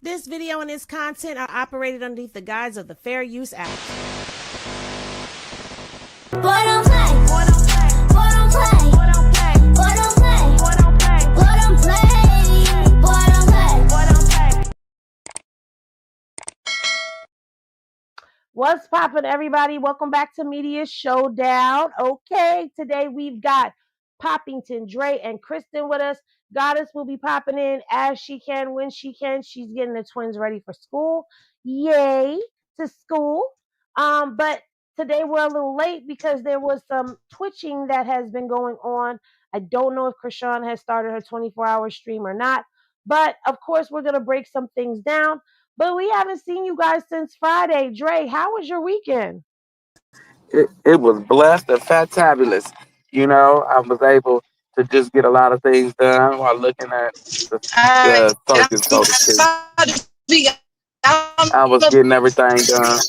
This video and its content are operated underneath the guise of the Fair Use Act. Boy don't play. Boy don't play. Boy don't play. Boy don't play. Boy don't play. Boy don't play. Boy don't play. Boy don't play. Boy don't play. What's poppin', everybody? Welcome back to Media Showdown. Okay, today we've got Poppington, Dre, and Kristen with us. Goddess will be popping in as she can, when she can. She's getting the twins ready for school. Yay to school. But today we're a little late because there was some twitching that has been going on. I don't know if Chrisean has started her 24-hour stream or not. But of course, we're going to break some things down. But we haven't seen you guys since Friday. Dre, how was your weekend? It was blessed and fantabulous. You know, I was able to just get a lot of things done while looking at the circus, so to speak. I was getting everything done.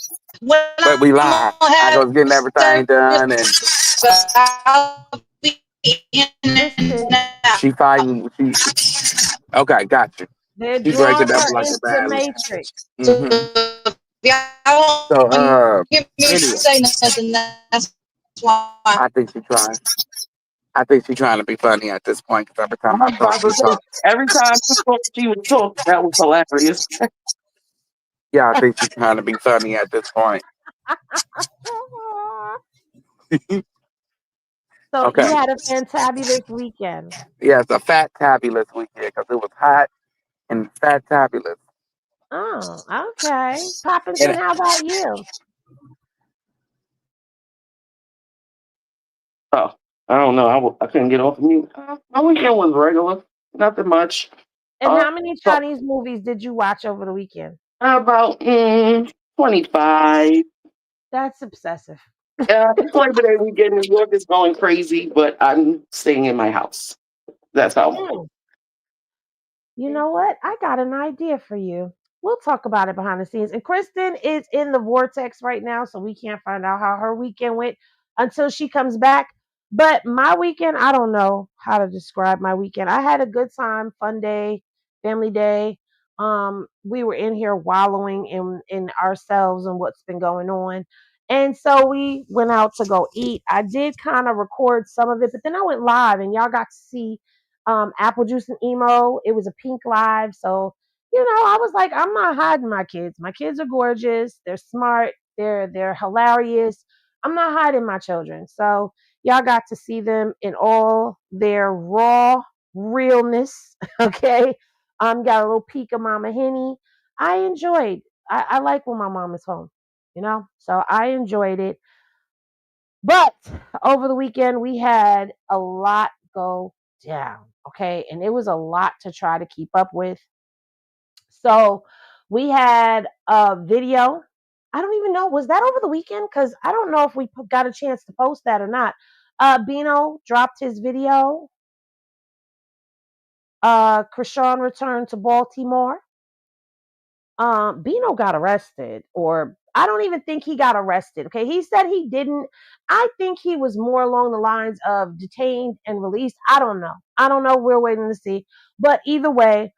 But we lied. I was getting everything done, and she fighting. Okay, got you. They're She breaking drawing up her like a into the bad. Matrix. So, anyway, I think she's trying. I think she's trying to be funny at this point because every time I talk, she talk. Every time she would talk, that was hilarious. Yeah, I think she's trying to be funny at this point. So Okay. you had a fantabulous weekend. Yeah, it's a fat tabulous weekend because it was hot and fat tabulous. Oh, okay. Poppington, how about you? Oh, I don't know. I couldn't get off of mute. My weekend was regular. Nothing much. And how many Chinese movies did you watch over the weekend? About 25. That's obsessive. It's Labor Day weekend. New York is going crazy, but I'm staying in my house. That's how. You know what? I got an idea for you. We'll talk about it behind the scenes. And Kristen is in the vortex right now, so we can't find out how her weekend went until she comes back. But my weekend, I don't know how to describe my weekend. I had a good time, fun day, family day. We were in here wallowing in ourselves and what's been going on. And so we went out to go eat. I did kind of record some of it, but then I went live and y'all got to see Apple Juice and Emo. It was a pink live. So, I was like, I'm not hiding my kids. My kids are gorgeous. They're smart. They're hilarious. I'm not hiding my children. So y'all got to see them in all their raw realness. Okay. Got a little peek of Mama Henny. I enjoyed. I like when my mom is home, So I enjoyed it. But over the weekend we had a lot go down. Okay. And it was a lot to try to keep up with. So we had a video. I don't even know. Was that over the weekend? Because I don't know if we got a chance to post that or not. Bino dropped his video. Chrisean returned to Baltimore. Bino got arrested, or I don't even think he got arrested. Okay. He said he didn't. I think he was more along the lines of detained and released. I don't know. We're waiting to see. But either way,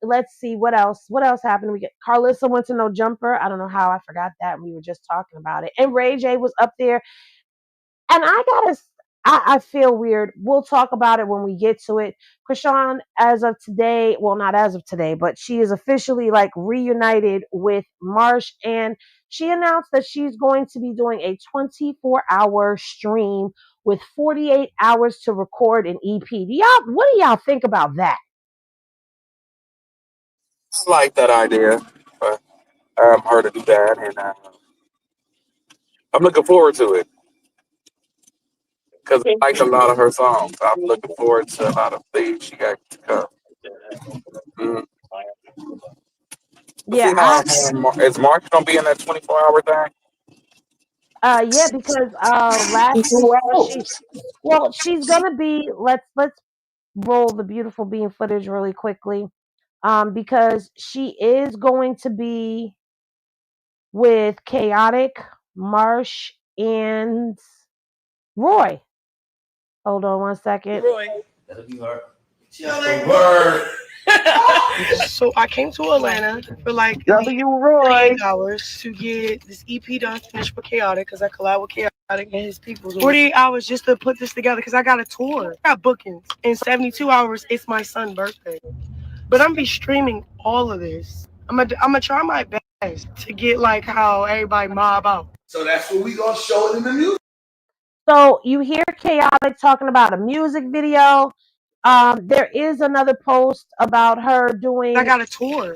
let's see what else. What else happened? We get Karlissa went to No Jumper. I don't know how I forgot that. We were just talking about it. And Ray J was up there. And I feel weird. We'll talk about it when we get to it. Chrisean, as of today, well, not as of today, but she is officially like reunited with Marsh, and she announced that she's going to be doing a 24-hour stream with 48 hours to record an EP. What do y'all think about that? I like that idea for her to do that, and I'm looking forward to it because I like a lot of her songs. I'm looking forward to a lot of things she got to come. Mm. Yeah, Is March gonna be in that 24-hour thing? yeah, because last week she's gonna be. Let's roll the beautiful bean footage really quickly. Because she is going to be with Chaotic, Marsh, and Roy. Hold on one second. Roy. That'll be hard. Word. So I came to Atlanta for like W. Roy. 48 hours to get this EP done, finished with Chaotic, because I collab with Chaotic and his people. 48 hours just to put this together, because I got a tour. I got bookings. In 72 hours, it's my son's birthday. But I'm going to be streaming all of this. I'm gonna try my best to get like how everybody mob out. So that's what we gonna show it in the music. So you hear Chaotic talking about a music video. There is another post about her doing. I got a tour.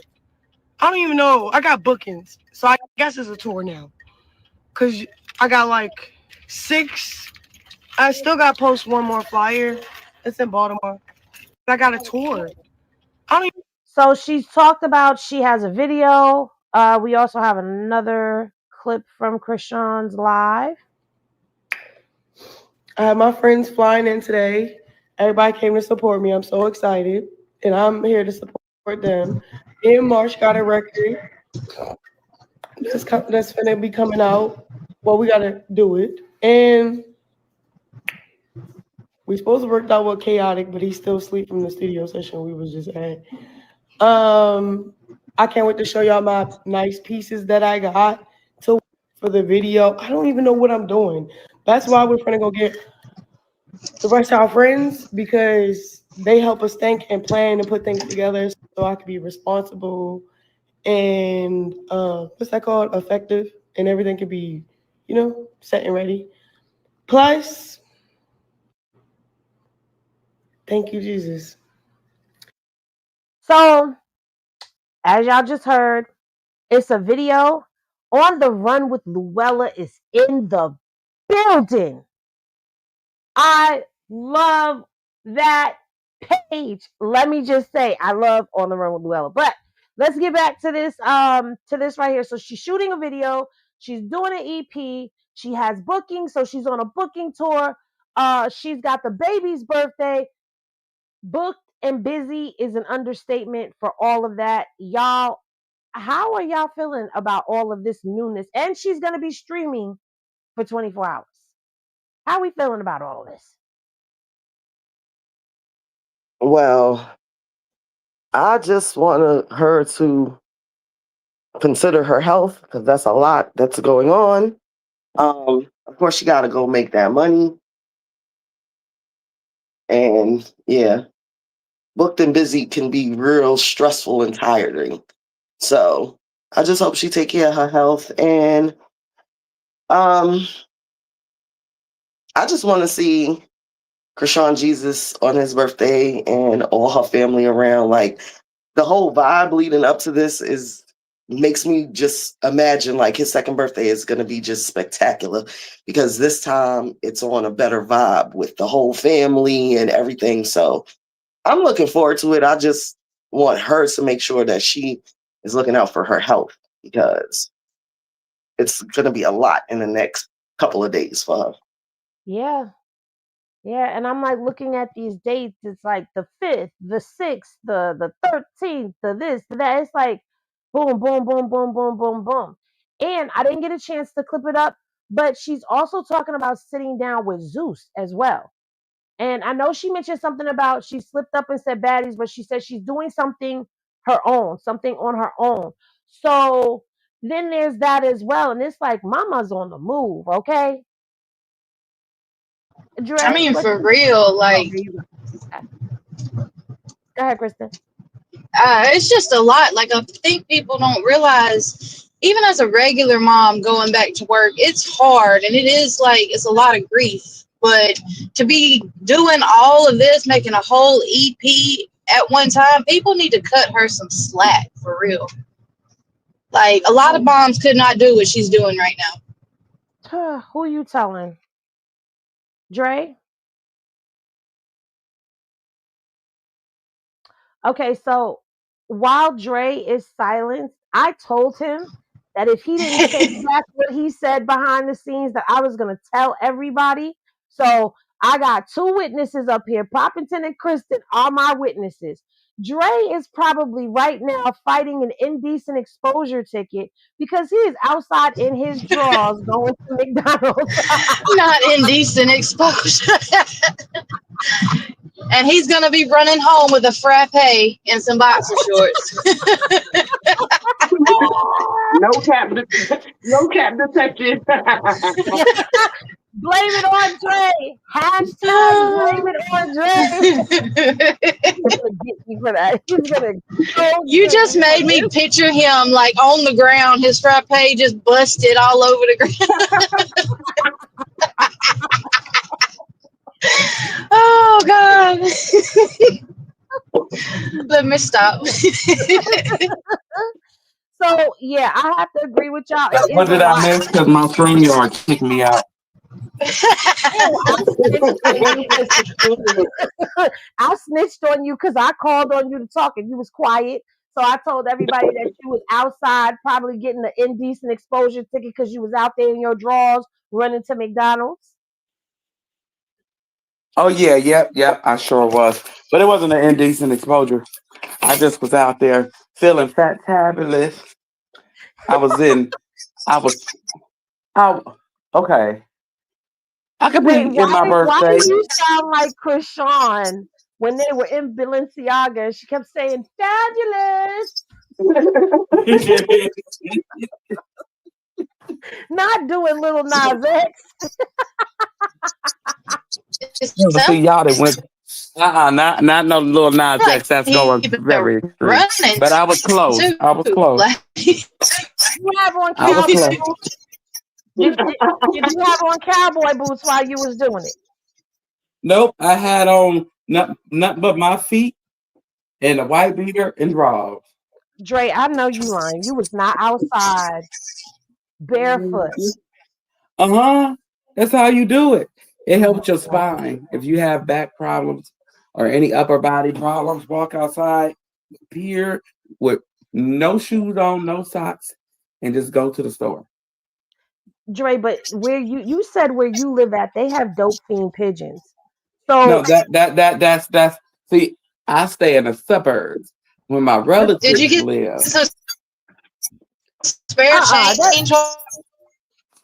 I don't even know. I got bookings. So I guess it's a tour now. Because I got like 6. I still got to post one more flyer. It's in Baltimore. I got a tour. I don't even. So she's talked about she has a video. We also have another clip from Chrisean's live. I have my friends flying in today. Everybody came to support me. I'm so excited. And I'm here to support them. Me and Marsh got a record that's going to be coming out. Well, we got to do it. And we supposed to work out with Chaotic, but he's still asleep from the studio session we was just at. I can't wait to show y'all my nice pieces that I got for the video. I don't even know what I'm doing. That's why we're gonna go get the rest of our friends, because they help us think and plan and put things together so I can be responsible and what's that called? Effective, and everything can be, set and ready. Plus, thank you, Jesus. So, as y'all just heard, it's a video. On the Run with Luella is in the building. I love that page. Let me just say, I love On the Run with Luella. But let's get back to this right here. So she's shooting a video. She's doing an EP. She has bookings, so she's on a booking tour. She's got the baby's birthday. Booked and busy is an understatement for all of that. Y'all, how are y'all feeling about all of this newness? And she's going to be streaming for 24 hours. How are we feeling about all of this? Well, I just want her to consider her health, because that's a lot that's going on. Of course, she got to go make that money. And yeah, booked and busy can be real stressful and tiring. So I just hope she take care of her health. And I just want to see Chrisean Jesus on his birthday and all her family around. Like, the whole vibe leading up to this makes me just imagine like his second birthday is going to be just spectacular, because this time it's on a better vibe with the whole family and everything. So I'm looking forward to it. I just want her to make sure that she is looking out for her health, because it's going to be a lot in the next couple of days for her. Yeah. Yeah, and I'm like looking at these dates. It's like the 5th, the 6th, the 13th, the this, the that. It's like boom, boom, boom, boom, boom, boom, boom. And I didn't get a chance to clip it up, but she's also talking about sitting down with Zeus as well. And I know she mentioned something about she slipped up and said baddies, but she said she's doing something her own, something on her own. So then there's that as well. And it's like mama's on the move, okay? Dre, I mean, what for you real, oh, like, there you go. Go ahead, Kristen. it's just a lot. Like, I think people don't realize, even as a regular mom going back to work, it's hard, and it is like it's a lot of grief. But to be doing all of this, making a whole EP at one time, people need to cut her some slack for real. Like, a lot of moms could not do what she's doing right now. Who you telling? Dre? Okay, so while Dre is silenced, I told him that if he didn't say back what he said behind the scenes, that I was going to tell everybody. So I got 2 witnesses up here. Poppington and Kristen are my witnesses. Dre is probably right now fighting an indecent exposure ticket because he is outside in his drawers going to McDonald's. Not indecent exposure. And he's gonna be running home with a frappe and some boxer shorts. No cap, no cap detected. Blame it on Dre. Hashtag blame it on Dre. He's gonna get you for that. He's gonna expose You just you for made me this. picture him like on the ground, his frappe just busted all over the ground. Oh God. Let me stop. So yeah, I have to agree with y'all. It What is a did I lot. miss? Because my StreamYard kicked me out. Oh, I snitched on you because I called on you to talk and you was quiet. So I told everybody that you was outside, probably getting the indecent exposure ticket because you was out there in your drawers running to McDonald's. Oh yeah, yep, I sure was. But it wasn't an indecent exposure. I just was out there feeling fat tabulous. I was in I was out okay. I could Wait, be in my why do birthday. you sound like Chrisean when they were in Balenciaga? She kept saying fabulous, not doing little Nas X. See y'all that went not no little Nas Like X that's going he very extreme. running But I was close. too. I was close. Like, You have on I was cowboy close. boots. Did you have on cowboy boots while you was doing it? Nope, I had on nothing but my feet and a white beater and drawers. Dre, I know you lying. You was not outside barefoot. Uh-huh. That's how you do it. It helps your spine. If you have back problems or any upper body problems, walk outside here with no shoes on, no socks, and just go to the store. Dre, but where you said where you live at, they have dope fiend pigeons. No, So that's see, I stay in the suburbs where my did you relatives get live. some spare that change while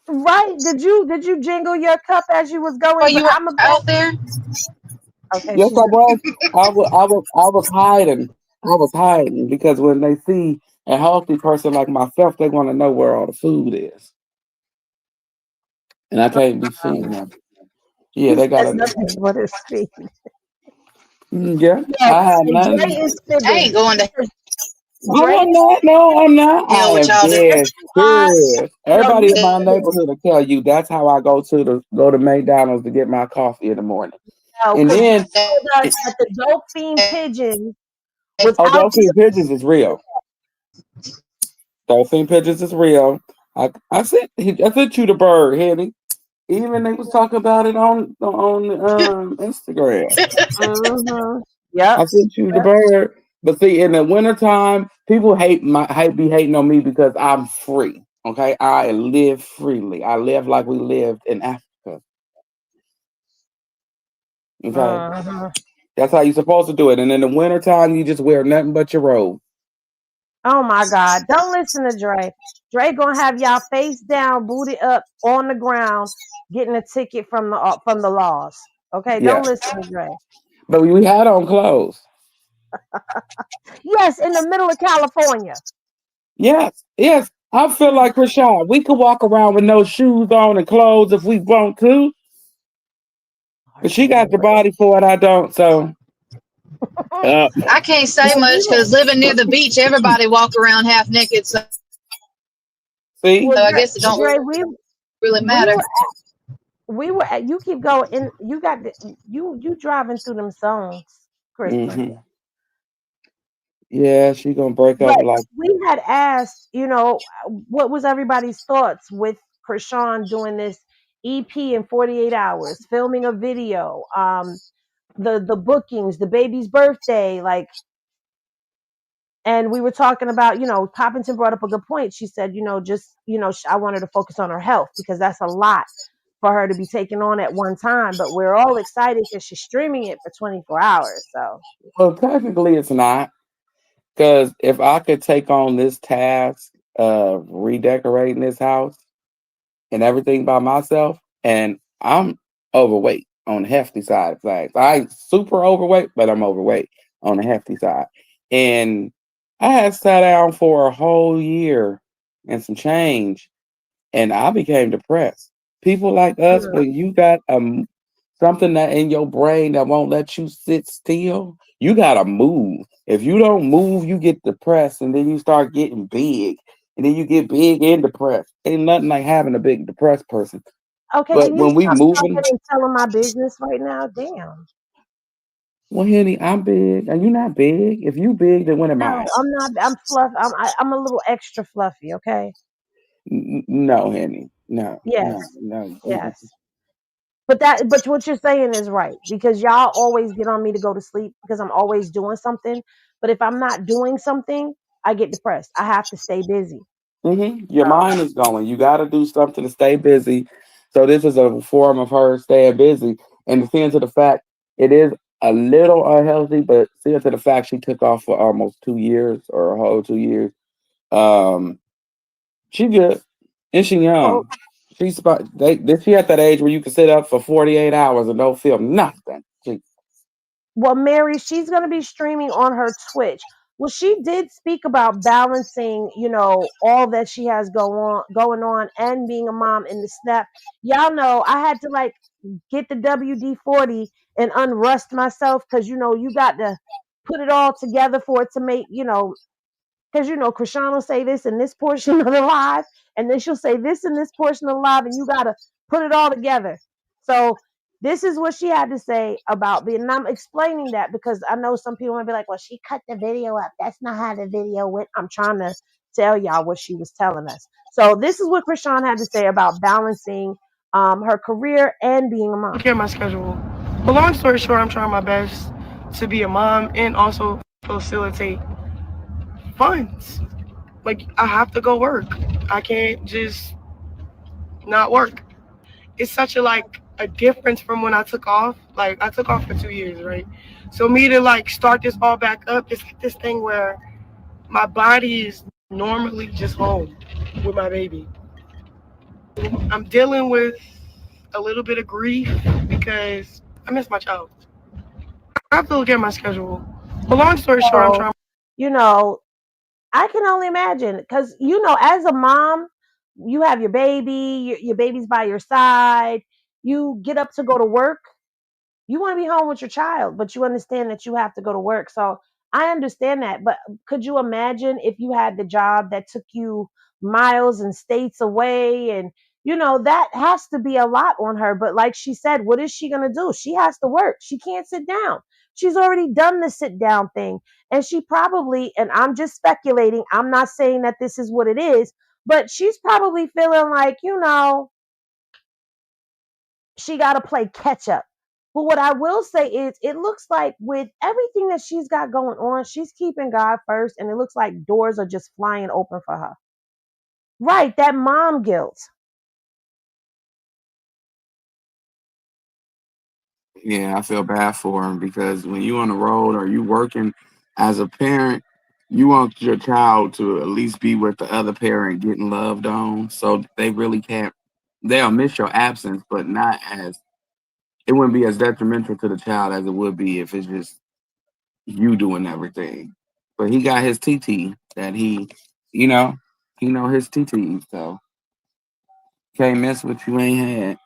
right. Did you jingle your cup as you was going? But you were I'm a bet. out there? Okay, Yes, she's I was. I was hiding. I was hiding because when they see a healthy person like myself, they want to know where all the food is, and I can't be seeing them. Yeah, he they said gotta know. nothing but his feet. Yeah, Yes, I have and Dre nothing. is I ain't fibbing going to because No, Dre I'm not. No, I'm not. hell I with am y'all. yes dead you are. serious. No, Everybody you in my neighborhood will tell you that's how I go to McDonald's to get my coffee in the morning. know And because you then, told us that the dope fiend pigeon was oh, out Dolphin Pigeons is real. Dolphin Pigeons is real. I sent you the bird, Henny. Even they was talking about it on Instagram. there. Mm-hmm. Yep. I sent you the bird. But see, in the wintertime, people be hating on me because I'm free. Okay. I live freely. I live like we lived in Africa. Okay. Mm-hmm. That's how you're supposed to do it. And in the wintertime, you just wear nothing but your robe. Oh my God! Don't listen to Dre. Dre gonna have y'all face down, booty up on the ground, getting a ticket from the laws. Okay, Yeah. don't listen to Dre. But we had on clothes. Yes, in the middle of California. Yes. Yes. I feel like Chrisean. We could walk around with no shoes on and clothes if we want to. But she got the body for it. I don't. So, uh, I can't say Well, we much were because living near the beach, everybody walk around half naked. So see? well, I guess it don't Dre, really we matter. were you keep going and you got you driving through them songs, Kristen. Hmm. Yeah, she gonna break up But like. we had asked, what was everybody's thoughts with Krishan doing this EP in 48 hours, filming a video, the bookings, the baby's birthday, like, and we were talking about, Poppington brought up a good point. She said, just, I wanted to focus on her health because that's a lot. for her to be taken on at one time, but we're all excited because she's streaming it for 24 hours. So, Well, technically, it's not. Because if I could take on this task of redecorating this house and everything by myself, and I'm overweight on the hefty side of things. I ain't super overweight, but I'm overweight on the hefty side. And I had sat down for a whole year and some change, and I became depressed. People like us, mm, when you got something that in your brain that won't let you sit still, you gotta move. If you don't move, you get depressed, and then you start getting big, and then you get big and depressed. Ain't nothing like having a big depressed person. okay, But can you when we stop moving, talking and telling my business right now? Damn. well, Henny, I'm big, and you not big. If you big, then what am I? No, I'm not. I'm fluff. I'm a little extra fluffy. Okay. No, Henny, no, no, Yes. no. Yes. But what you're saying is right because y'all always get on me to go to sleep because I'm always doing something. But if I'm not doing something, I get depressed. I have to stay busy. Your So, mind is going. You got to do something to stay busy. So this is a form of her staying busy. And seeing to the fact it is a little unhealthy, but seeing to the fact she took off for almost 2 years or a whole 2 years, um, she good and she well, young. She at that age where you can sit up for 48 hours and don't feel nothing. well, Mary, she's going to be streaming on her Twitch. Well, she did speak about balancing, all that she has going on and being a mom in the snap. Y'all know I had to like get the WD-40 and unrust myself because you got to put it all together for it to make, because Chrisean will say this in this portion of the live, and then she'll say this in this portion of the live, and you gotta put it all together. So this is what she had to say about being. And I'm explaining that because I know some people might be like, "Well, she cut the video up. That's not how the video went." I'm trying to tell y'all what she was telling us. So this is what Chrisean had to say about balancing her career and being a mom. Look at my schedule. But long story short, I'm trying my best to be a mom and also facilitate funds. Like I have to go work. I can't just not work. It's such a difference from when I took off. Like I took off for 2 years, right? So me to like start this all back up, it's like this thing where my body is normally just home with my baby. I'm dealing with a little bit of grief because I miss my child. I have to look at my schedule. But long story short, I'm So trying. you know, I can only imagine because as a mom, you have your baby, your baby's by your side. You get up to go to work. You want to be home with your child, but you understand that you have to go to work. So I understand that. But could you imagine if you had the job that took you miles and states away? And, that has to be a lot on her. But like she said, what is she going to do? She has to work. She can't sit down. She's already done the sit down thing. And she probably, and I'm just speculating, I'm not saying that this is what it is, but she's probably feeling like, she got to play catch up. But what I will say is, it looks like with everything that she's got going on, she's keeping God first, and it looks like doors are just flying open for her. Right, that mom guilt. Yeah, I feel bad for him because when you on the road or you working as a parent, you want your child to at least be with the other parent getting loved on. So they really can't they'll miss your absence, but not as it wouldn't be as detrimental to the child as it would be if it's just you doing everything. But he got his TT that you know, he know his TT, so can't mess with you ain't had.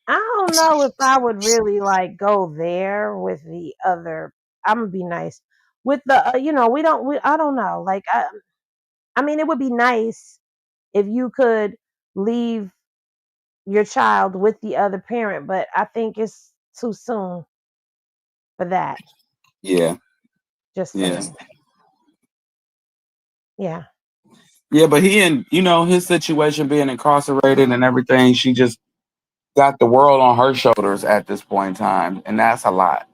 I don't know if I would really like go there with the other. I'm gonna be nice with the. We don't. I don't know. Like I mean, it would be nice if you could leave your child with the other parent, but I think it's too soon for that. Yeah, Just yeah. saying. Yeah. Yeah, but he and his situation being incarcerated and everything, she just got the world on her shoulders at this point in time, and that's a lot.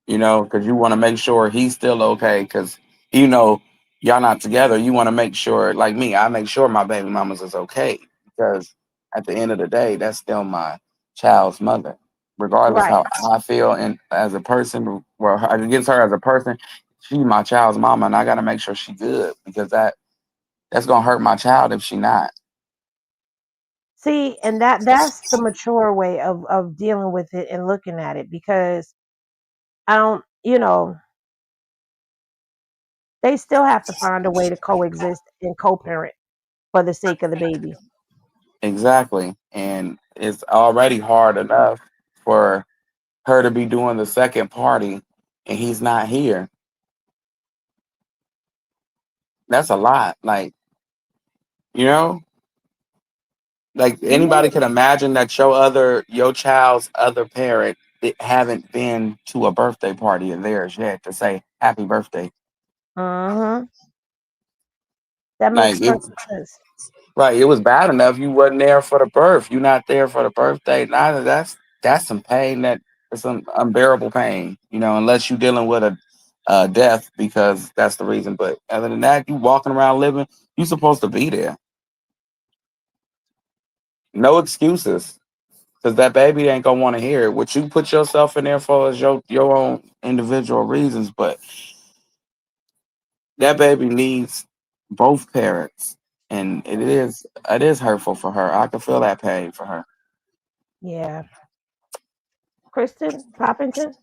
Because you want to make sure he's still okay. Because y'all not together, you want to make sure. Like me, I make sure my baby mamas is okay because at the end of the day, that's still my child's mother, regardless Right. how I feel and as a person, well, against her as a person, she my child's mama, and I got to make sure she good because that's gonna hurt my child if she not. See, and that's the mature way of dealing with it and looking at it because I don't, they still have to find a way to coexist and co-parent for the sake of the baby. Exactly, and it's already hard enough for her to be doing the second party, and he's not here. That's a lot. Like you know, like Yeah. anybody can imagine that your child's other parent haven't been to a birthday party of theirs yet to say happy birthday. Uh-huh. That Like makes it, perfect sense. right, it was bad enough you wasn't there for the birth. You're not there for the birthday. Neither that's some pain that is some unbearable pain. Unless you're dealing with a death because that's the reason. But other than that, you walking around living, you supposed to be there. No excuses. Because that baby ain't gonna want to hear it. What you put yourself in there for is your own individual reasons, but that baby needs both parents, and it is hurtful for her. I can feel that pain for her. Yeah. Kristen Poppington.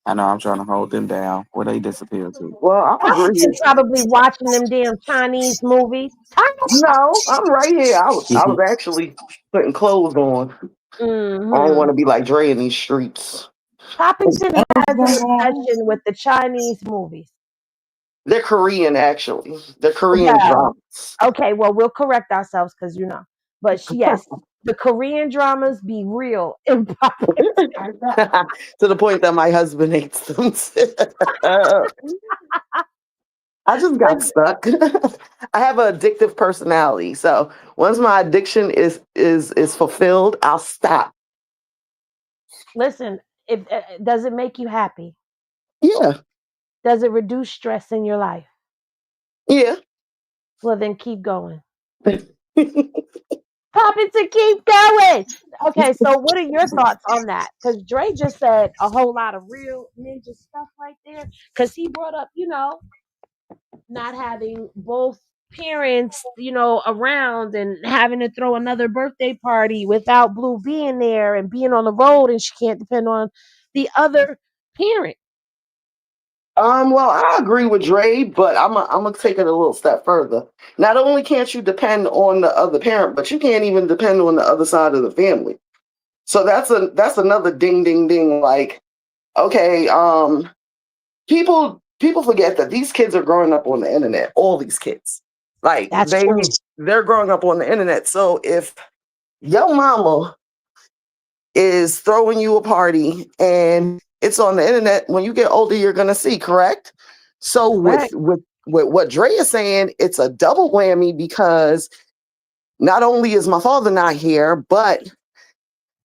I know I'm trying to hold them down. Where they disappear to? Well, I agree. Poppington probably watching them damn Chinese movies. No, I'm right here. I was actually putting clothes on. I don't Mm-hmm. want to be like Dre in these streets. Poppington has an obsession with the Chinese movies. They're Korean, actually. They're Korean Well, dramas. okay, well, we'll correct ourselves because But yes, the Korean dramas be real in Poppington. To the point that my husband hates them. I just got stuck. I have an addictive personality, so once my addiction is fulfilled, I'll stop. Listen, if does it make you happy? Yeah, Does it reduce stress in your life? yeah. Well, then keep going. Poppington, keep going. Okay, so what are your thoughts on that? Because Dre just said a whole lot of real ninja stuff right there. Because he brought up, not having both parents, around and having to throw another birthday party without Blue being there and being on the road and she can't depend on the other parent. Well, I agree with Dre, but I'm gonna take it a little step further. Not only can't you depend on the other parent, but you can't even depend on the other side of the family. So that's another ding ding ding. Like, okay, people forget that these kids are growing up on the internet. All these kids, like That's true. they're growing up on the internet. So if your mama is throwing you a party and it's on the internet, when you get older, you're gonna see, correct? So with Correct. what Dre is saying, it's a double whammy because not only is my father not here, but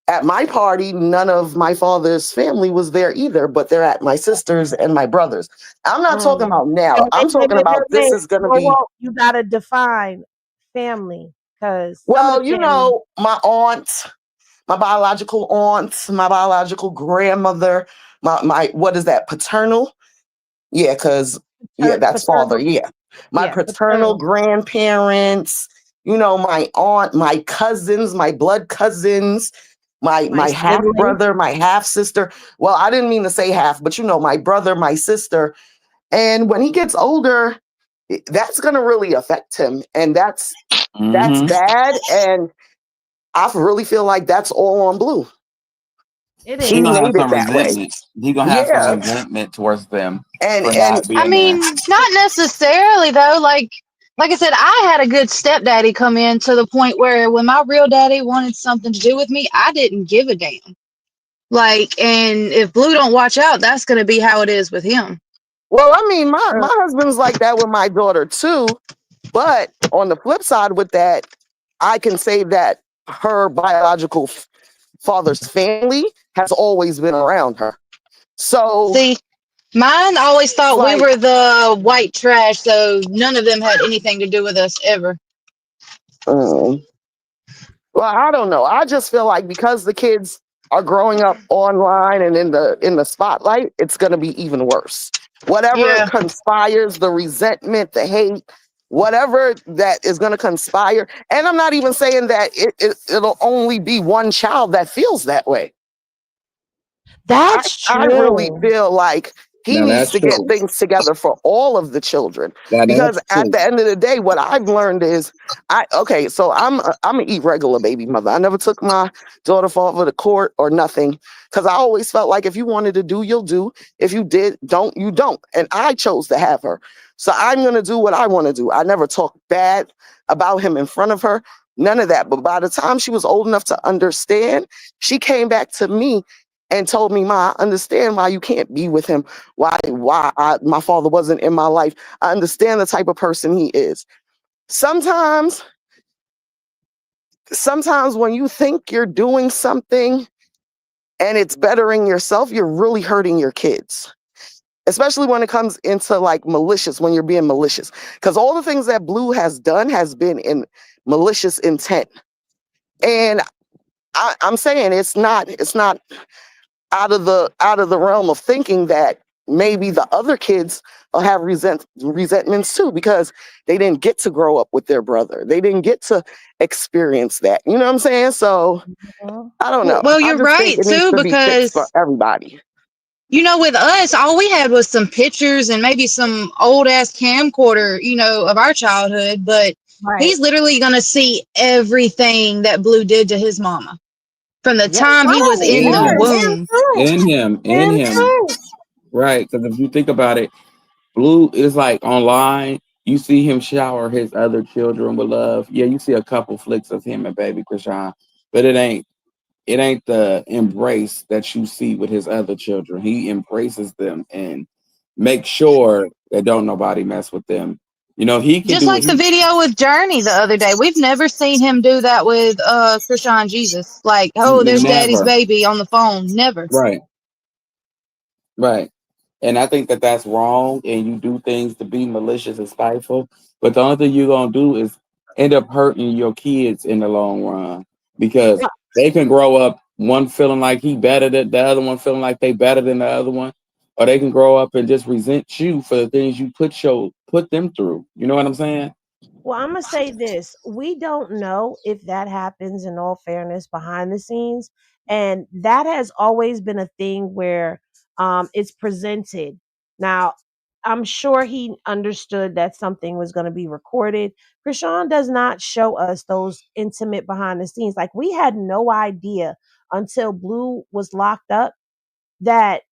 at my party, none of my father's family was there either, but they're at my sister's and my brother's. I'm not talking Mm. about now. Wait, I'm wait, talking wait, wait, about this wait. is going to Whoa, be, whoa. You gotta define family because some of well, the family. my aunt, my biological aunt, my biological grandmother, my what is that, paternal? Yeah, because, yeah, that's father. Paternal. Yeah. My Yeah, paternal paternal. grandparents, my aunt, my cousins, my blood cousins, My my half siblings. brother, my half sister. Well, I didn't mean to say half, but my brother, my sister. And when he gets older, that's going to really affect him. And that's Mm-hmm. bad. And I really feel like that's all on Blue. It He He is. gonna made have it some that way. resentment. He gonna have some Yeah. resentment towards them for And not I being there. mean, not necessarily though. Like I said, I had a good stepdaddy come in to the point where when my real daddy wanted something to do with me, I didn't give a damn. And if Blue don't watch out, that's gonna be how it is with him. well, I mean, my husband's like that with my daughter too. But on the flip side with that, I can say that her biological father's family has always been around her. So See, mine always it's thought we like, were the white trash, so none of them had anything to do with us ever. Mm. Well, I don't know. I just feel like because the kids are growing up online and in the spotlight, it's going to be even worse. Whatever Yeah. conspires, the resentment, the hate, whatever that is going to conspire. And I'm not even saying that it'll only be one child that feels that way. That's I really true. feel like he Now needs that's to get true. things together for all of the children. Now Because that's at true. the end of the day, what I've learned is so I'm an eat regular baby mother. I never took my daughter father to court or nothing. Because I always felt like if you wanted to do, you'll do. If you did, don't, you don't. And I chose to have her. So I'm gonna do what I want to do. I never talked bad about him in front of her. None of that. But by the time she was old enough to understand, she came back to me and told me, "Ma, I understand why you can't be with him. My father wasn't in my life. I understand the type of person he is. Sometimes, sometimes when you think you're doing something and it's bettering yourself, you're really hurting your kids." Especially when it comes into like malicious, when you're being malicious. Because all the things that Blue has done has been in malicious intent. And I'm saying it's not out of the realm of thinking that maybe the other kids will have resentments too because they didn't get to grow up with their brother. They didn't get to experience that. You know what I'm saying? So Mhm. I don't Well, know. well, I you're just think right it needs too, to be fixed for because everybody. with us, all we had was some pictures and maybe some old ass camcorder, of our childhood. But Right. he's literally gonna see everything that Blue did to his mama from the Yep. time he was Right. in In the Right. him. Him womb. too. In Him him. too. Right. Because if you think about it, Blue is like online. You see him shower his other children with love. Yeah, you see a couple flicks of him and baby Chrisean, but it ain't the embrace that you see with his other children. He embraces them and makes sure that don't nobody mess with them. He can Just do what like the he video with Journey the other day. We've never seen him do that with Krishan Jesus. Like, oh, there's daddy's never. baby on the phone. Never. Right. Right. And I think that that's wrong. And you do things to be malicious and spiteful. But the only thing you're going to do is end up hurting your kids in the long run because they can grow up one feeling like he better than the other one, feeling like they better than the other one. Or they can grow up and just resent you for the things you put them through. You know what I'm saying? Well, I'm gonna say this: we don't know if that happens. In all fairness, behind the scenes, and that has always been a thing where it's presented. Now, I'm sure he understood that something was going to be recorded. Krishan does not show us those intimate behind the scenes. Like we had no idea until Blue was locked up that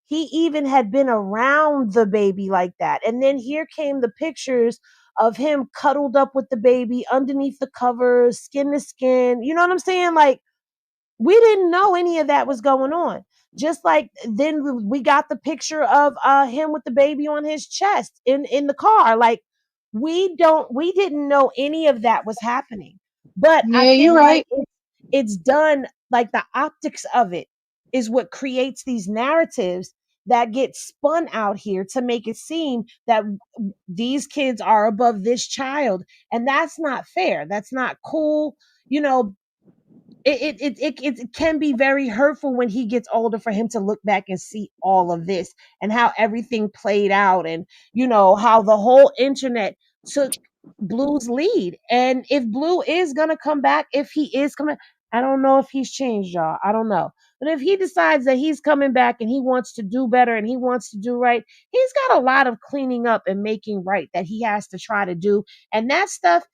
he even had been around the baby like that. And then here came the pictures of him cuddled up with the baby underneath the covers, skin to skin. You know what I'm saying? Like we didn't know any of that was going on. Just like then we got the picture of him with the baby on his chest in the car. Like we didn't know any of that was happening. But I Yeah, feel you're like right. it's done, like the optics of it is what creates these narratives that get spun out here to make it seem that these kids are above this child, and that's not fair, that's not cool. you know it can be very hurtful when he gets older for him to look back and see all of this and how everything played out, and how the whole internet took Blue's lead. And if Blue is gonna come back, if he is coming, I don't know if he's changed, y'all. I don't know. But if he decides that he's coming back and he wants to do better and he wants to do right, he's got a lot of cleaning up and making right that he has to try to do. And that stuff,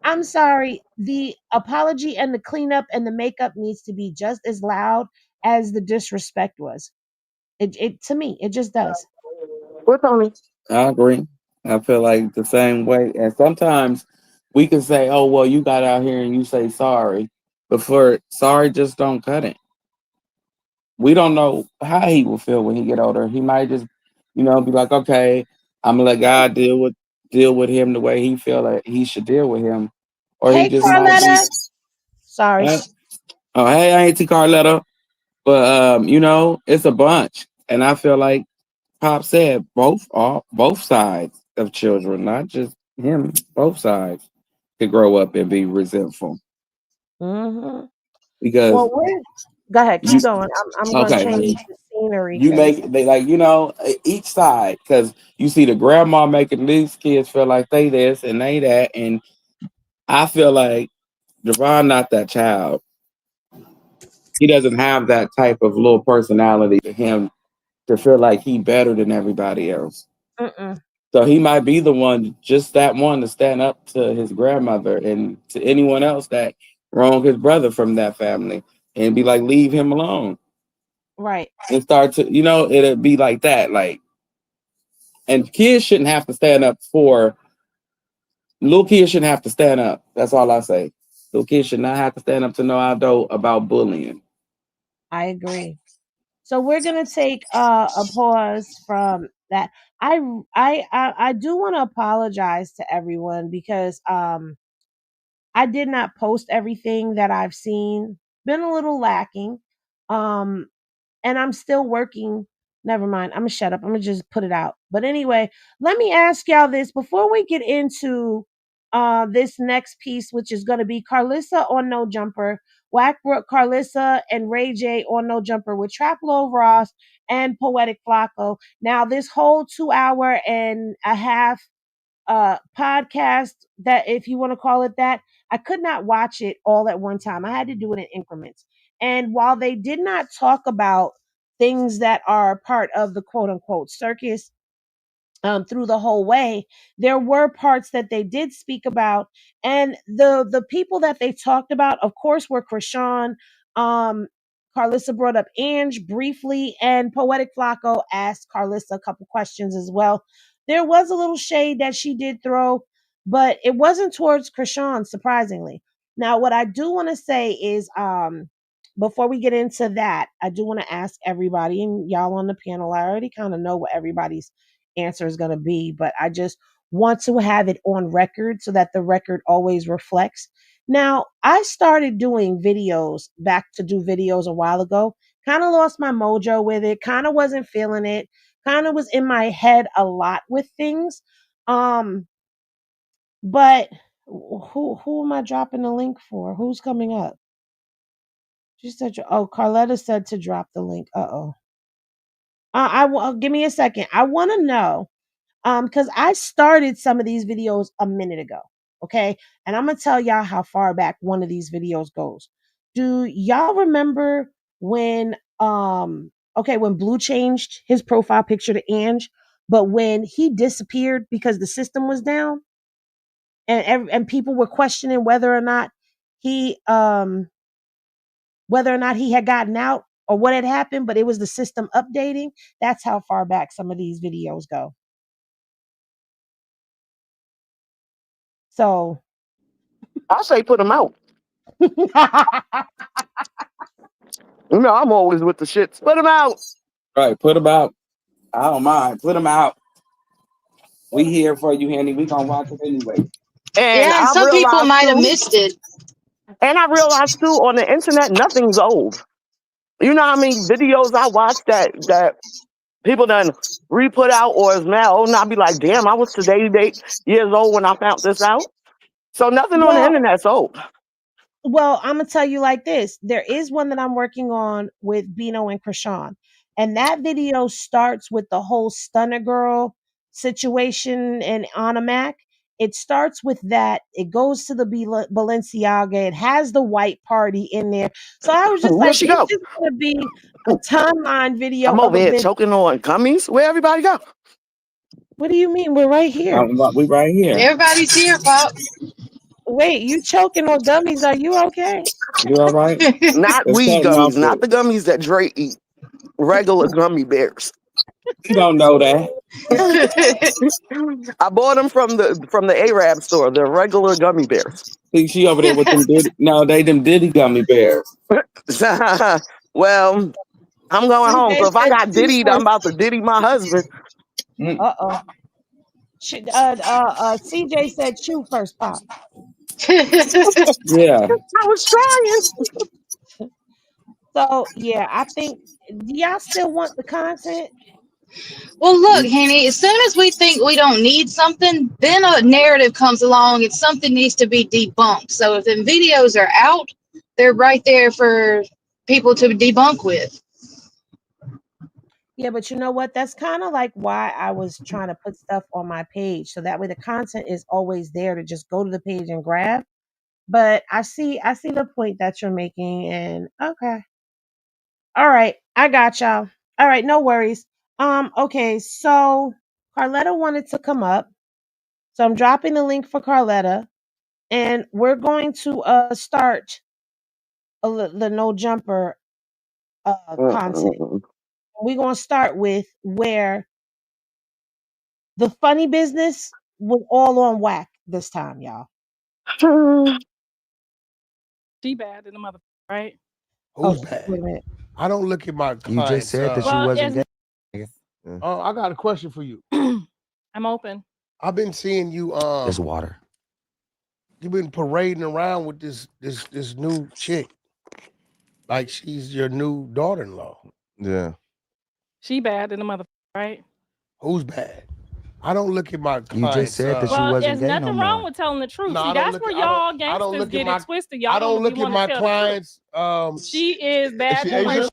I'm sorry, the apology and the cleanup and the makeup needs to be just as loud as the disrespect was. It to me, it just does. What's on me? I agree. I feel like the same way. And sometimes we can say, oh, well, you got out here and you say sorry. But for sorry, just don't cut it. We don't know how he will feel when he get older. He might just, be like, okay, I'm gonna let God deal with him the way he feel like he should deal with him, or he Hey, just might be. Carletta. Sorry. "Hey, oh, hey, I ain't T Carletta," but it's a bunch, and I feel like Pop said both sides of children, not just him, both sides. to grow up and be resentful Mm-hmm. because Well, go ahead, keep you going. I'm going to change okay. the scenery You because make they like each side because you see the grandma making these kids feel like they this and they that, and I feel like Javon not that child. He doesn't have that type of little personality to him to feel like he better than everybody else. mm-mm, So he might be the one, just that one, to stand up to his grandmother and to anyone else that wronged his brother from that family and be like, leave him alone. right. And start to, it'd be like that. Like, and kids shouldn't have to stand up for, little kids shouldn't have to stand up. That's all I say. Little kids should not have to stand up to no adult about bullying. I agree. So we're gonna take a pause from that. I do want to apologize to everyone because I did not post everything that I've seen. Been a little lacking. Um and I'm still working. Never mind. I'm gonna shut up. I'm gonna just put it out. But anyway, let me ask y'all this before we get into this next piece, which is gonna be Karlissa on No Jumper, Wackbrook Karlissa, and Ray J on No Jumper with Traplo Ross and Poetic Flacco. Now, this whole 2 hour and a half podcast, that if you want to call it that, I could not watch it all at one time. I had to do it in increments. And while they did not talk about things that are part of the quote unquote circus, through the whole way, there were parts that they did speak about, and the people that they talked about, of course, were Chrisean. Um, Karlissa brought up Ange briefly, and Poetic Flacco asked Karlissa a couple questions as well. There was a little shade that she did throw, but it wasn't towards Chrisean, surprisingly. Now, what I do want to say is, before we get into that, I do want to ask everybody, and y'all on the panel, I already kind of know what everybody's answer is going to be, but I just want to have it on record so that the record always reflects. Now, I started doing videos, back to do videos a while ago, kind of lost my mojo with it, kind of wasn't feeling it, kind of was in my head a lot with things. Um, but who am I dropping the link for? Who's coming up? She said, oh, Carletta said to drop the link. Uh-oh. Give me a second. I want to know, because I started some of these videos a minute ago. Okay. And I'm going to tell y'all how far back one of these videos goes. Do y'all remember when, when Blue changed his profile picture to Ange, but when he disappeared because the system was down and people were questioning he, um, whether or not he had gotten out or what had happened, but it was the system updating. That's how far back some of these videos go. So I say put him out. I'm always with the shits. Put him out. Right, put them out. I don't mind. Put them out. We here for you, Henny. We gonna watch it anyway. And Yeah, and I some people realized might have too, missed it. on the internet, nothing's old. You know how many videos I watched that people done re-put out or is now old, and I'll be like, damn, I was today 8 years old when I found this out. So nothing on the well, internet's old. I'm gonna tell you like this. There is one that I'm working on with Bino and Chrisean, and that video starts with the whole stunner girl situation and Anna Mac. It starts with that. It goes to the Balenciaga. It has the white party in there. So I was just Where'd like, she it's go? just gonna be a timeline video I'm of over here events. choking on gummies. Where everybody go? What do you mean? We're right here. We right here. Everybody's here, Pop. Wait, you choking on gummies? Are you okay? You all right? Not It's weed cutting off gummies, not the gummies that Dre eat. Regular gummy bears. You don't know that. I bought them from the Arab store. They're regular gummy bears. See, she over there with them Diddy. No, they them Diddy gummy bears. Well, I'm going home. So CJ if I said got shoot diddied, I'm first. about to diddy my husband. Mm, Uh-oh. CJ said shoot first, Pop. yeah. I was trying. So yeah, I think, do y'all still want the content? Well, look, Henny, as soon as we think we don't need something, then a narrative comes along and something needs to be debunked. So if the videos are out, they're right there for people to debunk with. Yeah, but you know what? That's kind of like why I was trying to put stuff on my page, so that way the content is always there to just go to the page and grab. But I see the point that you're making, and okay, all right, I got y'all. All right, no worries. Okay, so Carletta wanted to come up, so I'm dropping the link for Carletta, and we're going to start the no jumper content. Mm-mm. We're gonna start with where the funny business was all on whack this time, y'all. She bad in the mother, right? Oh, Who's bad? wait a minute. I don't look at my You just clients. said that you Well, wasn't it's gay. Yeah. I got a question for you. I'm open. I've been seeing you. It's water. You've been parading around with this new chick, like she's your new daughter-in-law. Yeah. She bad in the mother, right? Who's bad? I don't look at my You just clients. said that you Well, wasn't there's gay no nothing wrong more. with telling the truth. No, See, I don't that's look. where I don't. y'all I don't gangsters look at get my. it twisted. I Y'all don't don't be look at wanting to my tell the truth. clients. She is Is bad she in the mother. Asian?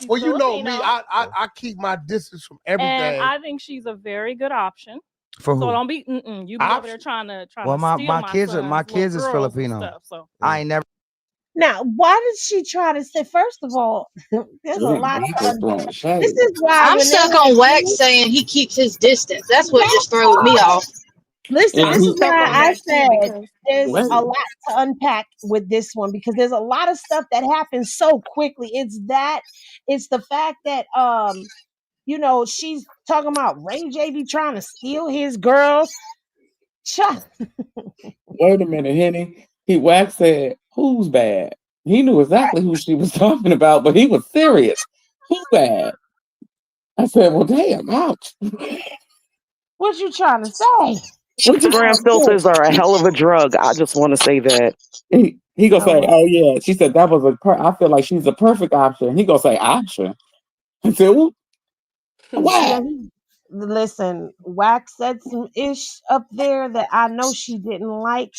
She's Well, you know me. Filipino, I keep my distance from and everything. I think she's a very good option. For So who? don't be you be over there Option. trying Well, to my steal my my kids are my son's little kids is girls and Filipino. stuff. So I ain't never. Now, why did she try to say? First of all, there's a lot He to was unpack. throwing This shade. is why I'm when they stuck were on Wax beginning, saying he keeps his distance. That's what that just throws me part. off. Listen, And this he is stuck why on I that too said because there's wait, a lot to unpack with this one because there's a lot of stuff that happens so quickly. It's the fact that she's talking about Ray J be trying to steal his girls. Cha- wait a minute, Henny. He Wax said, "Who's bad?" He knew exactly who she was talking about, but he was serious. Who bad? I said, "Well, damn, ouch." what you trying to say? Instagram filters are a hell of a drug. I just want to say that. He gonna say, Oh, "Oh yeah," she said that was I feel like she's a perfect option. He gonna say option. I said, "Well, yeah, what?" listen, Wax said some ish up there that I know she didn't like,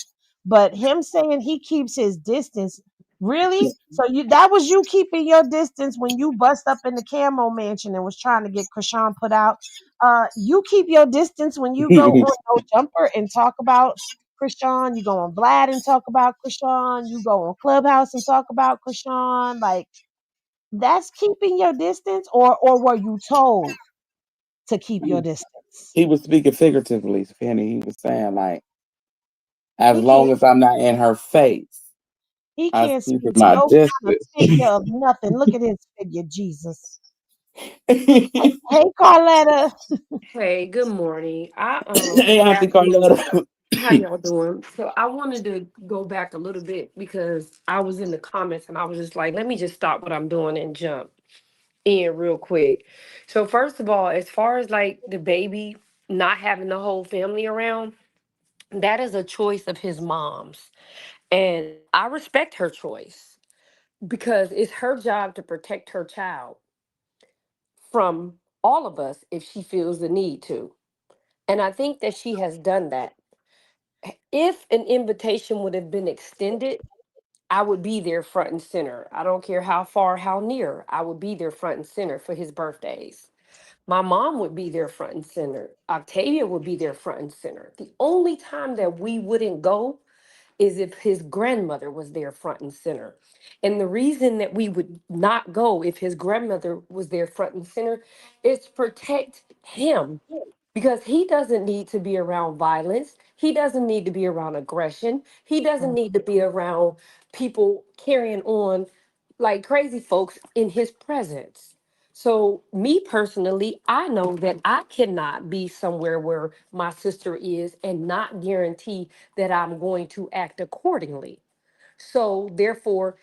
but him saying he keeps his distance, really? So that was you keeping your distance when you bust up in the camo mansion and was trying to get Krishan put out. You keep your distance when you go on No Jumper and talk about Krishan. You go on Vlad and talk about Krishan. You go on Clubhouse and talk about Krishan. Like that's keeping your distance, or were you told to keep your distance? He was speaking figuratively, Penny. He was saying like, as He long can't. as I'm not in her face, He I can't keep speak my no kind of distance. figure of nothing. Look at his figure, Jesus. Hey, Carletta. Hey, good morning. I Hey, good Auntie afternoon. Carlotta. How y'all doing? So I wanted to go back a little bit because I was in the comments and I was just like, let me just stop what I'm doing and jump in real quick. So first of all, as far as like the baby not having the whole family around, that is a choice of his mom's. And I respect her choice because it's her job to protect her child from all of us if she feels the need to. And I think that she has done that. If an invitation would have been extended, I would be there front and center. I don't care how far, how near, I would be there front and center for his birthdays. My mom would be there front and center. Octavia would be there front and center. The only time that we wouldn't go is if his grandmother was there front and center. And the reason that we would not go if his grandmother was there front and center is to protect him because he doesn't need to be around violence. He doesn't need to be around aggression. He doesn't need to be around people carrying on like crazy folks in his presence. So, me personally, I know that I cannot be somewhere where my sister is and not guarantee that I'm going to act accordingly. So, therefore,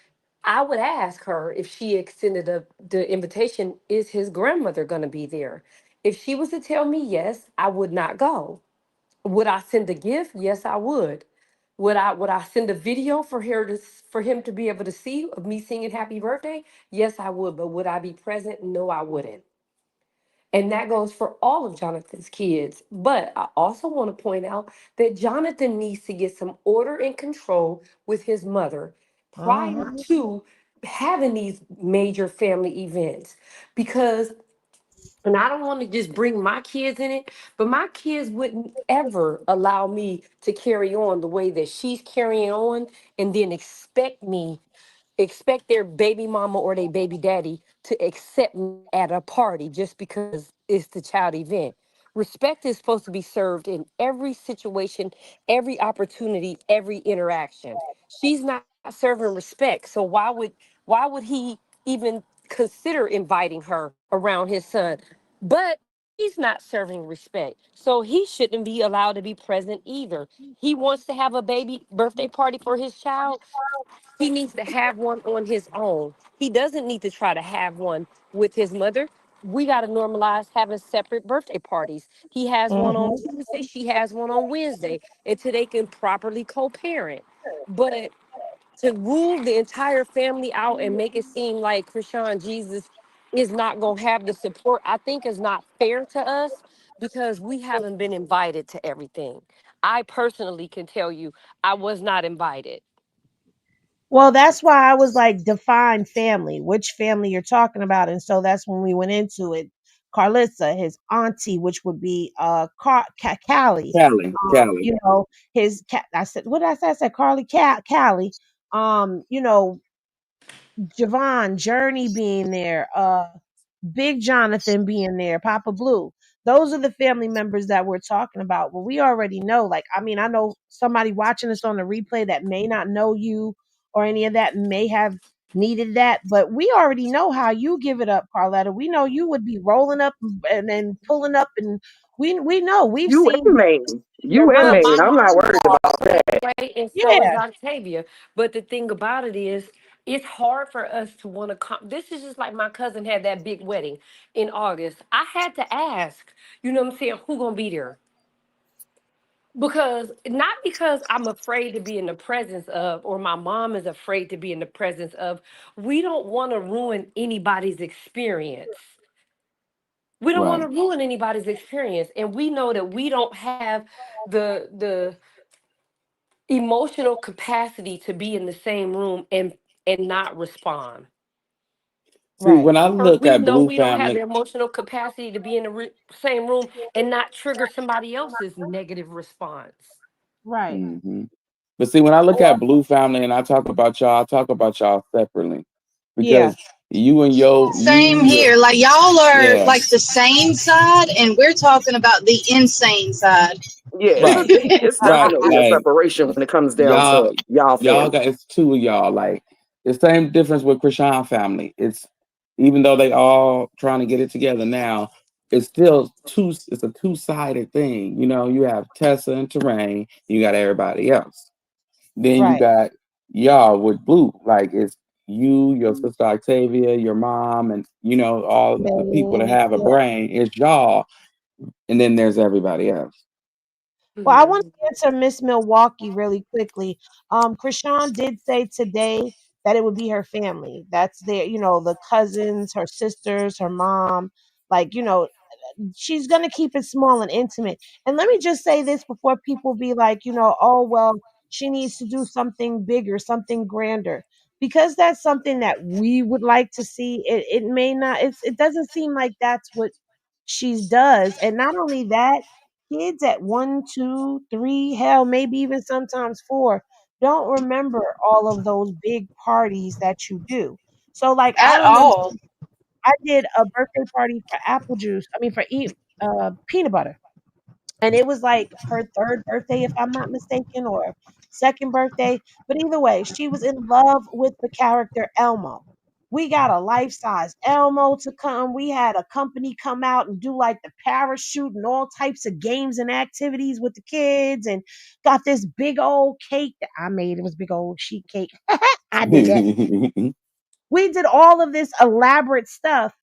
I would ask her if she extended the invitation, is his grandmother going to be there? If she was to tell me yes, I would not go. Would I send a gift? Yes, I would. Would I send a video for for him to be able to see of me singing happy birthday? Yes, I would. But would I be present? No, I wouldn't. And that goes for all of Jonathan's kids. But I also want to point out that Jonathan needs to get some order and control with his mother prior Uh-huh. to having these major family events. Because, and I don't want to just bring my kids in it, but my kids wouldn't ever allow me to carry on the way that she's carrying on and then expect their baby mama or their baby daddy to accept me at a party just because it's the child event. Respect is supposed to be served in every situation, every opportunity, every interaction. She's not serving respect. So why would he even consider inviting her around his son? But he's not serving respect. So he shouldn't be allowed to be present either. He wants to have a baby birthday party for his child. He needs to have one on his own. He doesn't need to try to have one with his mother. We got to normalize having separate birthday parties. He has one on Mhm. Tuesday, she has one on Wednesday, until they can properly co parent. But to rule the entire family out and make it seem like Chrisean Jesus is not going to have the support, I think is not fair to us because we haven't been invited to everything. I personally can tell you I was not invited. Well, that's why I was like, define family, which family you're talking about. And so that's when we went into it. Karlissa, his auntie, which would be Callie. Callie, Callie. You know, I said, what did I say? I said Carly Callie. You know, Javon, Journey being there, Big Jonathan being there, Papa Blue. Those are the family members that we're talking about. Well, we already know. Like, I mean, I know somebody watching this on the replay that may not know you or any of that may have needed that, but we already know how you give it up, Carletta. We know you would be rolling up and then pulling up, and we know we've You seen and Maine. your You and mom. But Maine. my I'm not mom is worried all about that. right, and so is Yeah, Octavia. But the thing about it is, it's hard for us to want to come. This is just like my cousin had that big wedding in August. I had to ask, you know what I'm saying, who gonna be there? Because not because I'm afraid to be in the presence of, or my mom is afraid to be in the presence of. We don't want to ruin anybody's experience. We don't want Right. to ruin anybody's experience, and we know that we don't have the emotional capacity to be in the same room and not respond. See, right. when I Or look we at know Blue we don't have the Family, emotional capacity to be in the same room and not trigger somebody else's negative response. Right. hmm but see, when I look at Blue Family and I talk about y'all, I talk about y'all separately Yeah. because you and Same your here. Like y'all are yeah, like the sane side, and we're talking about the insane side. Yeah, right, it's right, definitely a like separation when it comes down y'all, to y'all y'all family. got it's two of y'all. Like the same difference with Chrisean family. It's even though they all trying to get it together now, it's still two. It's a two-sided thing. You know, you have Tessa and Terrain. You got everybody else. Then you Right. got y'all with Blue. Like it's you, your sister Octavia, your mom, and you know all the people that Maine. have a brain. It's y'all, and then there's everybody else. Well, I want Mhm. to answer Miss Milwaukee really quickly. Krishan did say today that it would be her family. That's their, you know, the cousins, her sisters, her mom. Like, you know, she's going to keep it small and intimate. And let me just say this before people be like, you know, oh, well, she needs to do something bigger, something grander. Because that's something that we would like to see. It may not, it doesn't seem like that's what she does. And not only that, kids at one, two, three, hell, maybe even sometimes four, don't remember all of those big parties that you do. So, like, I At remember all. I did a birthday party for apple juice. I mean, for peanut butter, and it was like her third birthday, if I'm not mistaken, or second birthday. But either way, she was in love with the character Elmo. We got a life size Elmo to come. We had a company come out and do like the parachute and all types of games and activities with the kids, and got this big old cake that I made. It was big old sheet cake. I did that. We did all of this elaborate stuff,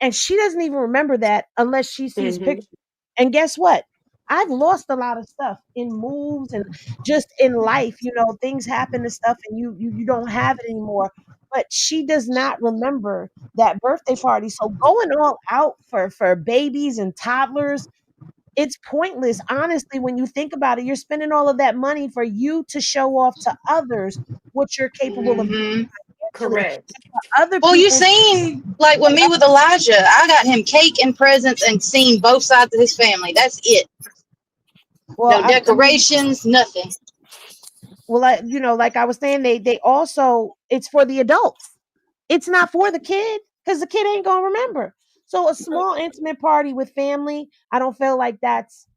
and she doesn't even remember that unless she sees Mhm. pictures. And guess what? I've lost a lot of stuff in moves and just in life. You know, things happen and stuff, and you don't have it anymore. but she does not remember that birthday party. So going all out for babies and toddlers, it's pointless. Honestly, when you think about it, you're spending all of that money for you to show off to others what you're capable of doing Hmm. financially. Correct. Other Well, you people, seen like with me with Elijah, I got him cake and presents and seen both sides of his family. That's it. well, No I mean, decorations, nothing. well, like I was saying, they also, it's for the adults. It's not for the kid because the kid ain't gonna remember. So a small intimate party with family, I don't feel like that's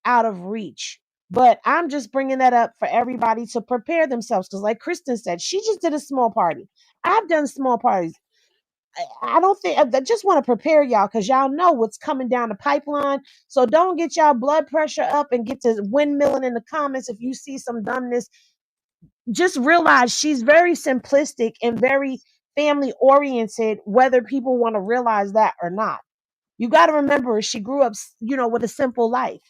out of reach. But I'm just bringing that up for everybody to prepare themselves because, like Kristen said, she just did a small party. I've done small parties. I don't think I just want to prepare y'all because y'all know what's coming down the pipeline. So don't get y'all blood pressure up and get to windmilling in the comments if you see some dumbness. Just realize she's very simplistic and very family oriented, whether people want to realize that or not. You got to remember she grew up, with a simple life.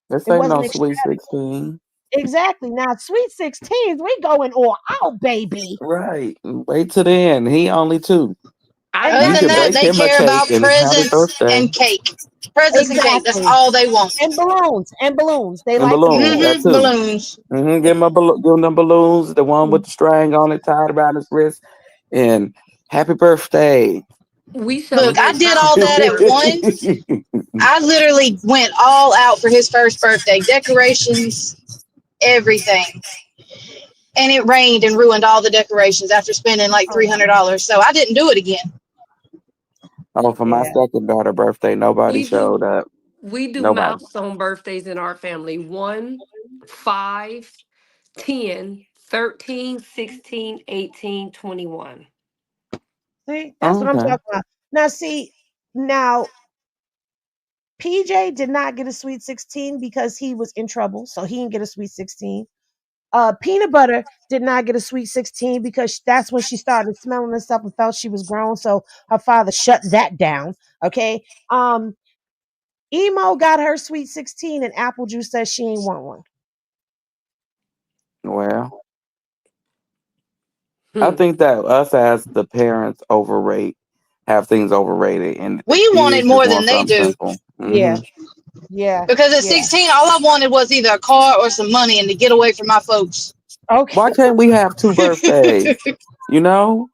This It ain't no wasn't sweet extravagant. 16. Exactly. Now, sweet 16s, we going all out, baby. Right. Wait till the end. He only 2. I Other You than can that, Exactly. bake they him a care cake about and happy presents birthday. and cake. Presents and cake. That's Exactly. all they want. And balloons. And balloons. They And like the balloons, balloons. that Hmm. too. Balloons. Give him them balloons, the one with the string on it tied around his wrist. And happy birthday. we Look, I celebrate did all milestones that at first. once. I literally went all out for his first birthday. Decorations, everything. And it rained and ruined all the decorations after spending like Oh, $300. So I didn't do it again. Oh, for my Yeah. second daughter birthday, nobody we showed do up. we do Nobody. milestone birthdays in our family. 1, 5, 10, 13, 16, 18, 21. See, that's Oh, what I'm okay. talking about. Now, see, now PJ did not get a sweet 16 because he was in trouble. So he didn't get a sweet 16. Peanut Butter did not get a sweet 16 because that's when she started smelling and stuff and felt she was grown. So her father shut that down. Okay. Emo got her sweet 16 and Apple Juice says she ain't want one. Well, I Hmm. think that us as the parents have things overrated, and the We wanted kids just more want than they something do. simple. Yeah, yeah, Because at yeah. 16, all I wanted was either a car or some money and to get away from my folks. Okay. Why can't we have 2 birthdays? You know?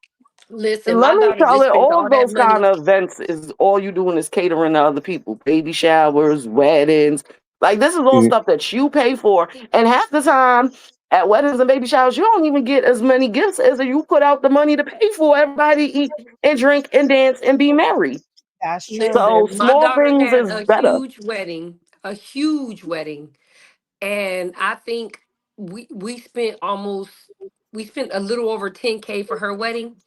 Listen, Let my me daughter tell just it, spent all all that those kind money. of events is all you doing is catering to other people. Baby showers, weddings. Like this is all Mhm. stuff that you pay for. And half the time at weddings and baby showers, you don't even get as many gifts as you put out the money to pay for everybody to eat and drink and dance and be merry. That's true. So Listen, my small daughter things had is better. a huge wedding, and I think we spent a little over 10K for her wedding,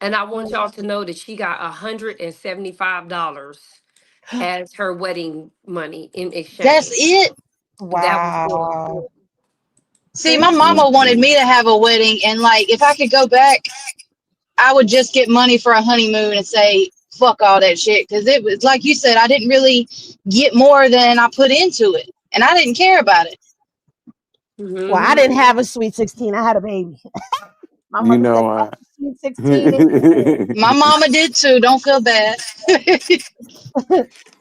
and I want y'all to know that she got $175 as her wedding money in That's exchange. it. That was it. Wow. See, See? my mama wanted Mhm. me to have a wedding, and like, if I could go back, I would just get money for a honeymoon and say, fuck all that shit. Because it was, like you said, I didn't really get more than I put into it, and I didn't care about it. Well, I Hmm. didn't have a sweet 16. I had a baby. My You mother said, know, "Fuck the sweet 16 anyway." My mama did too. Don't feel bad.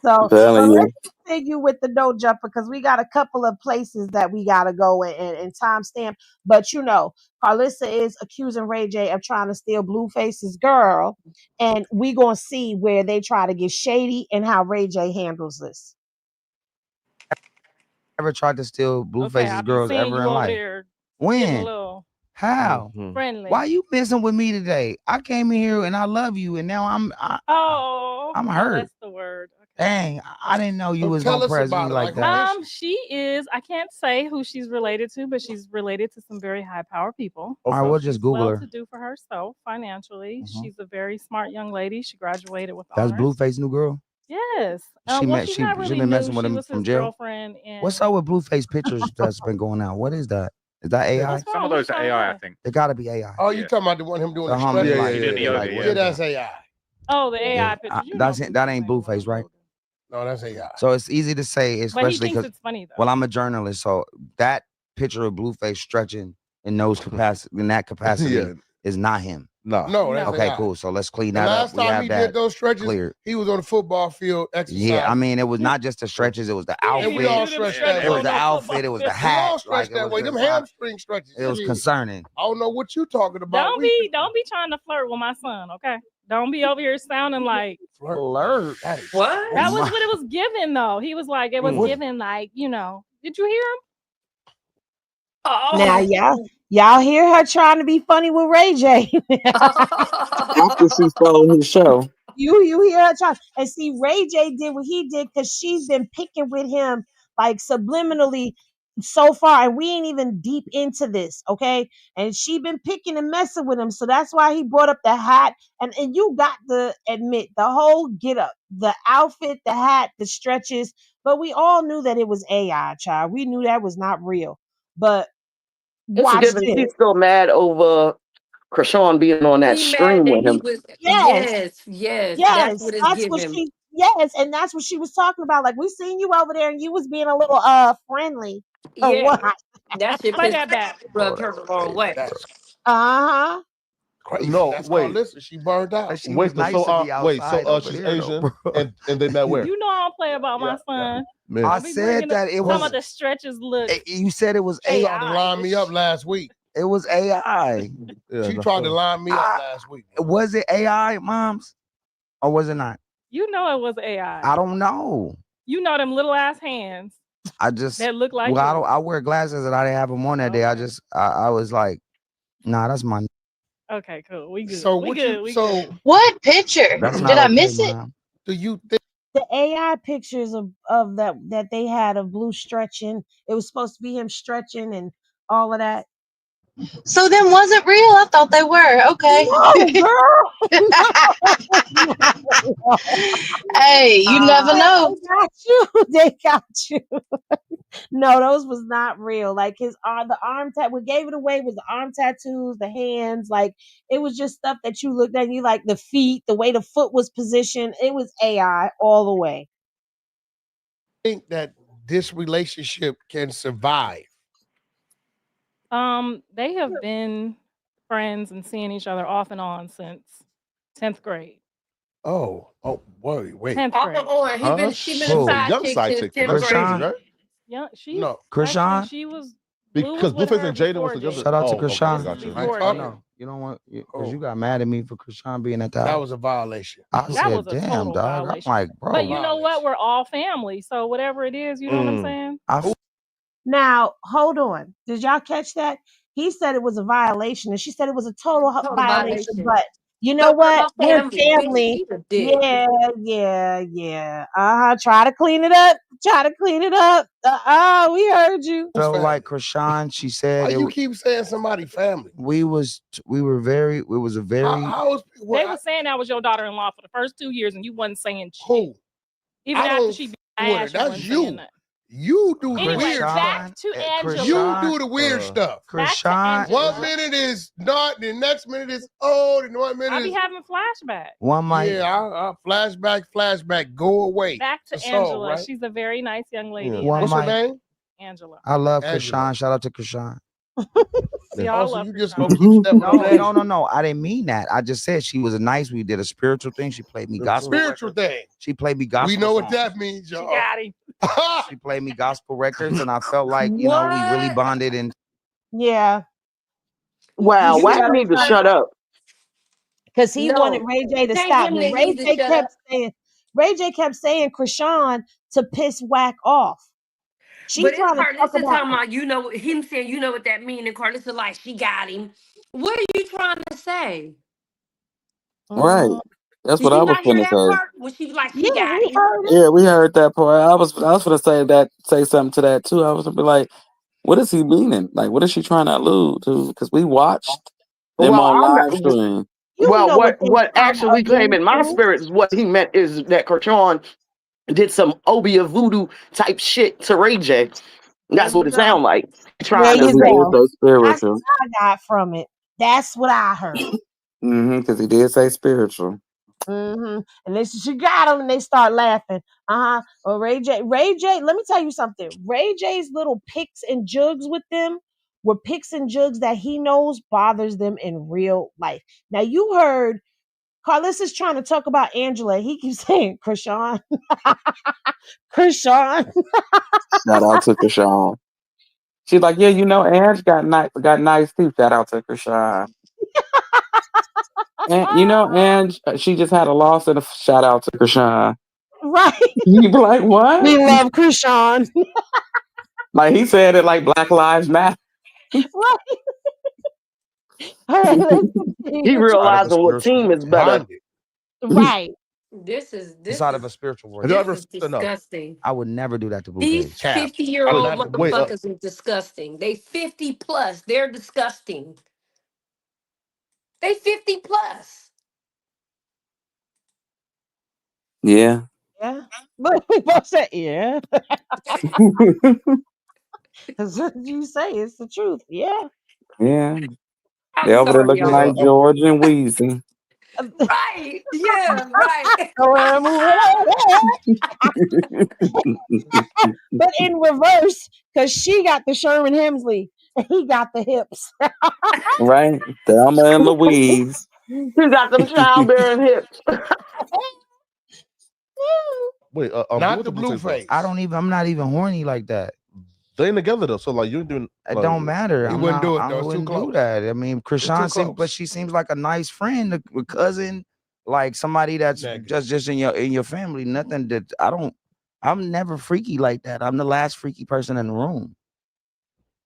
So, but telling let's you. continue with the no jumper because we got a couple of places that we got to go and timestamp. But Karlissa is accusing Ray J of trying to steal Blueface's girl, and we gonna see where they try to get shady and how Ray J handles this. Ever tried to steal Okay, Blueface's I've been girls seeing ever you in over life? there getting a When? little How? friendly. Why you messing with me today? I came in here and I love you, and now Oh, I'm oh, hurt. that's the word. Okay. Dang, I didn't know you So was tell gonna us press me about it. like Like, who that. is she? She is. I can't say who she's related to, but she's related to some very high power people. All right, Okay. we'll just She's Google well her. to do for herself financially. Mhm. She's a very smart young lady. She graduated with That's honors. Blueface new girl. Yes. She Well, met she's she not she really been new. messing with She him was from his jail. girlfriend in. What's up with Blueface pictures that's been going out? What is that? Is that Yeah. AI? What's wrong? What's wrong with it? It gotta be AI. Oh, you talking about the one him doing The the homie, stretch? like what Yeah, is that? that's AI. Oh, the Yeah, AI pictures. that ain't Blueface, right? No, that's AI. So it's easy to say, But he especially thinks because, it's funny though. well, I'm a journalist, so that picture of Blueface stretching in that capacity Yeah. is not him. No, that's Okay, AI. cool. So let's clean The that last up. We time have he that did those stretches, cleared. he was on the football field exercising. Yeah, I mean, it was not just the stretches; it was the And we all outfit. stretched that It was way. the outfit. It was the We hat. all stretched Like, it that was way. Them just like, hamstring stretches. it was shit. concerning. I don't know what you talking about. Don't be trying to flirt with my son, okay? Don't be over here sounding like flirt. What? That was what it was given though. He was like, it was given like, you know. Did you hear him? Now y'all hear her trying to be funny with Ray J. After she stole his show. You hear her trying, and see Ray J did what he did because she's been picking with him like subliminally so far, and we ain't even deep into this, okay? And she been picking and messing with him, so that's why he brought up the hat. And you got to admit the whole get up, the outfit, the hat, the stretches. But we all knew that it was AI, child. We knew that was not real. But It's watch given this. she's still mad over Chrisean being on that He stream mad that with he him. was. Yes. Yes. That's Yes, what it's that's what given. she. Yes, and that's what she was talking about. Like we seen you over there, and you was being a little friendly or Yeah, what? that shit Play pissed that back. rubbed her the wrong way. That's Uh-huh. crazy. No, That's wait. Karlissa. She burned out. She Wait, was nice so to be wait, so outside over she's there, though, Asian bro. and they met where? You know I don't play about my son. Man. I Don't be said bringing that up it some was. of the stretches look. You said it was She AI. tried to line me up last week. It was AI. She tried to line me up last week. Was it AI, moms, or was it not? You know it was AI. I don't know. You know them little ass hands I just that look like well, yours. I wear glasses and I didn't have them on that day. I was like, nah, that's my. Okay, cool. We good. So we what good. you we so good. What picture? That's Did not I okay, miss it? Mom. do you think The AI pictures of that they had of Blue stretching. It was supposed to be him stretching and all of that. So them wasn't real? I thought they were. Okay. No, girl. No. Hey, you never know. They got you. They got you. No, those was not real. Like his arm, the arm tat. What gave it away was the arm tattoos, the hands. Like it was just stuff that you looked at. And you like the feet, the way the foot was positioned. It was AI all the way. that this relationship can survive? They have been friends and seeing each other off and on since 10th grade. Oh, wait. 10th Off grade. and on. She been a side Young chick side since chick. 10th That's crazy, grade. right? Yeah, she No. Krishan? actually she was Blue Because was with Blueface her and Jaden before was together. Jaden. Shout out to okay, Krishan. gotcha. Before I Jaden. know. You don't want because you got mad at me for Krishan being at the That house. was a violation. I That said, was a damn, total dog. violation. I'm like, bro. But you know what? We're all family. So whatever it is, you know what I'm saying? Now, hold on. Did y'all catch that? He said it was a violation, and she said it was a total violation. But you know But we're what? all We're family. Bitch, family. she's a dick. Yeah. Try to clean it up. We heard you. Felt like Krishan, she said Why it you was, keep saying somebody family? we were very, it was a very, How is They were saying that was your daughter-in-law for the first 2 years, and you wasn't saying shit. who? Even I after don't she beat f- my with her. ass, you That's wasn't you. saying that. You do the Anyway, weird back stuff. to Angela. You do the weird stuff. Back to Krishan. Angela. 1 minute is not, the next minute is old, and 1 minute I be is having flashbacks. one mic. yeah. I flashback, go away. Back to That's all, Angela. right? She's a very nice young lady. Yeah. and One What's her mic. name? Angela. I love Angela. Krishan. Shout out to Krishan. We all So love you just Krishan. gonna keep stepping on that No. I didn't mean that. I just said she was nice. We did a spiritual thing. She played me gospel. spiritual thing. She played me gospel. We know what songs. that means, She y'all. got him. She played me gospel records, and I felt like we really bonded. And Yeah. Wow, You Wack better need to stop. shut up. Because he wanted No. Ray J to Tell stop. him But that he needs to shut up. Ray J kept saying Krishan to piss Wack off. She But it's trying to talk Karlissa about talking about, you know, him saying, you know what that mean, and Karlissa like, she got him. What are you trying to say? Right. That's Did what I you was not hear gonna that say. part when she was like, she yeah, got we him? heard it. Yeah, we heard that part. I was gonna say something to that too. I was gonna be like, what is he meaning? Like, what is she trying to allude to? Because we watched them Well, on I'm live not. stream. You Well, know what they what trying to actually came allude in my to. spirit is what he meant is that Krishan did some Obia voodoo type shit to Ray J. That's what it sounds like. There Trying to you Because he say, did go. say That's spiritual. what I got from it. That's what I heard. Because he did say spiritual. And they said, she got him, and they start laughing. Well, Ray J, let me tell you something. Ray J's little picks and jugs with them with picks and jugs that he knows bothers them in real life. Now you heard Karlissa's trying to talk about Angela. He keeps saying Chrisean. Chrisean. Shout out to Krishan. She's like, yeah, you know, Ange got nice too. Shout out to Krishan. And you know, Ange, she just had a loss and a shout out to Krishan. Right. You be like, what? We love Chrisean. Like he said it like Black Lives Matter. Right. All right, let's He continue. realizing what team is better. Right. This is Inside of a spiritual Have you world. ever this is disgusting. I would never do that to These Blueface. Cap. 50-year-old I did not wait up. motherfuckers are disgusting. They 50 plus. They're disgusting. They 50 plus. Yeah. Yeah. But we both said, yeah. That's what you say. It's the truth. Yeah. Yeah. I'm They over there sorry, looking like y'all. George and Wheezy. Right. Yeah, right. But in reverse, because she got the Sherman Hemsley and he got the hips. Right? Thelma and Louise. He got them childbearing hips. Wait, Not the blue face. I'm not even horny like that. They ain't together though, so like you're doing. It Like, don't matter. He I'm wouldn't not, do it, I though. It's too wouldn't do close. that. I mean, Chrisean too seems, but close. she seems like a nice friend, a cousin, like somebody that's Negative. just in your family. Nothing that I'm never freaky like that. I'm the last freaky person in the room.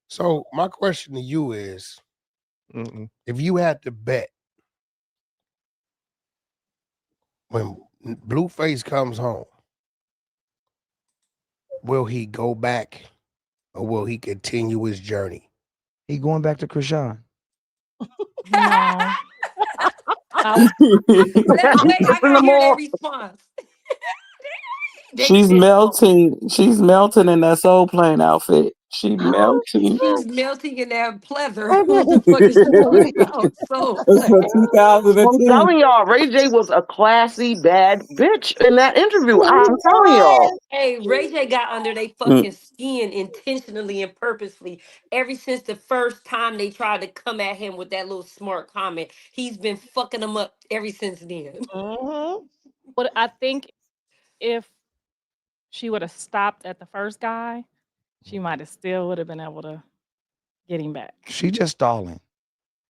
So my question to you is, if you had to bet when Blueface comes home, will he go back or will he continue his journey? He going back to Chrisean. No. Let's wait. I gotta hear their response. She's melting. She's melting in that soul plane outfit. She melting. She's melting in that pleather. What the fuck is she talking about? So It's for 2010. I'm telling y'all, Ray J was a classy bad bitch in that interview. I'm telling y'all. hey, Ray J got under they fucking skin intentionally and purposefully ever since the first time they tried to come at him with that little smart comment. He's been fucking them up ever since then. But I think if she would have stopped at the first guy, she might have still would have been able to get him back. She just stalling.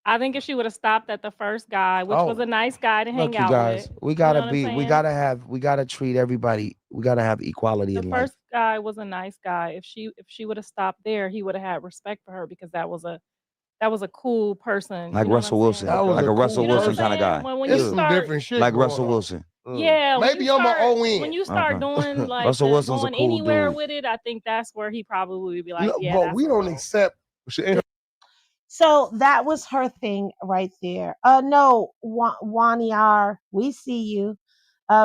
I think if she would have stopped at the first guy, which was a nice guy to hang Look, you out guys, with. we gotta you know what I'm saying? we gotta treat everybody. We gotta have equality The in life. first guy was a nice guy. If she would have stopped there, he would have had respect for her because that was a cool person. Like you know Russell what I'm Wilson, saying? like a Russell You know what Wilson I'm kind of guy. saying? When It's you some start, different shit. Like going Russell on. Wilson. yeah, when Maybe you I'm start, an ON. when you start doing like Russell Wilson's a going cool anywhere dude. with it, I think that's where he probably would be like, No, yeah, but that's we a don't little. accept. So that was her thing right there. No, Waniar, we see you.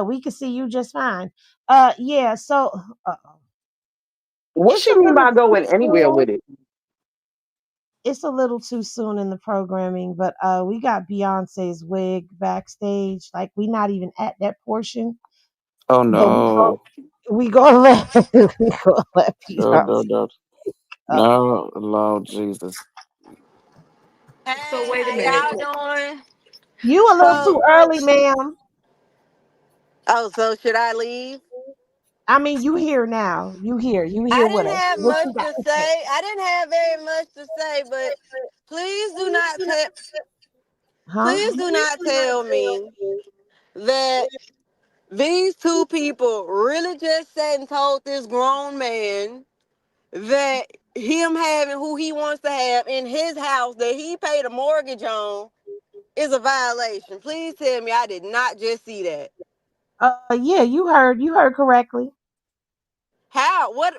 We can see you just fine. Yeah. So, What it's she a mean little by too going anywhere with soon. it? It's a little too soon in the programming, but we got Beyonce's wig backstage. Like we not even at that portion, Oh but no. we gonna let we gonna let No, Beyonce. no, no. No, Lord Jesus. So wait a Hey, minute. how y'all doing? You a little So, too early, ma'am. so should I leave? I mean, you here now. You here. You I here with didn't us. have What much you got to to say? say. I didn't have very much to say, but please do not tell Huh? please do not tell me that these two people really just sat and told this grown man that him having who he wants to have in his house that he paid a mortgage on is a violation. Please tell me I did not just see that. Yeah, you heard. You heard correctly. How? What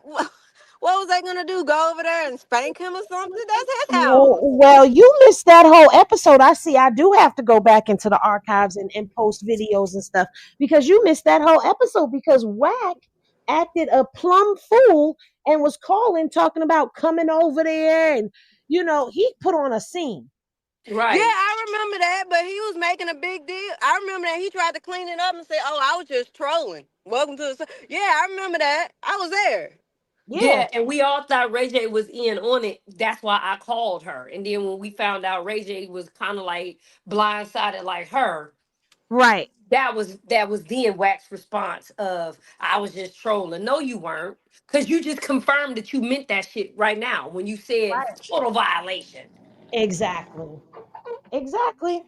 was they gonna do? Go over there and spank him or something? That's his house. Well, you missed that whole episode. I see. I do have to go back into the archives and post videos and stuff because you missed that whole episode because Wack acted a plumb fool and was calling, talking about coming over there, and he put on a scene. Yeah, Right. I remember that, but he was making a big deal. I remember that he tried to clean it up and say, "Oh, I was just trolling." Welcome to the. Yeah, I remember that. I was there. Yeah. and we all thought Ray J was in on it. That's why I called her. And then when we found out Ray J was kind of like blindsided like her, Right. that was then Wack's response of I was just trolling. No, you weren't. Because you just confirmed that you meant that shit right now when you said Right. total violation. Exactly. Exactly.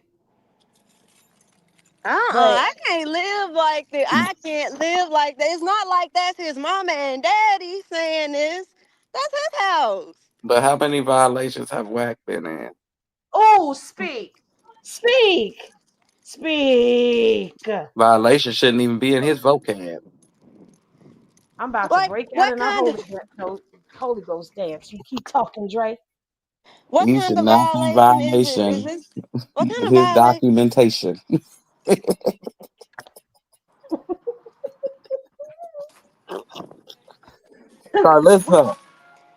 But I can't live like this. I can't live like this. It's not like that's his mama and daddy saying this. That's his house. But how many violations have Wack been in? oh, speak. Speak. Speak. Violation shouldn't even be in his vocab. I'm about to Like break out what in a kind of Holy Ghost dance. You keep talking, Dre. what You kind should of not be violation is it? Is violation this what kind with of his violation? documentation. Karlissa,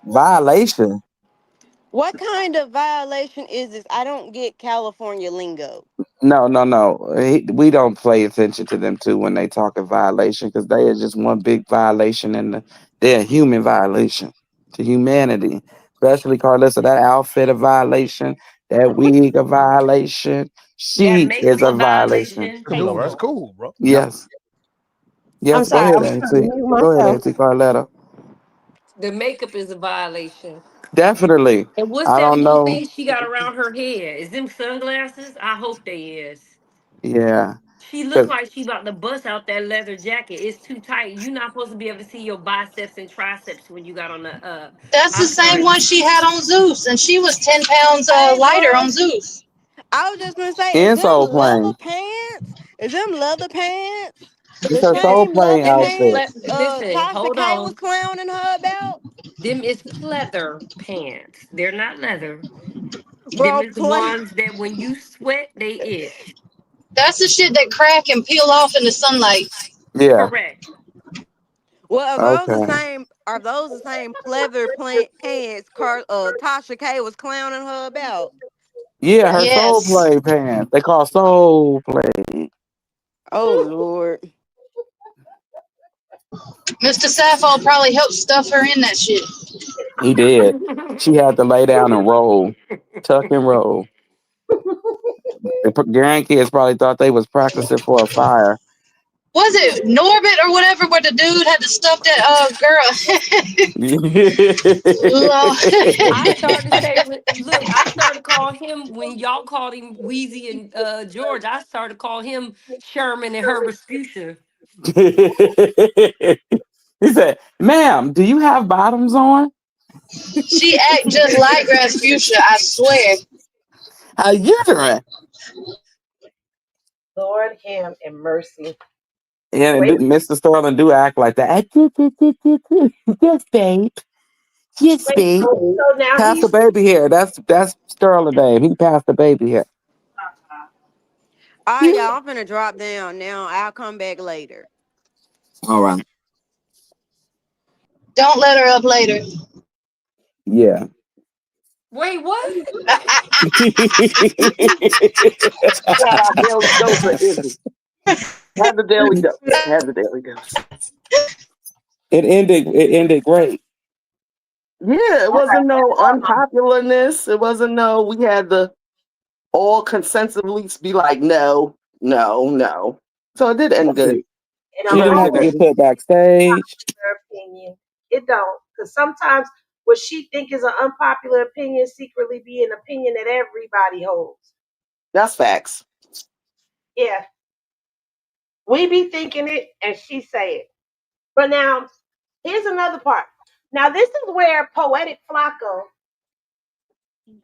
violation. What kind of violation is this? I don't get California lingo. No, no, no. We don't pay attention to them too when they talk of violation because they are just one big violation and they're a human violation to humanity. Especially Carlissa, that outfit a violation, that wig a violation. That She is makeup a a violation. violation. No, Thank bro, you. that's Total. cool, bro. Yes. I'm Yes, go sorry. ahead, I'm trying to Auntie. mute Go ahead, myself. Auntie Carletta. The makeup is a violation. Definitely. And what's I that don't little know. thing she got around her head? Is them sunglasses? I hope they is. Yeah. She look 'Cause like she about to bust out that leather jacket. It's too tight. You're not supposed to be able to see your biceps and triceps when you got on the That's the I'm same sorry. one she had on Zeus, and she was 10 pounds Hey, lighter bro. on Zeus. I was just gonna say, is in them soul leather plane. pants? Is them leather pants? It's The her Them is soul same plane leather them is outfit. pants listen, Tasha hold K was on. clowning her about? Them is pleather pants. They're not leather. Them Bro, is the play. ones that when you sweat, they itch. That's the shit that crack and peel off in the sunlight. Yeah. Correct. Well, Okay. are those the same pleather pants Tasha K was clowning her about? Yeah, her soul Yes. play pants. They call soul play. Oh Lord. Mr. Sappho probably helped stuff her in that shit. He did. She had to lay down and roll, tuck and roll. The grandkids probably thought they was practicing for a fire. Was it Norbit or whatever where the dude had to stuff that girl? I Lord. started to say, look, I started to call him when y'all called him Wheezy and George. I started to call him Sherman and her Rasputia. He said, "Ma'am, do you have bottoms on? She act just like Rasputia, I swear. How you doing?" Lord, him and mercy. And Wait. Mr. Sterling do act like that. Yes, babe. Yes, Wait. babe. So now Pass the he's. baby here. That's Sterling, babe. He passed the baby here. All right, Yeah. y'all, I'm finna drop down now. I'll come back later. All right. Don't let her up later. Yeah. Wait, what? Got our daily dose of Izzy. Have the daily dose. Have the daily dose. It ended great. Yeah, it wasn't no unpopularness. It wasn't no, we had to all consensually be like, no, no, no. So it did end good. And She I'm didn't have to hoping get Unfortunately. put backstage. her opinion. It don't. Because sometimes what she think is an unpopular opinion secretly be an opinion that everybody holds. That's facts. Yeah. We be thinking it and she say it. But now, here's another part. Now, this is where Poetic Flacco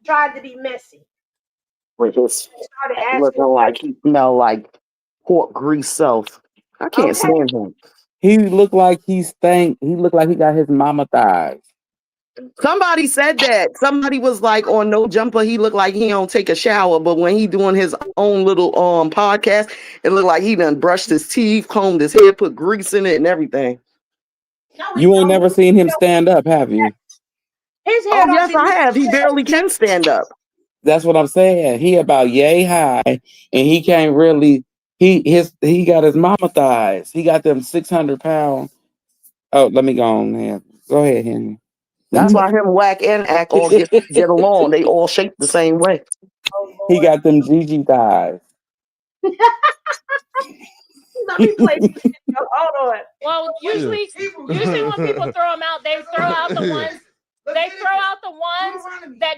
tried to be messy. With his Started looking asking like questions. he smell like pork grease self. I can't Okay. stand him. He looked like he stank. He looked like he got his mama thighs. Somebody said that. Somebody was like on No Jumper, he looked like he don't take a shower, but when he doing his own little podcast, it looked like he done brushed his teeth, combed his hair, put grease in it and everything. No, it You ain't don't. never seen him stand up, have you? His hair Oh don't yes, be I looking have. He barely can stand up. That's what I'm saying. He about yay high, and he can't really. He got his mama thighs. He got them 600 pound. Oh, let me go on here. Go ahead, Henry. That's why him, Wack, and Act all get along. They all shape the same way. Oh, He Lord. got them GG thighs. Let me play some video. Hold on. Well, usually when people throw them out, they throw out the ones that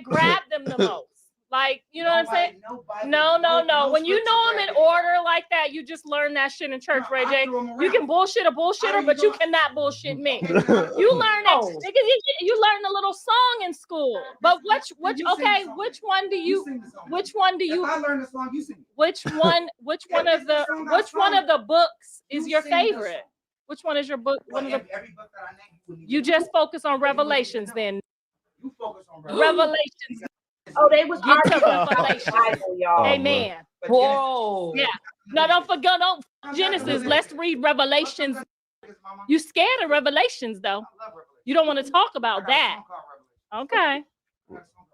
grab them the most. Like, you know what I'm saying? No. When you know them in order like that, you just learn that shit in church, Ray J. You can bullshit a bullshitter, but you cannot bullshit me. You learn that because you learn the little song in school. But which one do you If I learn the song, you sing. which one of the books is your favorite? Which one is your book? One of the Every book that I name, you just focus on Revelations then. you focus on Revelations. Oh, they was Get to arguing about the Revelation. Bible, y'all. Amen. Whoa. Yeah. No, don't forget. Don't Genesis. Let's read Revelations. You scared of Revelations though. You don't want to talk about that. Okay.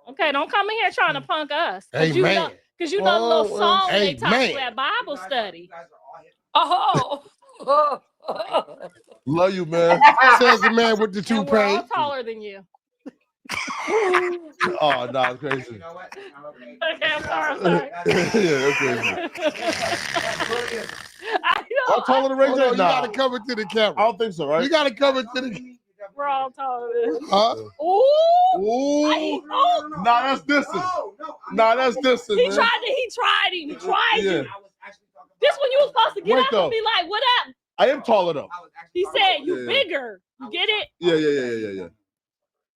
Okay. Don't come in here trying to punk us. Because you know the little song they taught you at Bible study. Oh. Love you, man. Says the man with the And we're all toupee. taller than you. Oh, no, it's crazy. Okay, I'm sorry. Yeah, that's crazy. I'm taller than Ray J. You gotta come into the camera. I don't think so, right? You gotta come into the. We're all taller than you. Huh? Ooh. Ooh. No. Nah, that's distant. Nah, that's distant, He man. tried him. He tried Yeah. you. This one you was supposed to get Wait, up though. and be like, what up? I am taller, though. He said, you Yeah. bigger. You get it? Yeah.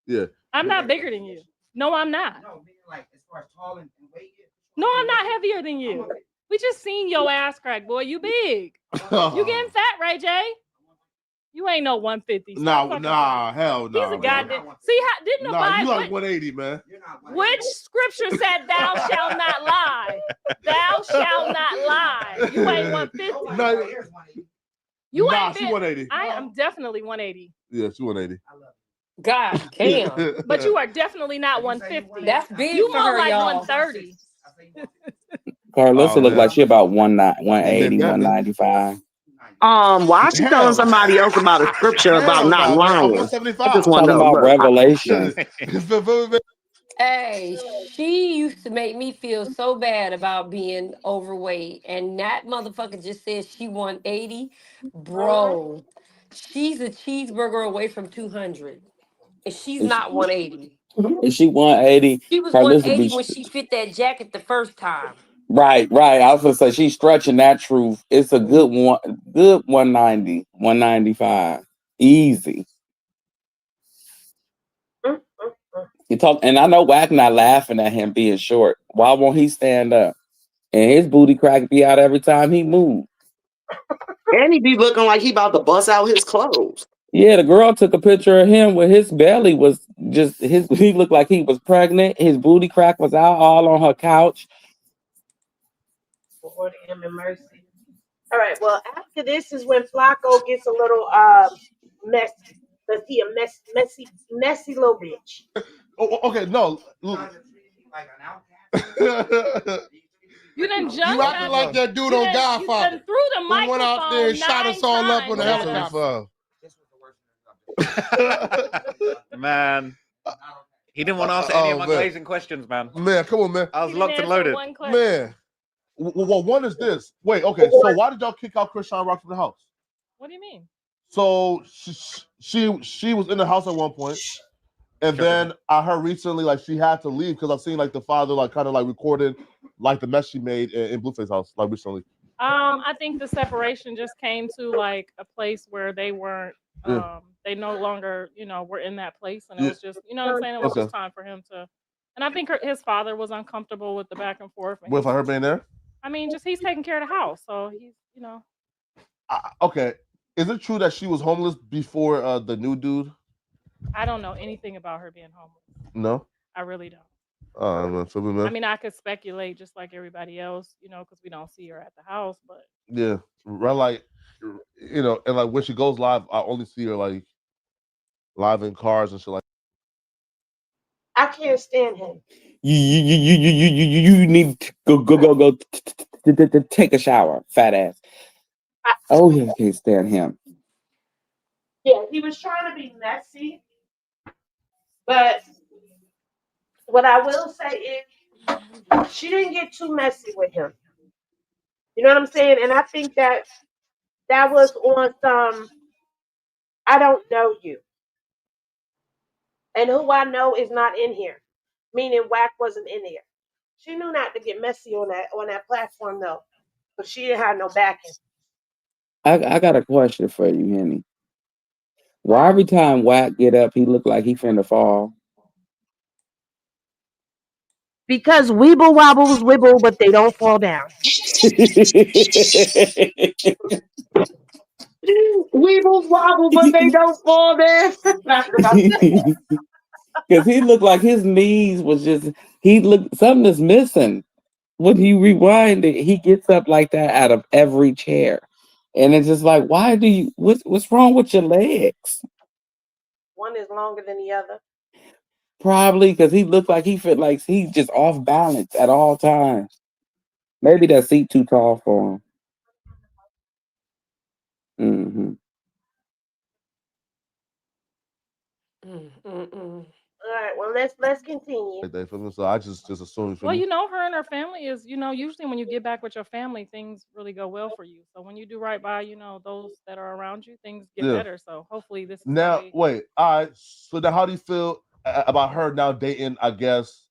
Yeah. I'm not bigger than you. No, I'm not. No, meaning like as far as tall and weight. No, I'm not heavier than you. We just seen your ass crack, boy. You big. You getting fat, Ray J. You ain't no 150. Nah, hell no. He's a goddamn. See how didn't the Bible? You like 180, man. Which scripture said thou shalt not lie? Thou shalt not lie. You ain't 150. No, You nah, ain't she been, 180. I am definitely 180. Yeah, she 180. God damn. But you are definitely not 150. That's big You for more her, like y'all. 130. Carlissa look like she about 180, And then 195. Why is she telling somebody else about a scripture about not I'm lying? 175. I just want Talking to know. about Revelation. Hey, she used to make me feel so bad about being overweight, and that motherfucker just said she 180. Bro, she's a cheeseburger away from 200, and she's not 180. Is she 180? She was Carlissa 180 be when she fit that jacket the first time. right. I was gonna say she's stretching that truth. It's a good 190, 195. Easy. You talk, and I know Wack not laughing at him being short. Why won't he stand up? And his booty crack be out every time he moves. And he be looking like he about to bust out his clothes. Yeah, the girl took a picture of him with his belly was just he looked like he was pregnant. His booty crack was out all on her couch. Lord, him in mercy. All right. Well, after this is when Flacco gets a little messy. Cause he a messy little bitch. Oh, okay, no. You done jumped. You acting like that dude on Godfather. Threw the Who microphone went out there and shot us all up on the times. helicopter. Man. He didn't want to answer any of my glazing questions, man. Man, come on, man. I was locked and loaded. Man. Well, one is this. Wait, okay. So why did y'all kick out Chrisean Rock from the house? What do you mean? So she was in the house at one point, and then I heard recently like she had to leave because I've seen like the father like kind of like recorded like the mess she made in Blueface house like recently. I think the separation just came to like a place where they weren't. They no longer, were in that place, and it was just, what I'm saying. It was just time for him to. And I think his father was uncomfortable with the back and forth. And With her being there. I mean, just he's taking care of the house, so he's, Okay. Is it true that she was homeless before the new dude? I don't know anything about her being homeless. No. I really don't. I mean, I could speculate just like everybody else, because we don't see her at the house, but yeah, right. Like, and like when she goes live, I only see her like live in cars and shit like. I can't stand him. You need to go take a shower, fat ass. Oh, he can't stand him. Yeah, he was trying to be messy, What I will say is she didn't get too messy with him. You know what I'm saying? And I think that that was on some I don't know you. And who I know is not in here. Meaning Wack wasn't in here. She knew not to get messy on that platform though. But she didn't have no backing. I got a question for you, Henny. Why every time Wack get up, he look like he finna fall? Because weeble wobbles wibble, but they don't fall down. Weebles wobble, but they don't fall down. Because he looked like his knees was just he looked something is missing. When you rewind it, he gets up like that out of every chair. And it's just like, why do you what's wrong with your legs? One is longer than the other. Probably because he looked like he fit like he's just off balance at all times. Maybe that seat too tall for him. Hmm. All right, well let's continue. Like that, so I just assume. Well, her and her family is, usually when you get back with your family, things really go well for you. So when you do right by, those that are around you, things get Yeah. better. So hopefully this is Now, way- wait. All right. So now, how do you feel about her now dating? I guess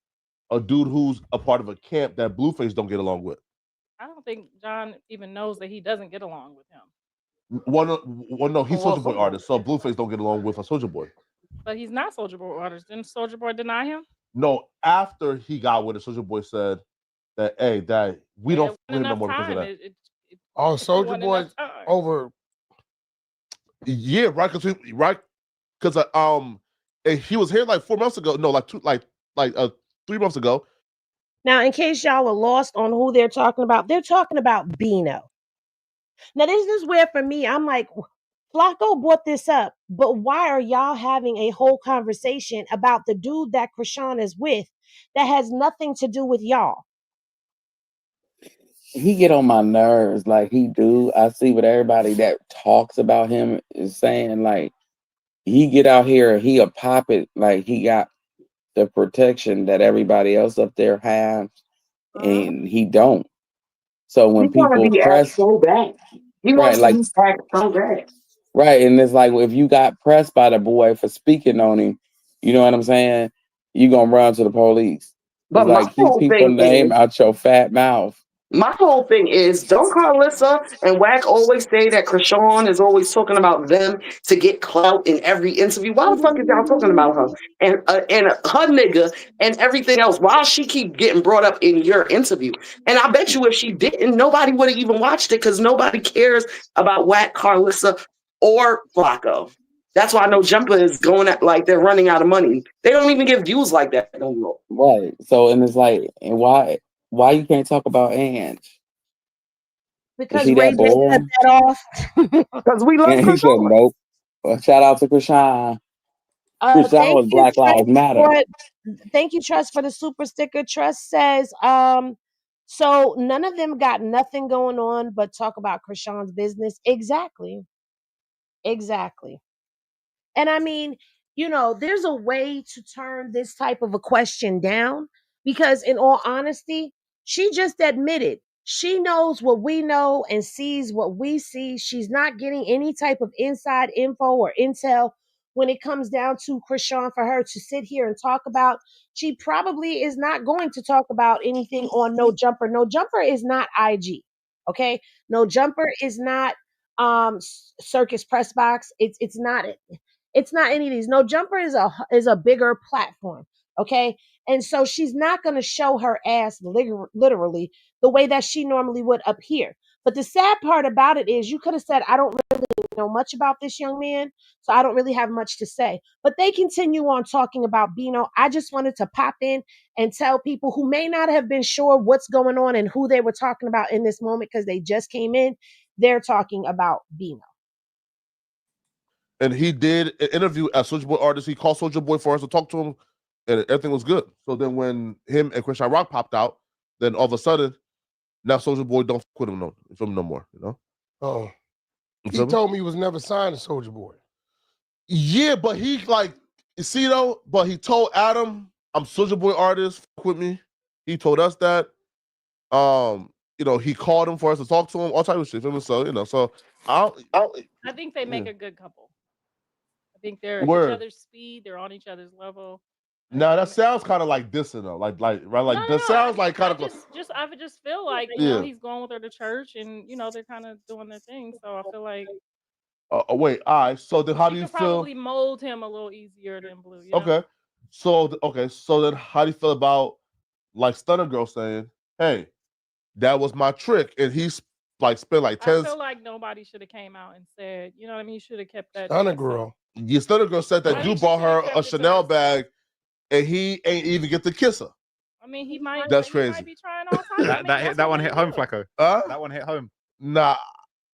a dude who's a part of a camp that Blueface don't get along with. I don't think John even knows that he doesn't get along with him. One, no, he's Soulja Boy artist, so Blueface don't get along with a Soulja Boy. But he's not Soulja Boy artist. Didn't Soulja Boy deny him? No, after he got with it, Soulja Boy said that, hey, that we don't feel him no more because of that. Oh, Soulja Boy over. Yeah, right. Because and he was here like 4 months ago. No, like 3 months ago. Now, in case y'all are lost on who they're talking about Bino. Now, this is where for me, I'm like, Flacco brought this up, but why are y'all having a whole conversation about the dude that Chrisean is with that has nothing to do with y'all? He get on my nerves like he do. I see what everybody that talks about him is saying. Like he get out here, he'll pop it like he got the protection that everybody else up there has, and he don't. So when people press so bad, he right, wants like to be back so bad. right, and it's like if you got pressed by the boy for speaking on him, you know what I'm saying? You gonna run to the police. But It's like keep people's name out your fat mouth. My whole thing is, don't Karlissa and Wack always say that Chrisean is always talking about them to get clout in every interview? Why the fuck is y'all talking about her and her nigga and everything else? Why she keep getting brought up in your interview? And I bet you if she didn't, nobody would have even watched it because nobody cares about Wack, Karlissa, or Flacco. That's why I know Jumper is going at like they're running out of money. They don't even get views like that no more. Right. So and it's like, and why you can't talk about Ange? Because Ray J cut that off. Because we love And he said Chrisean. nope. Well, shout out to Chrisean. Chrisean Thank was you, Black Lives Matter. Thank you, Trust, for the super sticker. Trust says, so none of them got nothing going on but talk about Chrisean's business. Exactly. And I mean, there's a way to turn this type of a question down because, in all honesty, she just admitted she knows what we know and sees what we see. She's not getting any type of inside info or intel when it comes down to Chrisean for her to sit here and talk about. She probably is not going to talk about anything on No Jumper. No Jumper is not IG. Okay. No Jumper is not Circus Press Box. It's not it. It's not any of these. No Jumper is a bigger platform, okay? And so she's not going to show her ass literally the way that she normally would up here. But the sad part about it is you could have said, I don't really know much about this young man, so I don't really have much to say. But they continue on talking about Bino. I just wanted to pop in and tell people who may not have been sure what's going on and who they were talking about in this moment because they just came in, they're talking about Bino. And he did an interview as Soulja Boy artist. He called Soulja Boy for us to talk to him, and everything was good. So then when him and Chrisean Rock popped out, then all of a sudden, now Soulja Boy don't quit him no more, Oh. He told me he was never signed to Soulja Boy. Yeah, but he but he told Adam I'm Soulja Boy artist. Fuck with me. He told us that. He called him for us to talk to him, all type of shit. So, so I think they make a good couple. I think they're each other's speed. They're on each other's level. Now that sounds kind of like dissing though, like right, like No, that sounds like kind I of just feel like he's going with her to church, and they're kind of doing their thing. So I feel like wait, all right. So then, how do you feel? Probably mold him a little easier than Blue. Okay, so then, how do you feel about like Stunner Girl saying, "Hey, that was my trick," and he's like spent like 10. I feel like nobody should have came out and said, you know what I mean? You should have kept that. Stunner Girl. Yeah, Stunner Girl said that you bought her a Chanel bag, and he ain't even get to kiss her. I mean, he might. That's he crazy. Might be trying all types. that one hit home, Flacco. That one hit home. Nah,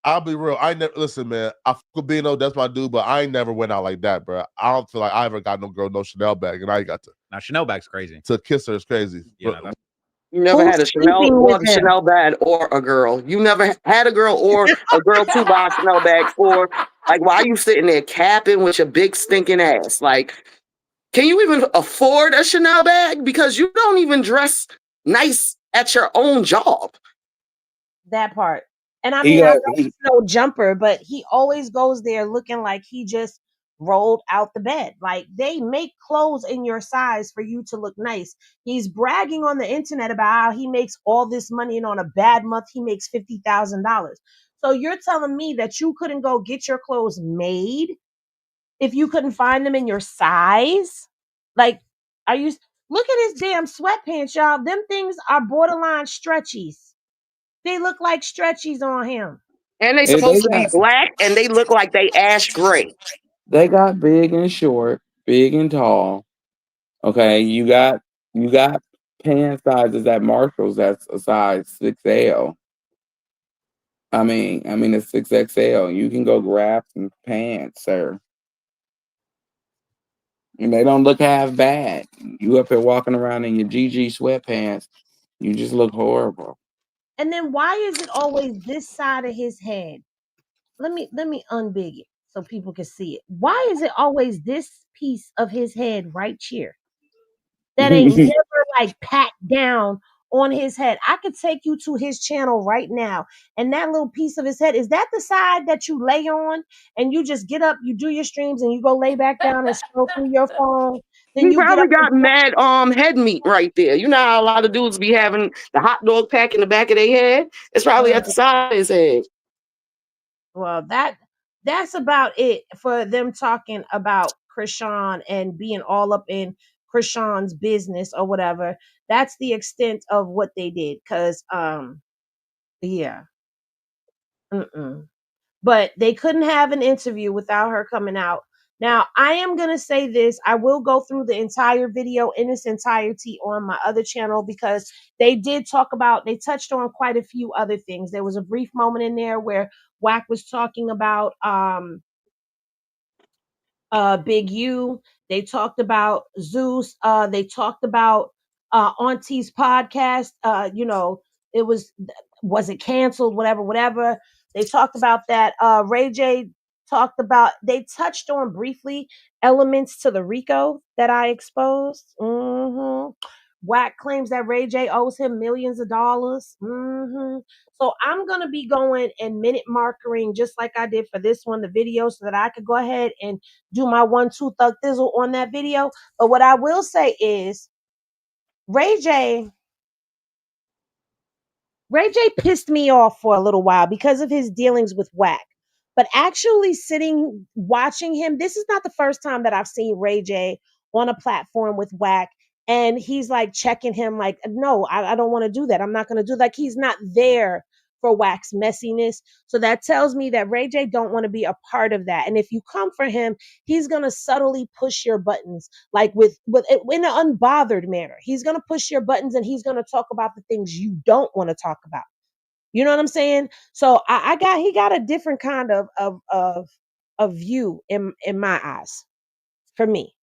I'll be real. I never listen, man. I fuck with Bino, that's my dude, but I ain't never went out like that, bro. I don't feel like I ever got no girl no Chanel bag, and I got to. Now Chanel bag's crazy. To kiss her is crazy. Yeah, you never had a Chanel bag or a girl. You never had a girl or a girl to buy a Chanel bag for. Like, why are you sitting there capping with your big stinking ass? Like, can you even afford a Chanel bag? Because you don't even dress nice at your own job. That part. And I mean, I know he's no jumper, but he always goes there looking like he just rolled out the bed. Like, they make clothes in your size for you to look nice. He's bragging on the internet about how he makes all this money, and on a bad month he makes $50,000. So you're telling me that you couldn't go get your clothes made if you couldn't find them in your size? Like, are you look at his damn sweatpants, y'all? Them things are borderline stretchies. They look like stretchies on him. And they supposed to be black, and they look like they ash gray. They got big and short, big and tall. Okay, you got pant sizes at Marshalls that's a size 6L. I mean it's 6XL. You can go grab some pants, sir. And they don't look half bad. You up here walking around in your GG sweatpants, you just look horrible. And then why is it always this side of his head? Let me unbig it so people can see it. Why is it always this piece of his head right here that ain't never like packed down on his head? I could take you to his channel right now, and that little piece of his head, is that the side that you lay on and you just get up, you do your streams, and you go lay back down and scroll through your phone? Then He you get probably up got mad head meat right there. You know how a lot of dudes be having the hot dog pack in the back of their head? It's probably at the side of his head. Well, that's about it for them talking about Chrisean and being all up in Chrisean's business or whatever. That's the extent of what they did. Cause yeah. But they couldn't have an interview without her coming out. Now, I am going to say this. I will go through the entire video in its entirety on my other channel, because they touched on quite a few other things. There was a brief moment in there where Wack was talking about Big U. They talked about Zeus. They talked about Auntie's podcast. It was it canceled? Whatever. They talked about that. Ray J talked about. They touched on briefly elements to the RICO that I exposed. Wack claims that Ray J owes him millions of dollars. So I'm going to be going and minute markering just like I did for this one, the video, so that I could go ahead and do my 1-2 thug thizzle on that video. But what I will say is Ray J pissed me off for a little while because of his dealings with Wack. But actually sitting, watching him, this is not the first time that I've seen Ray J on a platform with Wack. And he's like checking him like, no, I don't want to do that. I'm not going to do that. Like, he's not there for Wack's messiness. So that tells me that Ray J don't want to be a part of that. And if you come for him, he's going to subtly push your buttons, like with in an unbothered manner. He's going to push your buttons, and he's going to talk about the things you don't want to talk about. You know what I'm saying? So he got a different kind of view in my eyes, for me.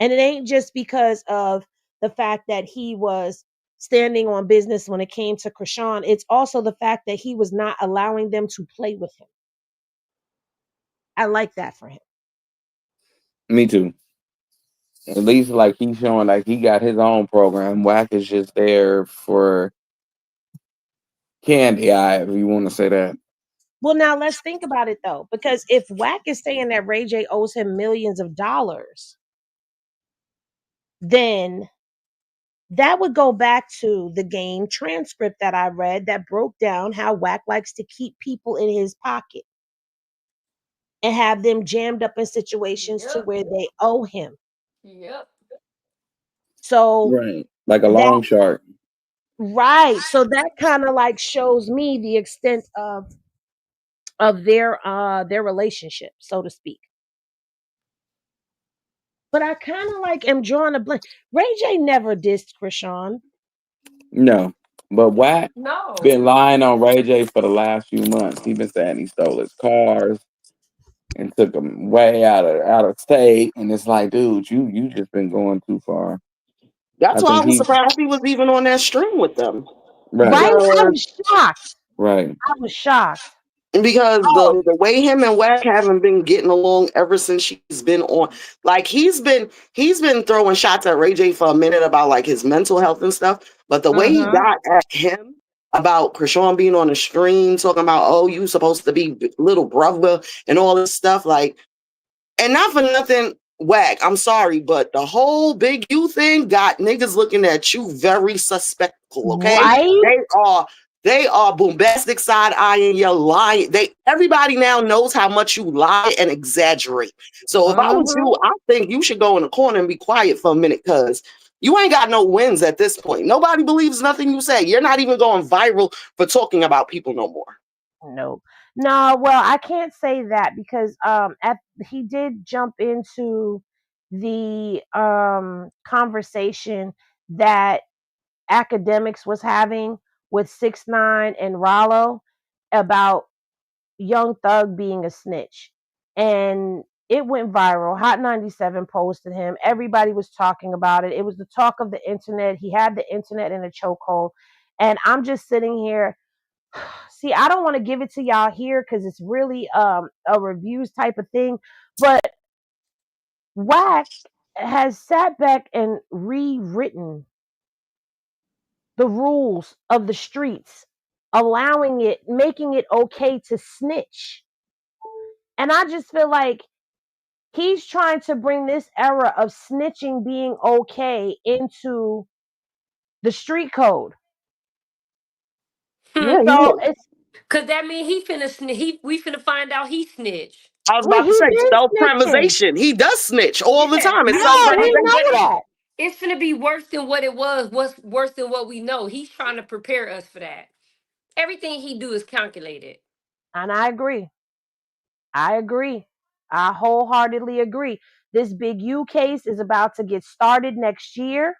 And it ain't just because of the fact that he was standing on business when it came to Chrisean. It's also the fact that he was not allowing them to play with him. I like that for him. Me too. At least like he's showing like he got his own program. Wack is just there for candy eye, if you want to say that. Well, now let's think about it though, because if Wack is saying that Ray J owes him millions of dollars, then that would go back to the game transcript that I read that broke down how Wack likes to keep people in his pocket and have them jammed up in situations to where they owe him. Yep. So Right. Like a that long shark. right. So that kind of like shows me the extent of their relationship, so to speak. But I kind of like am drawing a blank. Ray J never dissed Chrisean. No. But Wack No. been lying on Ray J for the last few months. He been saying he stole his cars and took him way out of state. And it's like, dude, you just been going too far. That's I why I think was he surprised he was even on that stream with them. right. Right? I Because was shocked. Right. I was shocked. because Oh, the way him and Wack haven't been getting along ever since she's been on, like he's been throwing shots at Ray J for a minute about like his mental health and stuff. But the way he uh-huh. got at him about Chrisean being on the stream talking about, oh, you supposed to be little brother and all this stuff, like, and not for nothing, Wack, I'm sorry, but the whole big you thing got niggas looking at you very suspectful, okay? Right? They are bombastic side eyeing your lying. Everybody now knows how much you lie and exaggerate. So if I was Uh-huh. you, I think you should go in the corner and be quiet for a minute because you ain't got no wins at this point. Nobody believes nothing you say. You're not even going viral for talking about people no more. No. No, well, I can't say that because he did jump into the conversation that academics was having with 6ix9ine and Rollo about Young Thug being a snitch. And it went viral. Hot 97 posted him. Everybody was talking about it. It was the talk of the internet. He had the internet in a chokehold. And I'm just sitting here. See, I don't want to give it to y'all here because it's really a reviews type of thing. But Wack has sat back and rewritten the rules of the streets, allowing it, making it okay to snitch. And I just feel like he's trying to bring this era of snitching being okay into the street code. Yeah, he So is. it's Cause that mean we finna find out he snitch. I was well, about to he say been snitching. self-preservation. He does snitch all the Yeah, time. It's I Yeah, but we it know but self-preservation. that. it's finna be worse than what it was. What's worse than what we know? He's trying to prepare us for that. Everything he do is calculated. And I agree. I agree. I wholeheartedly agree. This Big U case is about to get started next year.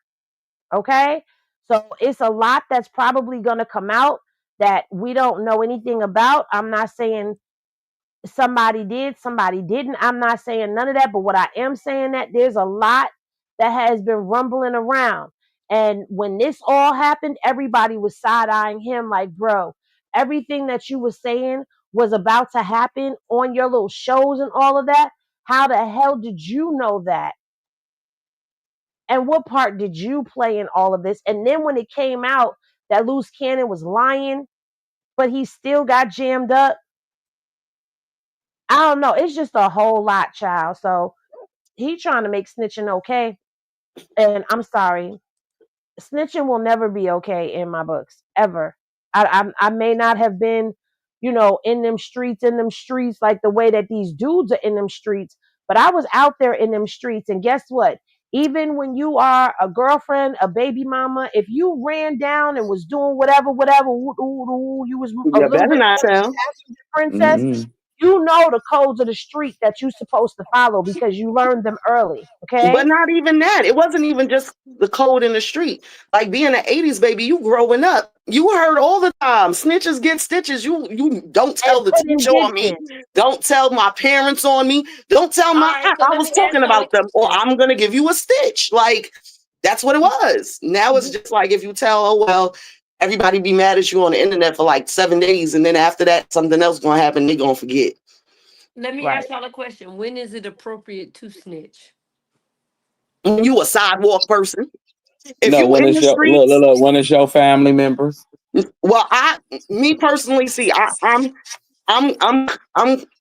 Okay. So it's a lot that's probably going to come out that we don't know anything about. I'm not saying somebody did, somebody didn't. I'm not saying none of that. But what I am saying that there's a lot that has been rumbling around. And when this all happened, everybody was side eyeing him like, bro, everything that you were saying was about to happen on your little shows and all of that. How the hell did you know that? And what part did you play in all of this? And then when it came out that Loose Cannon was lying, but he still got jammed up, I don't know. It's just a whole lot, child. So he trying to make snitching okay. And I'm sorry, snitching will never be okay in my books ever. I may not have been, in them streets like the way that these dudes are in them streets, but I was out there in them streets, and guess what? Even when you are a girlfriend, a baby mama, if you ran down and was doing whatever, you was a You little better bit not more than tell. a passenger princess. Mm-hmm. You know the codes of the street that you're supposed to follow because you learned them early. But Okay. not even that. It wasn't even just the code in the street. Like being an 80s baby, you growing up, you heard all the time, snitches get stitches. You don't And tell the put in teacher on me. Dixon. Don't tell my parents on me. Don't tell All my right, aunt so I let was me ask talking y'all a about them, or question. I'm gonna give you a stitch. Like that's what it was. Now it's just like if you tell, oh well, everybody be mad at you on the internet for like 7 days, and then after that, something else gonna happen, they gonna forget. Let me Right. ask y'all a question. When is it appropriate to snitch? when you a sidewalk person. If No, you when in it's the your look, streets, look, look, when it's your family members. well, me personally, see, I'm I'm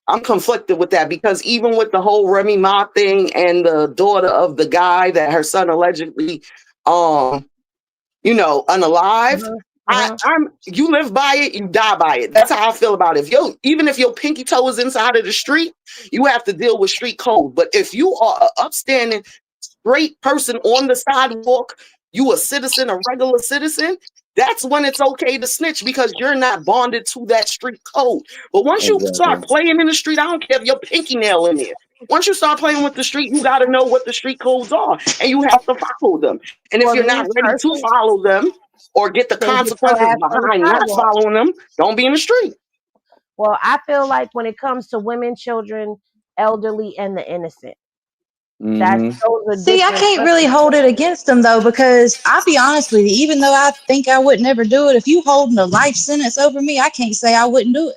I'm conflicted with that because even with the whole Remy Ma thing and the daughter of the guy that her son allegedly unalived. I'm you live by it, you die by it. That's how I feel about it. Even if your pinky toe is inside of the street, you have to deal with street code. But if you are an upstanding, straight person on the sidewalk, you a citizen, a regular citizen, that's when it's okay to snitch because you're not bonded to that street code. But once you start Exactly. playing in the street, I don't care if your pinky nail in there. Once you start playing with the street, you got to know what the street codes are and you have to follow them. And if For you're me not ready to personally, follow them or get the then get your consequences ass on the behind not sidewalk. following them, don't be in the street. Well, I feel like when it comes to women, children, elderly, and the innocent, Mm-hmm. those are See, I different. can't really hold it against them though, because I'll be honest with you, even though I think I would never do it, if you holding a life sentence over me, I can't say I wouldn't do it.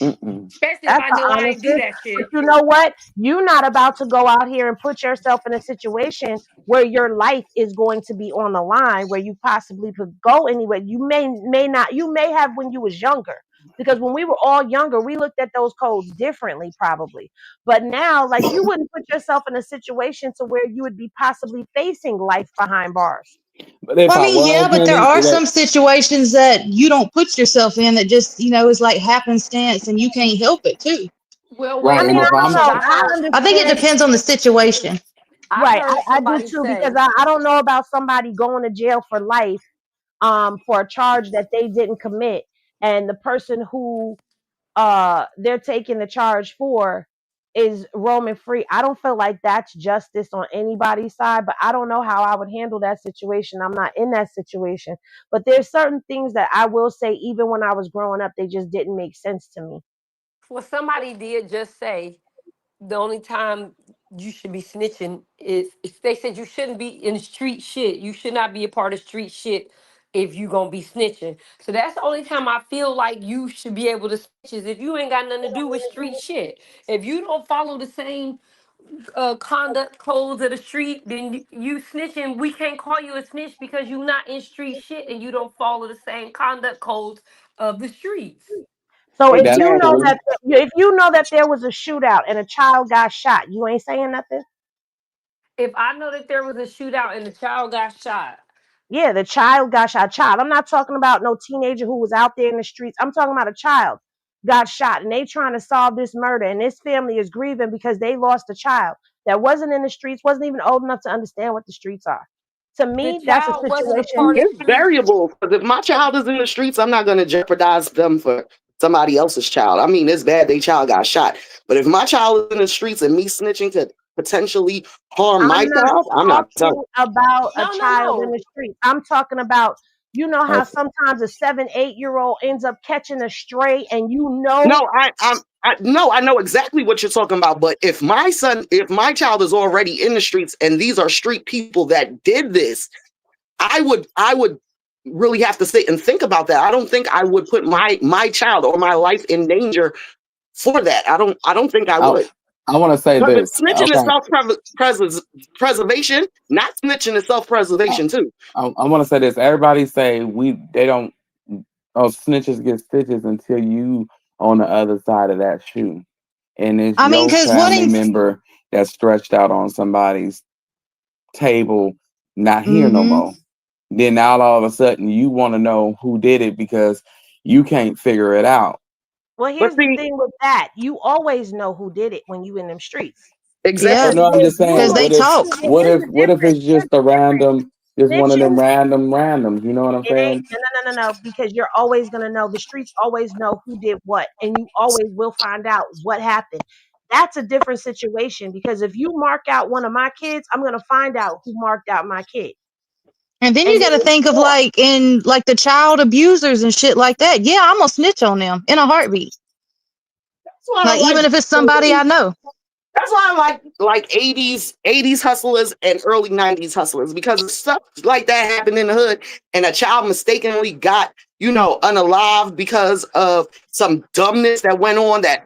Mm-mm. Especially if That's I the know I honest ain't do truth. that But shit. you know what? You're not about to go out here and put yourself in a situation where your life is going to be on the line, where you possibly could go anywhere. You may not. You may have when you was younger, because when we were all younger, we looked at those codes differently, probably. But now, like, you wouldn't put yourself in a situation to where you would be possibly facing life behind bars. But if Well, I I mean, yeah, was but there honey, are some situations that you don't put yourself in that just, is like happenstance and you can't help it too. Well, right, I wait, mean, and if hold I on, don't I'm because know. I I heard I think it understand. depends on the situation. Right, I do somebody too, because say, I don't know about somebody going to jail for life for a charge that they didn't commit, and the person who they're taking the charge for is roaming free. I don't feel like that's justice on anybody's side, but I don't know how I would handle that situation. I'm not in that situation, but there's certain things that I will say even when I was growing up, they just didn't make sense to me. well, somebody did just say the only time you should be snitching is if they said you shouldn't be in street shit. You should not be a part of street shit if you gonna be snitching. So that's the only time I feel like you should be able to snitch is if you ain't got nothing to do with street shit. If you don't follow the same conduct codes of the street, then you snitching. We can't call you a snitch because you not in street shit and you don't follow the same conduct codes of the streets. So if that's you know Exactly. true. that there was a shootout and a child got shot, you ain't saying nothing. If I know that there was a shootout and the child got shot, Yeah, the child got shot. Child. I'm not talking about no teenager who was out there in the streets. I'm talking about a child got shot and they trying to solve this murder and this family is grieving because they lost a child that wasn't in the streets, wasn't even old enough to understand what the streets are. To the me, that's a child wasn't a situation. part of It's street. variable because if my child is in the streets, I'm not going to jeopardize them for somebody else's child. I mean, it's bad they child got shot, but if my child is in the streets and me snitching could potentially harm my I'm not child, I'm not telling. talking about a No, no, child in no. the street. I'm talking about, you know how Okay. sometimes a 7, 8 year old ends up catching a stray and you No, know. I know exactly what you're talking about. But if my child is already in the streets and these are street people that did this, I would really have to sit and think about that. I don't think I would put my child or my life in danger for that. I don't think I I would. I want to say But this. snitching is Okay. self-preservation, not snitching is I, self-preservation too. I want to say this. Everybody say they don't. Oh, snitches get stitches until you on the other side of that shoe, and it's I mean, your because family member that's stretched out on somebody's table, not here no hmm more. Then now all of a sudden you want to know who did it because you can't figure it out. Well, But here's the see, thing with that. You always know who did it when you in them streets. yeah, But Because exactly. no, I'm if just you because saying. look, they What if talk. what here's if the what if difference. it's Here's just a the difference. random, just one of them Snitching, randoms? You know what I'm it ain't saying? no, because you're always gonna know. The streets always know who did what, and you always will find out what happened. That's a different situation because if you mark out one of my kids, I'm gonna find out who marked out my kid. And then you And then got to it's think of more. like the child abusers and shit like that. Yeah, I'm gonna snitch on them in a heartbeat. That's why I Like even if it's somebody I know. That's why I like 80s hustlers and early 90s hustlers because stuff like that happened in the hood and a child mistakenly got, unalived because of some dumbness that went on that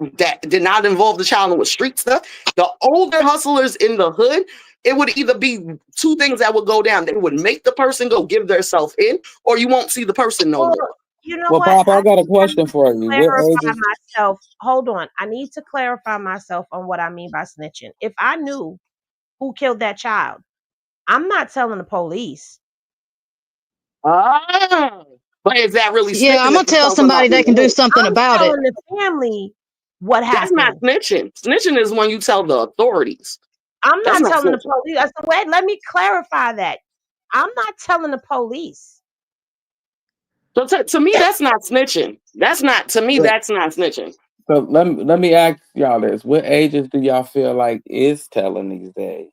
did not involve the child and was street stuff. The older hustlers in the hood, it would either be two things that would go down. They would make the person go give themselves in, or you won't see the person no Well, more. you know Well, what? Papa, I got a I question need for to you. What age clarify is? myself. Hold on. I need to clarify myself on what I mean by snitching. If I knew who killed that child, I'm not telling the police. Ah, but is that really Yeah, I'm snitching if gonna you tell tell somebody somebody they the can do name? something I'm about it. telling the family what That's not happened. snitching. Snitching is when you tell the authorities. I'm That's not not telling the snitching. police. I said, wait, let me clarify that. I'm not telling the police. So to me, that's not snitching. That's not to me. So, That's not snitching. so let me ask y'all this: what ages do y'all feel like is telling these days?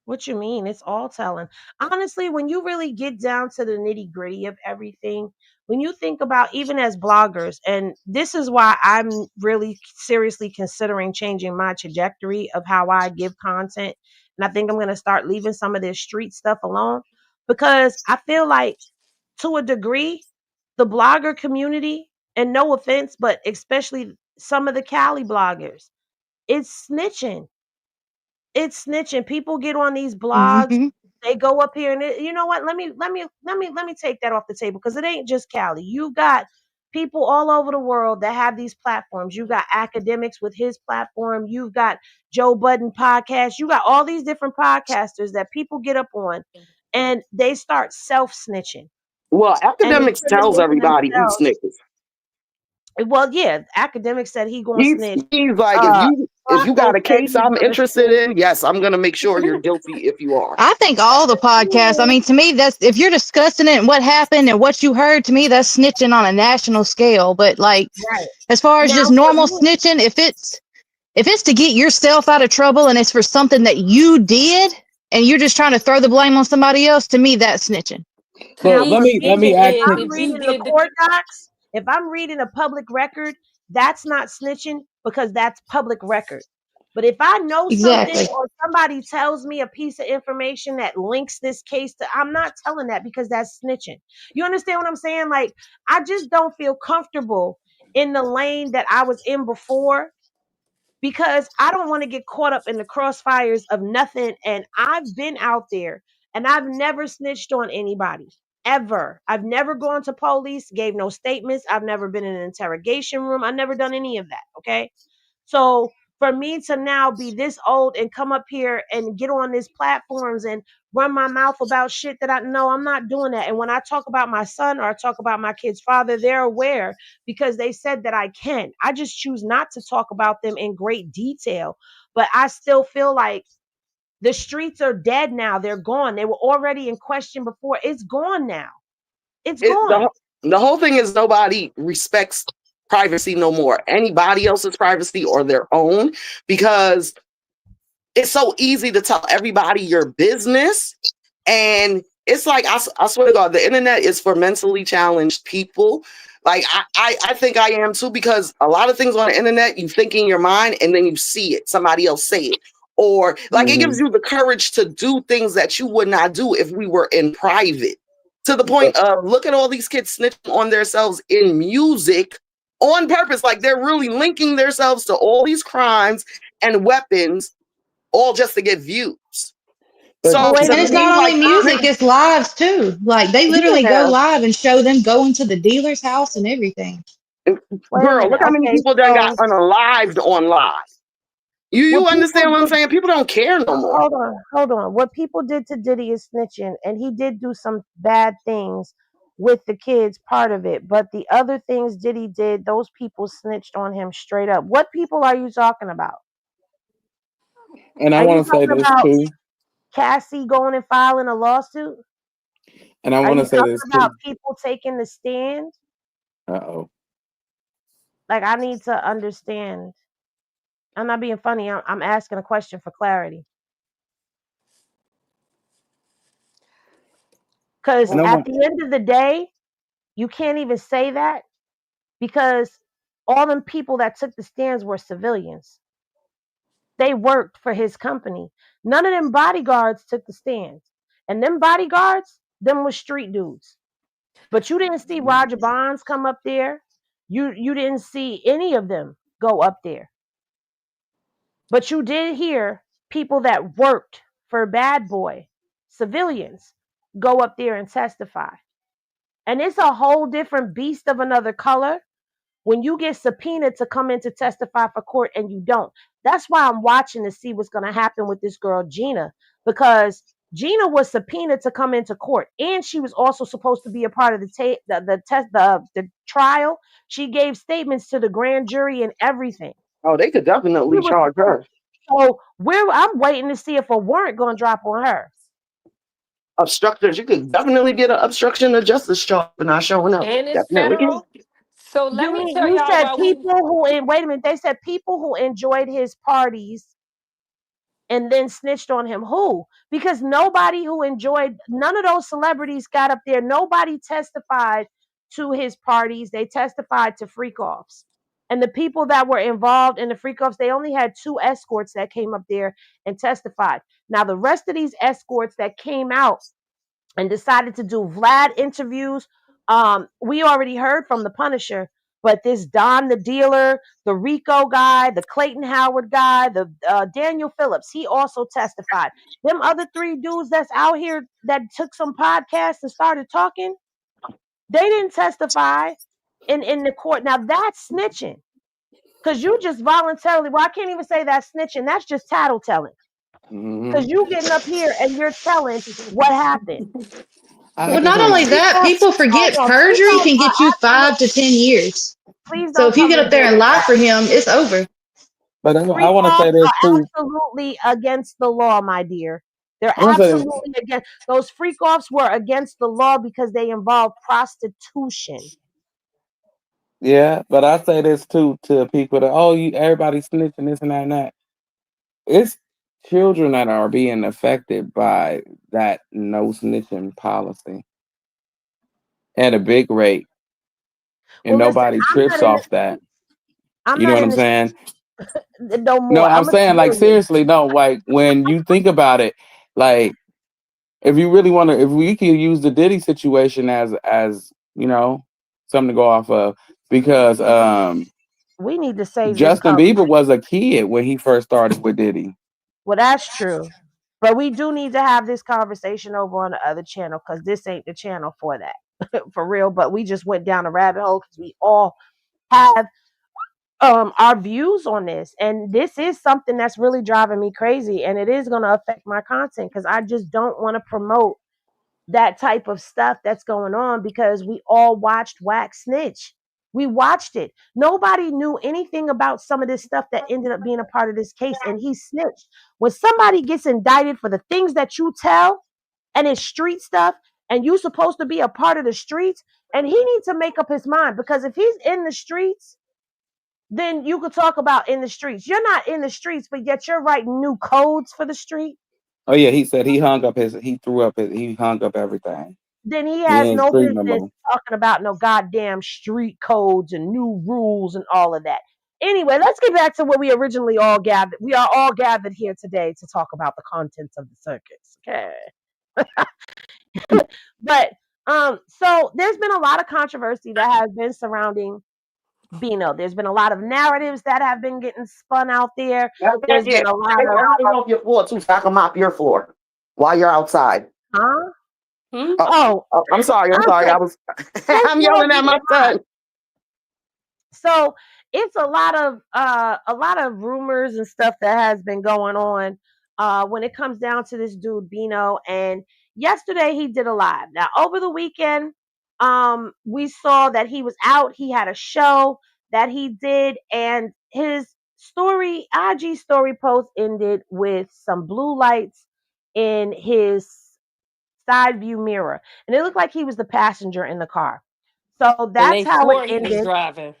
What you mean? It's all telling. Honestly, when you really get down to the nitty gritty of everything, when you think about even as bloggers, and this is why I'm really seriously considering changing my trajectory of how I give content. And I think I'm going to start leaving some of this street stuff alone because I feel like to a degree, the blogger community, and no offense, but especially some of the Cali bloggers, it's snitching. It's snitching. People get on these blogs, Hmm. they go up here and you know what? Let me take that off the table because it ain't just Cali. You got people all over the world that have these platforms. You got academics with his platform. You've got Joe Budden podcast. You got all these different podcasters that people get up on and they start self snitching Well, and academics tells incriminating everybody he themselves. snitches. Well, yeah, academics said he gonna snitch. He's like, Uh, if you got Flacco a said case he's I'm gonna interested snitch. in, yes, I'm gonna make sure you're guilty if you are. I think all the podcasts. I mean, to me, that's if you're discussing it and what happened and what you heard. To me, that's snitching on a national scale. But like, Right. as far as Now just for normal me, snitching, if it's to get yourself out of trouble and it's for something that you did and you're just trying to throw the blame on somebody else, to me, that's snitching. now So See, for let me, me snitching if ask is you. I'm if you reading the did the court docs, if I'm reading a public record, that's not snitching because that's public record. But if I know something Exactly. or somebody tells me a piece of information that links this case to, I'm not telling that because that's snitching. You understand what I'm saying? Like, I just don't feel comfortable in the lane that I was in before because I don't want to get caught up in the crossfires of nothing. And I've been out there and I've never snitched on anybody ever. I've never gone to police, gave no statements. I've never been in an interrogation room. I've never done any of that. Okay. So for me to now be this old and come up here and get on these platforms and run my mouth about shit that I know I'm not doing that. And when I talk about my son or I talk about my kid's father, they're aware because they said that I can. I just choose not to talk about them in great detail. But I still feel like the streets are dead now. They're gone. They were already in question before. It's gone now. It's It, gone. the whole thing is nobody respects privacy no more. Anybody else's privacy or their own, because it's so easy to tell everybody your business. And it's like, I swear to God, the internet is for mentally challenged people. Like, I think I am too, because a lot of things on the internet, you think in your mind and then you see it, somebody else say it. Or like it gives Mhm. you the courage to do things that you would not do if we were in private. To the point of look at all these kids snitching on themselves in music on purpose. Like they're really linking themselves to all these crimes and weapons all just to get views. But But So wait to a And it's minute. me, not like only the music, it's lives too. Like they literally go yeah, live and show them going to the dealer's house and everything. Wait a girl, minute. look how many Okay, people done got so unalived on live. You what people understand what I'm did, saying? People don't care no more. hold on. What people did to Diddy is snitching, and he did do some bad things with the kids, part of it. But the other things Diddy did, those people snitched on him straight up. What people are you talking about? and I Are you want to say talking this about too. Cassie going and filing a lawsuit? And I Are want you to say talking this about too. people taking the stand? Uh-oh. Like, I need to understand. I'm not being funny. I'm asking a question for clarity. Because And I at want. the end of the day, you can't even say that because all them people that took the stands were civilians. They worked for his company. None of them bodyguards took the stands. And them bodyguards, them was street dudes. But you didn't see Roger Bonds come up there. You didn't see any of them go up there. But you did hear people that worked for Bad Boy, civilians, go up there and testify. And it's a whole different beast of another color when you get subpoenaed to come in to testify for court and you don't. That's why I'm watching to see what's going to happen with this girl Gina, because Gina was subpoenaed to come into court, and she was also supposed to be a part of the trial. She gave statements to the grand jury and everything. Oh, they could definitely charge her. So I'm waiting to see if a warrant going to drop on her. Obstruction. You could definitely get an obstruction of justice charge for not showing up. And it's Definitely. federal. So let me tell You y'all said why people who wait a minute. They said people who enjoyed his parties and then snitched on him. Who? Because nobody who enjoyed, none of those celebrities got up there. Nobody testified to his parties. They testified to freak offs. And the people that were involved in the freak offs, they only had 2 escorts that came up there and testified. Now, the rest of these escorts that came out and decided to do Vlad interviews, we already heard from the Punisher, but this Don the dealer, the Rico guy, the Clayton Howard guy, the Daniel Phillips, he also testified. Them other 3 dudes that's out here that took some podcasts and started talking, they didn't testify in the court. Now that's snitching, because you just voluntarily, well, I can't even say that's snitching, that's just tattletelling. Because you getting up here and you're telling what happened. But not only that, people forget perjury can get you 5 to 10 years. Please So don't if you come get in up there here and with lie that. for him, it's over. But I Freak want to offs say this are too. absolutely against the law, my dear. They're I want to say this. absolutely against. Those freak offs were against the law because they involve prostitution. Yeah, but I say this too to people that everybody snitching this and that and that. It's children that are being affected by that no snitching policy at a big rate, and Well, listen, nobody trips off that. I'm You know not what in I'm the saying? no No, more. I'm I'm a saying like civilian. seriously, no, like when you think about it, like if you really want to, if we can use the Diddy situation as something to go off of, because We need to save this Justin country. Bieber was a kid when he first started with Diddy. Well, that's true. But we do need to have this conversation over on the other channel, because this ain't the channel for that. For real. But we just went down a rabbit hole because we all have our views on this, and this is something that's really driving me crazy, and it is going to affect my content because I just don't want to promote that type of stuff that's going on, because we all watched Wack snitch. We watched it. Nobody knew anything about some of this stuff that ended up being a part of this case, and he snitched. When somebody gets indicted for the things that you tell, and it's street stuff, and you're supposed to be a part of the streets, and he needs to make up his mind, because if he's in the streets, then you could talk about in the streets. You're not in the streets, but yet you're writing new codes for the street. Oh yeah, he said he hung up everything. Then he He has ain't no street no business more. talking about no goddamn street codes and new rules and all of that. Anyway, let's get back to where we originally all gathered. We are all gathered here today to talk about the contents of the circus. Okay. But so there's been a lot of controversy that has been surrounding Bino. There's been a lot of narratives that have been getting spun out there. There's been a lot Take of everything off your floor too, so I can mop your floor while you're outside. huh? Oh, I'm sorry. I'm sorry. I was. I'm yelling at my son. So it's a lot of rumors and stuff that has been going on when it comes down to this dude Bino. And yesterday he did a live. Now over the weekend, we saw that he was out. He had a show that he did, and his IG story post ended with some blue lights in his side view mirror, and it looked like he was the passenger in the car. So And that's they how it swore he was ended. driving.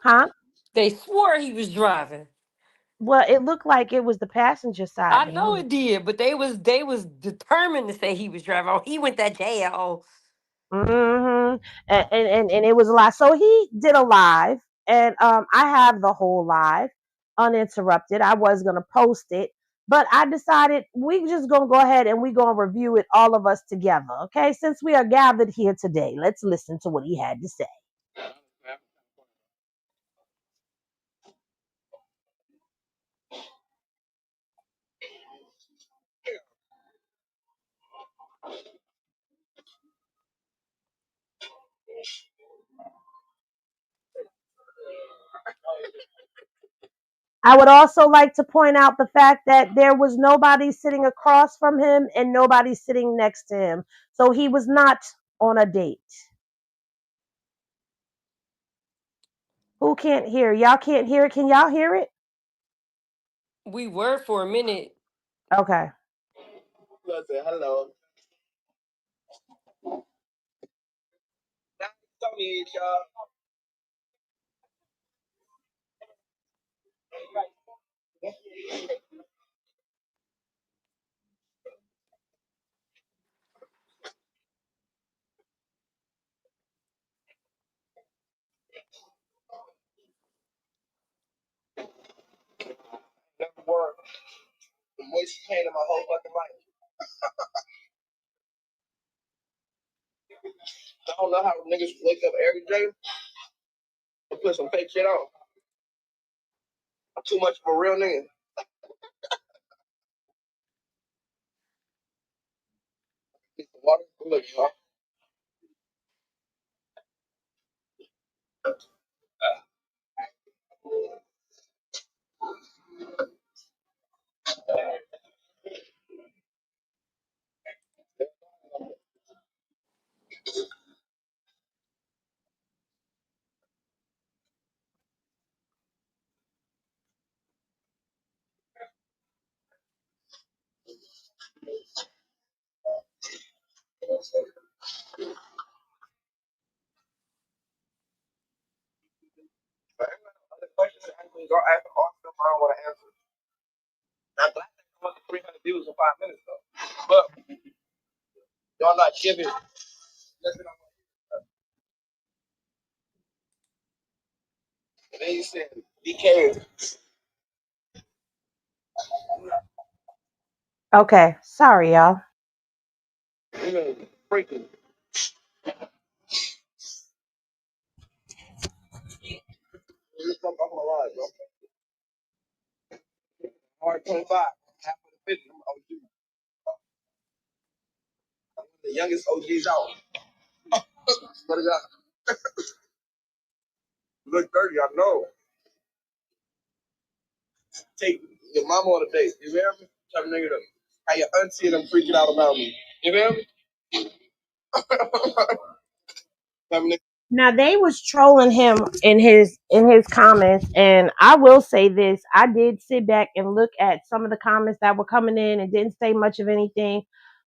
Huh? They swore he was driving. Well, it looked like it was the passenger side I to know me. it did, but they was determined to say he was driving. Oh, he went to jail. Mm-hmm. And it was a lot. So he did a live, and I have the whole live uninterrupted. I was gonna post it, but I decided we just gonna go ahead and we gonna review it, all of us together. Okay, since we are gathered here today, let's listen to what he had to say. I would also like to point out the fact that there was nobody sitting across from him and nobody sitting next to him. So he was not on a date. Who can't hear? Y'all can't hear it. Can y'all hear it? We were for a minute. Okay. Let's say hello. Y'all. Never worked. The moist pain in my whole fucking life. I don't know how niggas wake up every day and put some fake shit on. I'm too much of a real nigga. Get some water. Look, y'all. Other questions I can go ask all stuff I don't want to answer. I'm glad they come up to 300 views in 5 minutes though. But y'all not giving. Listen, and then you said DK. Okay. Sorry, y'all. You know, freaking. You fuck off my life, bro. Hard 25. Half of the 50. I'm OG. I'm the youngest OGs out. Swear to God. Look 30, I know. Take your mama on a date. You hear me? Tell the nigga to how your auntie and them freaking out about me. You hear me? Tell the nigga. Now they was trolling him in his comments, and I will say this: I did sit back and look at some of the comments that were coming in and didn't say much of anything,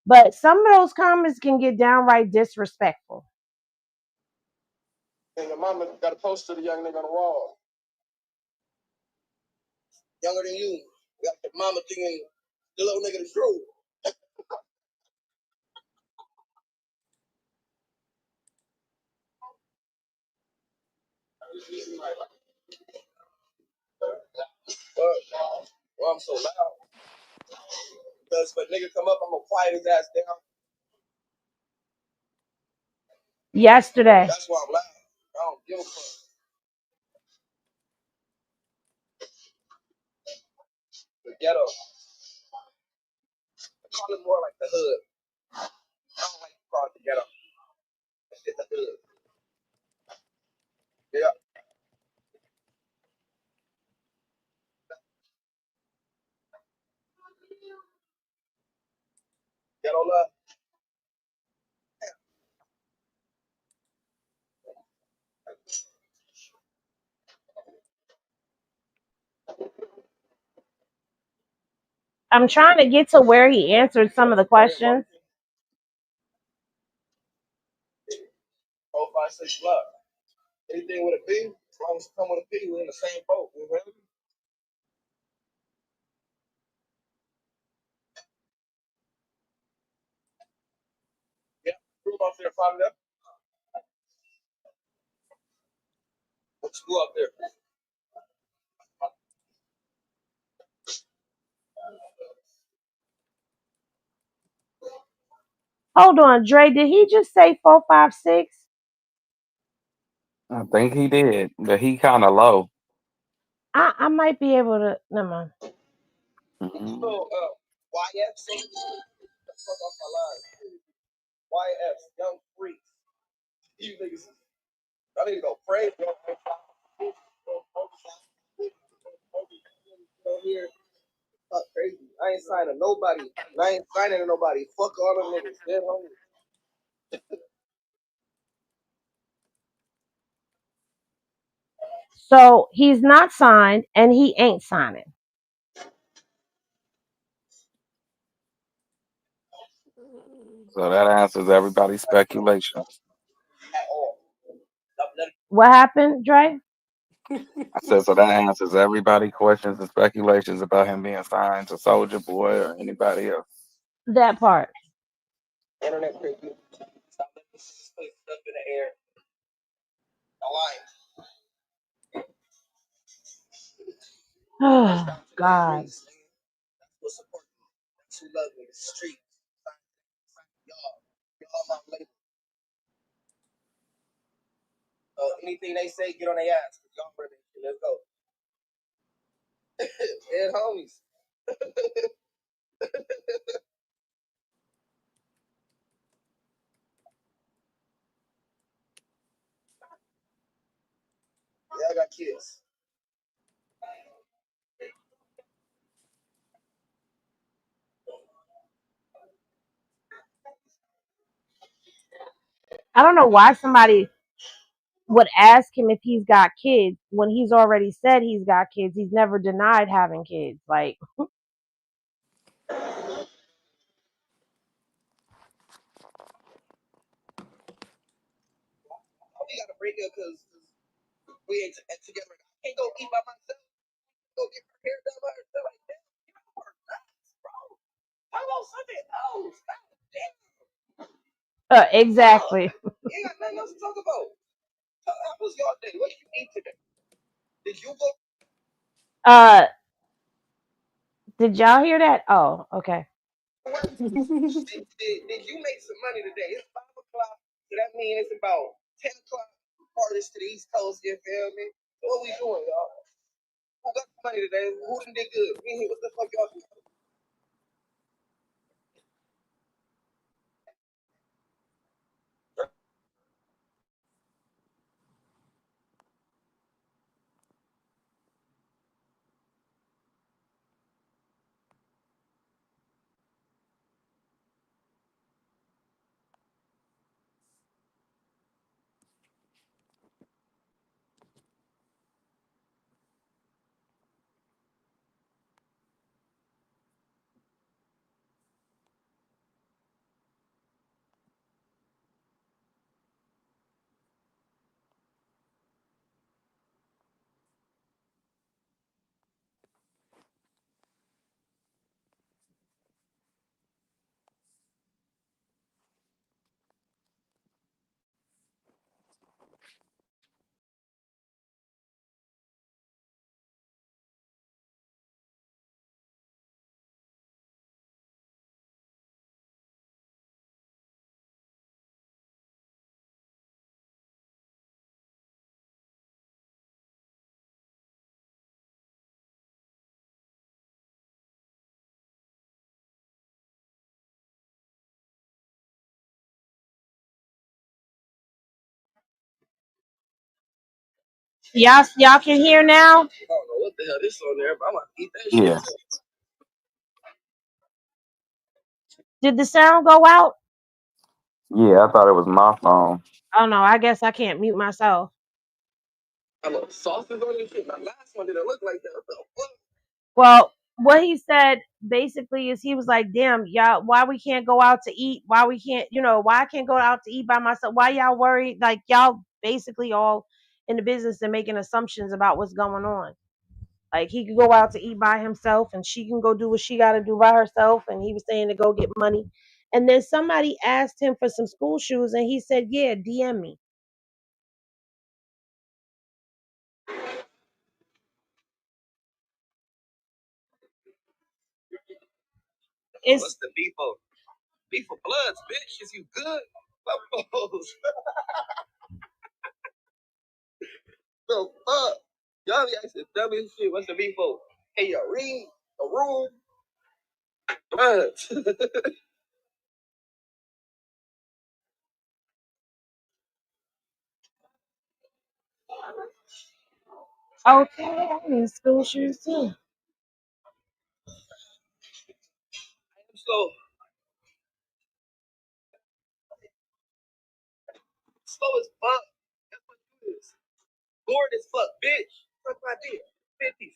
but some of those comments can get downright disrespectful. And your mama got a poster of the young nigga on the wall. Younger than you. Got your mama thinking the little nigga the truth. Well, I'm so loud. Because if a nigga come up, I'm gonna quiet his ass down. Yesterday, That's why I'm loud. I don't give a fuck. The ghetto. I call it more like the hood. I don't like to call it the ghetto. That shit the hood. Yeah. Ghetto love. I'm trying to get to where he answered some of the questions. 456 love. Anything with a P, as long as it come with a P, we're in the same boat. You hear me? Yeah. Prove off there, find up. What you up there? Hold on, Dre. Did he just say 456? I think he did, but he kind of low. I might be able to. Never mind. Mhm. So, YF, let's fuck off my line. YF, young freaks. You niggas, I need to go pray, bro. signing nobody. And I ain't signing to nobody. Fuck all them niggas. Dead homies. So he's not signed and he ain't signing. So that answers everybody's speculation. What happened, Dre? I said, so that answers everybody's questions and speculations about him being signed to Soldier Boy or anybody else. That part. Internet crazy. Stop letting this put stuff in the air. Oh, God. That's what support me. That's who love me. The street. Y'all my label. So anything they say, get on their ass. Y'all brother. Let's go. Dead homies. Yeah, I got kids. I don't know why somebody would ask him if he's got kids when he's already said he's got kids. He's never denied having kids. Like, We gotta break up because we ain't together. I can't go eat by myself. Go get her hair done by herself. Like, damn, you know, work nuts, bro. How about Sunday? Oh, stop. Damn. exactly. You ain't got nothing else to talk about. How was y'all day? What did you eat today? Did you go? Uh, did y'all hear that? Oh, okay. Did you make some money today? It's 5 o'clock, so that means it's about 10 o'clock. Farthest to the East Coast, you feel me? So what we doing, y'all? Who got the money today? Who done did good? Me, what the fuck y'all doing? Y'all can hear now? I don't know what the hell this on there, but I'm gonna eat that shit. Yeah. Did the sound go out? Yeah, I thought it was my phone. Oh no, I guess I can't mute myself. I love sauces on this shit. My last one didn't look like that. What the fuck? Well, what he said basically is he was like, damn, y'all, why we can't go out to eat? Why we can't, why I can't go out to eat by myself? Why y'all worried? Like, y'all basically all in the business and making assumptions about what's going on. Like, he could go out to eat by himself and she can go do what she got to do by herself. And he was saying to go get money. And then somebody asked him for some school shoes and he said, yeah, DM me. What's the beef of? Beef of bloods, bitch. Is you good? Buffaloes. The fuck? Y'all be asking dumb shit. What's the beef of? Hey, you read a room? Bloods. Okay, I need school shoes too. slow. Slow as fuck. That's what it is. Bored as fuck, bitch. Fuck my dick. 50s.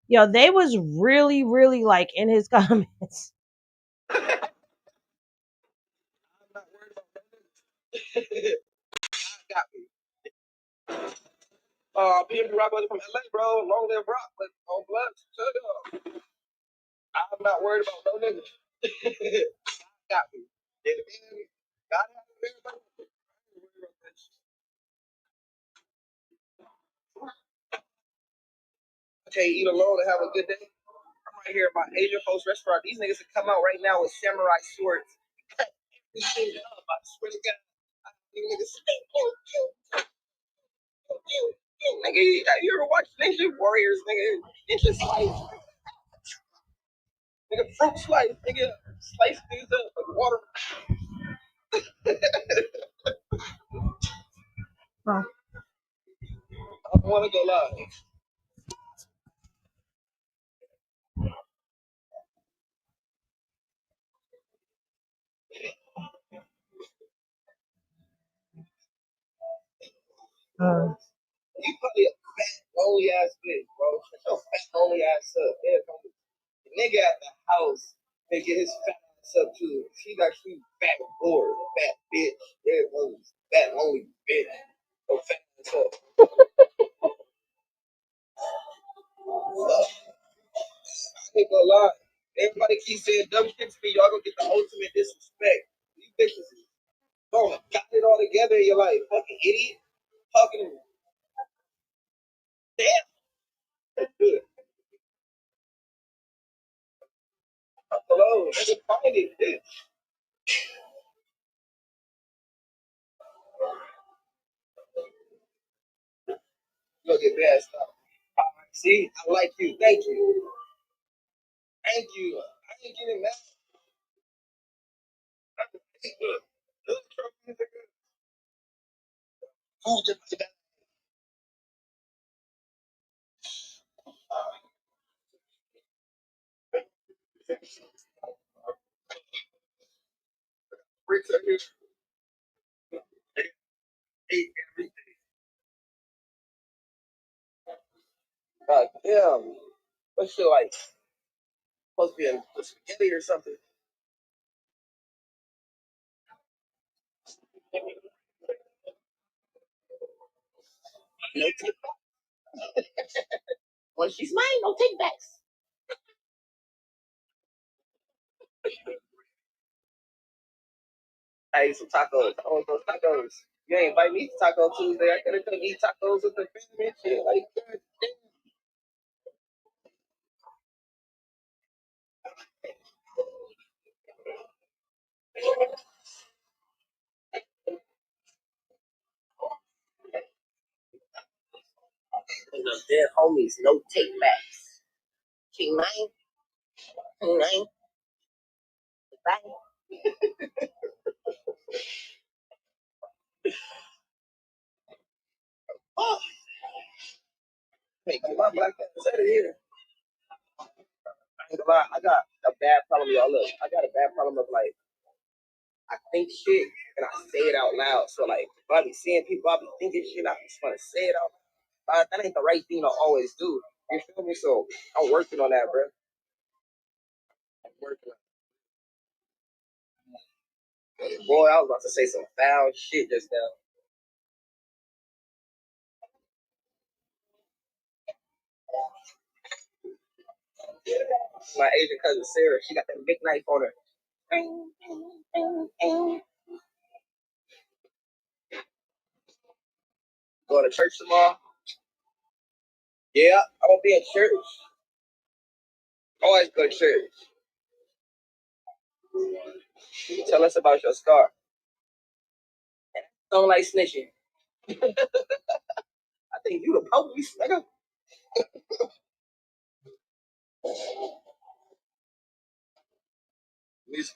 Yo, they was really, really like in his comments. I'm not worried about that. God got me. PMP Rock brother from LA, bro. Long live Rock, but on blood, shut up. I'm not worried about no niggas. God got me. Yeah, man. God has everybody. Okay, eat alone and have a good day. I'm right here at my Asian Post restaurant. These niggas can come out right now with samurai swords. Cut everything up. I swear to God. These niggas. Nigga, you ever watch Ninja Warriors, nigga? Ninja Slice. Nigga, fruit slice. Nigga, slice these up like water. Huh. I don't want to go live. You probably a fat, lonely ass bitch, bro. Shut your fat, lonely ass up. Yeah, the nigga at the house can get his fat ass up too. She's actually fat, bored, fat bitch. Yeah, fat, lonely bitch. So fat ass up. I ain't gonna lie. Everybody keeps saying dumb shit to me. Y'all gonna get the ultimate disrespect. You bitches don't got it all together in your life. Fucking idiot. Talking to me. Damn. Hello. Nigga, find it, bitch. You gonna get bad stuff. Alright, see? I like you. Thank you. Thank you. I ain't getting mad. Who's the bricks are here? Ate everything. God damn. What shit like? Supposed to be a spaghetti or something. No take When she's mine, no take backs. I ate some tacos. I want those tacos. You ain't invite me to Taco Tuesday. I could have come eat tacos with the family and shit. Like, God damn. The dead homies, no take backs. King nine, King nine, bang. Oh, hey, get my black ass out of here. I ain't gonna lie, I got a bad problem, y'all. Look, I got a bad problem of like, I think shit and I say it out loud. So like, if I be seeing people, I be thinking shit, I just want to say it out loud. That ain't the right thing to always do. You feel me? So I'm working on that, bro. I'm working on it. Boy, I was about to say some foul shit just now. My Asian cousin Sarah, she got that big knife on her. Going to church tomorrow? Yeah, I'm gonna be at church. Always go to church. Tell us about your scar. Don't like snitching. I think you the police, nigga. Music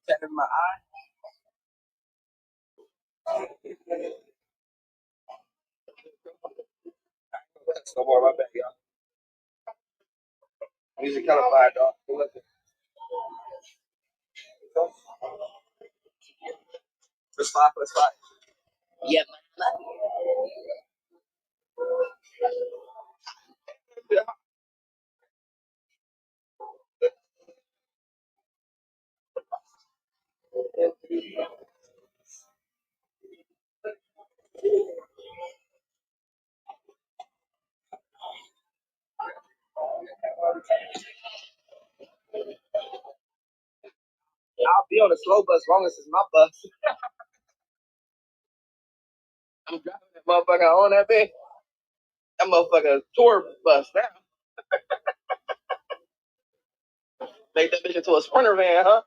in my eye. That's no more. My bad, y'all. Music kind of fire, dog. Let's five. Let's five. Yep. I'll be on the slow bus as long as it's my bus. I'm driving that motherfucker on that bitch. That motherfucker tour bus now. Make that bitch into a sprinter van, huh?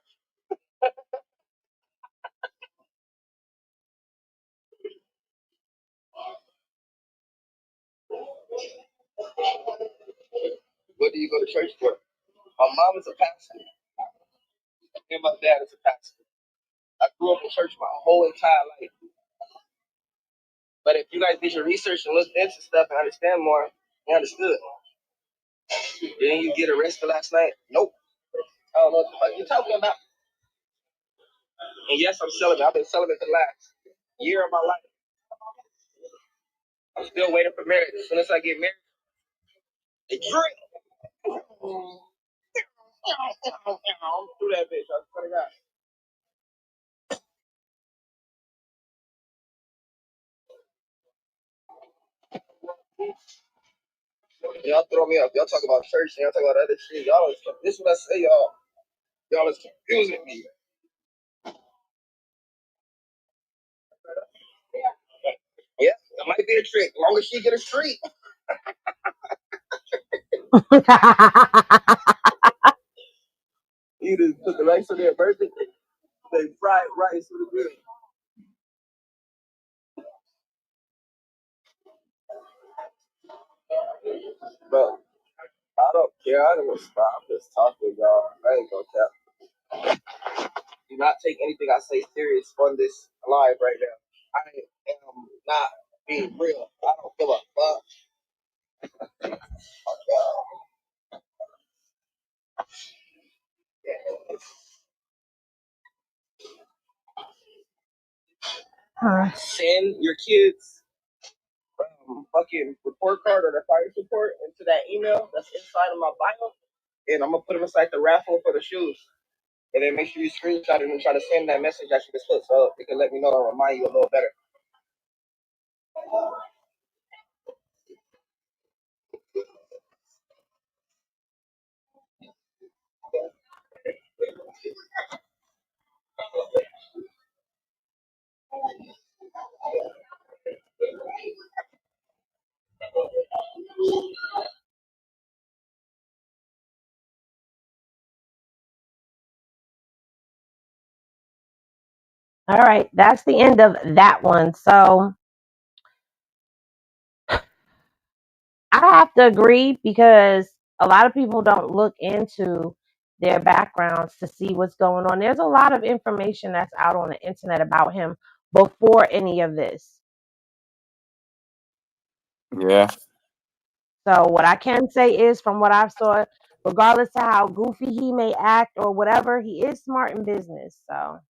What do you go to church for? My mom is a pastor, and my dad is a pastor. I grew up in church my whole entire life. But if you guys did your research and looked into stuff and understand more, you understood. Didn't you get arrested last night? Nope. I don't know what the fuck you're talking about. And yes, I'm celibate. I've been celibate the last year of my life. I'm still waiting for marriage. As soon as I get married, they drink. I'm through that bitch. I swear to God. Y'all throw me off. Y'all talk about church and y'all talk about other shit. Y'all is, this is what I say, y'all. Y'all is confusing me. Yeah, that might be a trick. As long as she get a treat. You just put the rice on their birthday. They fried rice with a grill. Bro, I don't care. I don't stop this talking, y'all. I ain't gonna cap. Do not take anything I say serious on this live right now. I am not being real. I don't give a fuck. Send your kids fucking report card or their fire report into that email that's inside of my bio, and I'm gonna put them inside the raffle for the shoes. And then make sure you screenshot it and try to send that message that you just put so it can let me know and remind you a little better. All right, that's the end of that one. So I have to agree because a lot of people don't look into their backgrounds to see what's going on. There's a lot of information that's out on the internet about him before any of this. Yeah. So what I can say is from what I've saw, regardless of how goofy he may act or whatever, he is smart in business. So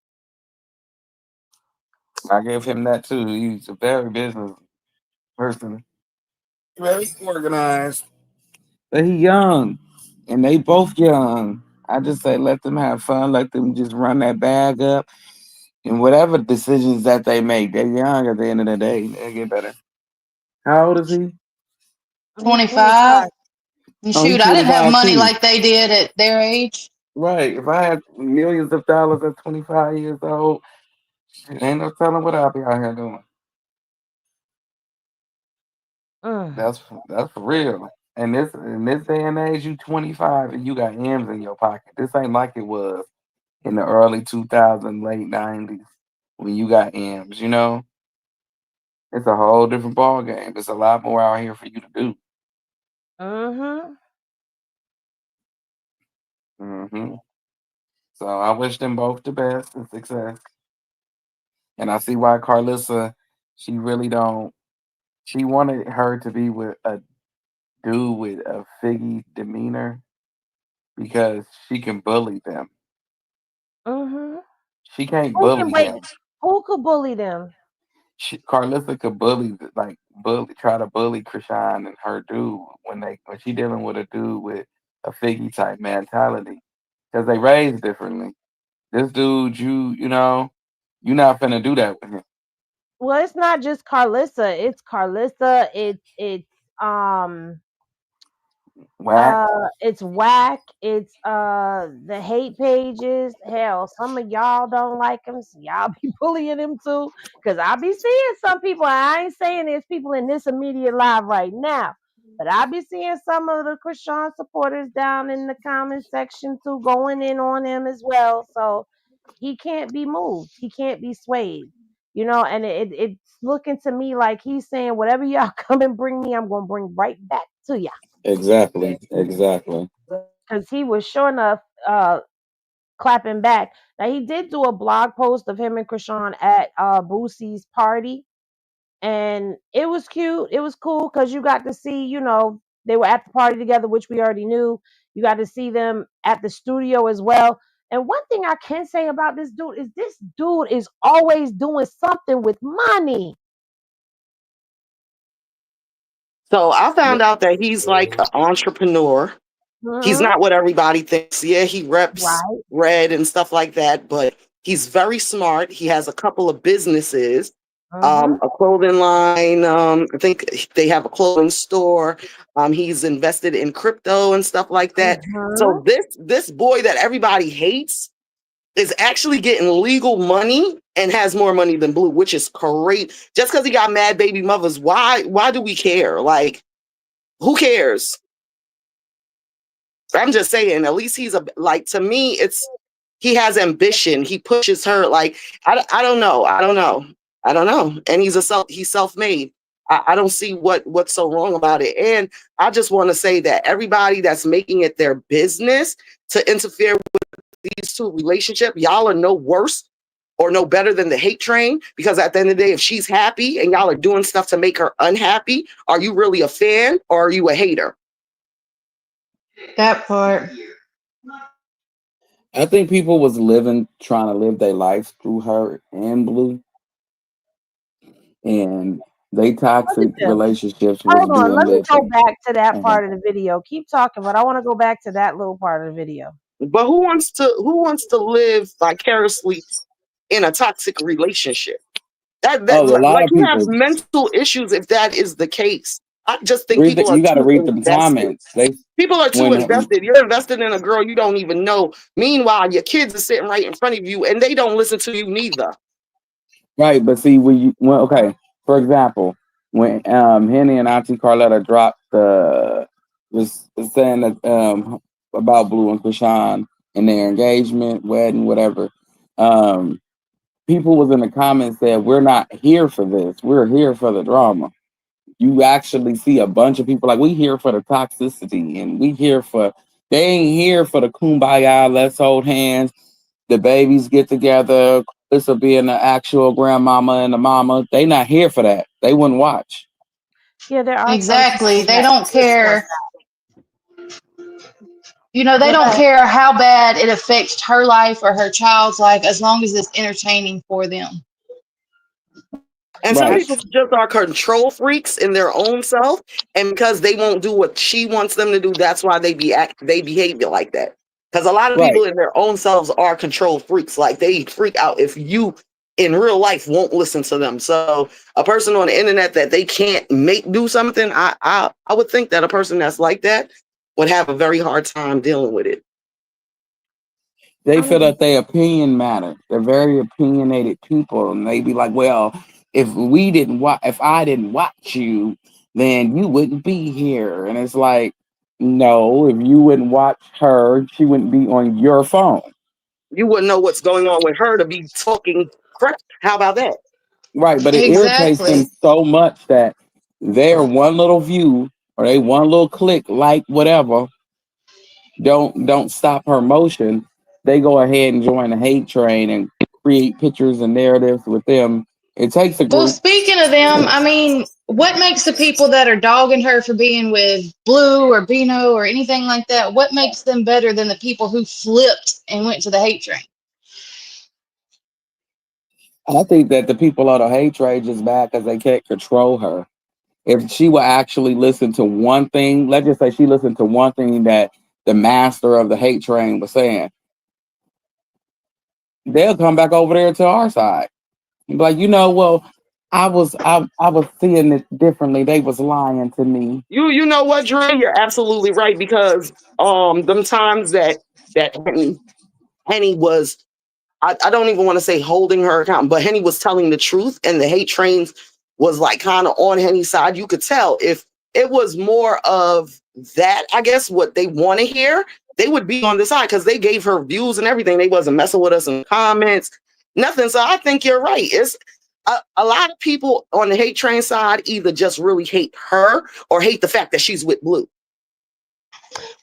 I give him that too. He's a very business person, very organized. But he young, and they both young. I just say let them have fun. Let them just run that bag up, and whatever decisions that they make, they're young. At the end of the day, they get better. How old is he? he's 25. 25. And Oh, he's shoot, I didn't have 25 money too. like they did at their age. Right. If I had millions of dollars at 25 years old, shit, ain't no telling what I'll be out here doing. That's for real. And this in this day and age, you 25 and you got M's in your pocket. This ain't like it was in the early 2000s, late 90s when you got M's. You know, it's a whole different ball game. There's a lot more out here for you to do. hmm So I wish them both the best and success. And I see why Karlissa, she really don't. She wanted her to be with a dude with a figgy demeanor because she can bully them. Mm-hmm. She can't Who can bully wait? him. Who could bully them? Carlissa could try to bully Chrisean and her dude when she dealing with a dude with a figgy type mentality because they raised differently. This dude, you're not finna do that with him. Well, it's not just Karlissa. It's Karlissa. It's um Wack. it's whack. It's the hate pages. Hell, some of y'all don't like him, so y'all be bullying him too. Cause I be seeing some people. And I ain't saying there's people in this immediate live right now, but I be seeing some of the Chrisean supporters down in the comment section too, going in on him as well. So he can't be moved. He can't be swayed. And it's looking to me like he's saying, whatever y'all come and bring me, I'm gonna bring right back to y'all. Exactly. Exactly. Because he was sure enough clapping back. Now he did do a blog post of him and Chrisean at Boosie's party, and it was cute. It was cool because you got to see, they were at the party together, which we already knew. You got to see them at the studio as well. And one thing I can say about this dude is always doing something with money. So I found out that he's like an entrepreneur. He's Mhm. not what everybody thinks. Yeah, he reps Right. red and stuff like that, but he's very smart. He has a couple of businesses, Mhm. a clothing line. I think they have a clothing store. He's invested in crypto and stuff like that. Mhm. So this boy that everybody hates is actually getting legal money and has more money than Blue, which is great. Just because he got mad baby mothers, why do we care? Like, who cares? I'm just saying, at least to me, he has ambition. He pushes her. Like, I don't know. And he's self-made. I don't see what's so wrong about it. And I just want to say that everybody that's making it their business to interfere with these two relationships, y'all are no worse or no better than the hate train. Because at the end of the day, if she's happy and y'all are doing stuff to make her unhappy, are you really a fan or are you a hater? That part. I think people was trying to live their life through her and Blue, and they Look at toxic them. relationships was Hold on. being Let me lived go through. back to that Uh-huh. part of the video. Keep talking, but I want to go back to that little part of the video. But who wants to live vicariously in a toxic relationship? That Oh, a lot like of you have people mental issues if that is the case. I just think people are you got to too read the invested. comments. They People are too when invested. You're invested in a girl you don't even know. Meanwhile, your kids are sitting right in front of you and they don't listen to you neither. Right, but see okay. For example, when Henny and Auntie Carletta dropped was saying that about Blue and Krishan and their engagement, wedding, whatever. Um, People was in the comments said we're not here for this. We're here for the drama. You actually see a bunch of people like we here for the toxicity and they ain't here for the kumbaya, let's hold hands, the babies get together, this will be an actual grandmama and the mama. They not here for that. They wouldn't watch. Yeah, there are some Exactly. people They that don't push for care. that. They Go don't ahead. care how bad it affects her life or her child's life as long as it's entertaining for them. And some Right. people just are control freaks in their own self, and because they won't do what she wants them to do, that's why they behave like that. Because a lot of Right. people in their own selves are control freaks. Like they freak out if you in real life won't listen to them. So a person on the internet that they can't make do something, I would think that a person that's like that would have a very hard time dealing with it. They feel that their opinion matter. They're very opinionated people, and they be like, "Well, if I didn't watch you, then you wouldn't be here." And it's like, no, if you wouldn't watch her, she wouldn't be on your phone. You wouldn't know what's going on with her to be talking crap. How about that? Right, but it irritates them Exactly. so much that their one little view or they one little click, like whatever, don't stop her motion. They go ahead and join the hate train and create pictures and narratives with them It takes a Well, group. speaking of them, I mean, what makes the people that are dogging her for being with Blue or Bino or anything like that, what makes them better than the people who flipped and went to the hate train? I think that the people on the hate train just bad because they can't control her. If she will actually listen to one thing, let's just say she listened to one thing that the master of the hate train was saying, they'll come back over there to our side. Like, well, I was seeing it differently. They was lying to me. You know what, Dre? You're absolutely right because them times that Henny was I don't even want to say holding her account, but Henny was telling the truth and the hate trains was like kind of on Henny's side. You could tell if it was more of that, I guess, what they want to hear, they would be on the side because they gave her views and everything. They wasn't messing with us in comments, nothing. So I think you're right. It's a lot of people on the hate train side either just really hate her or hate the fact that she's with Blue.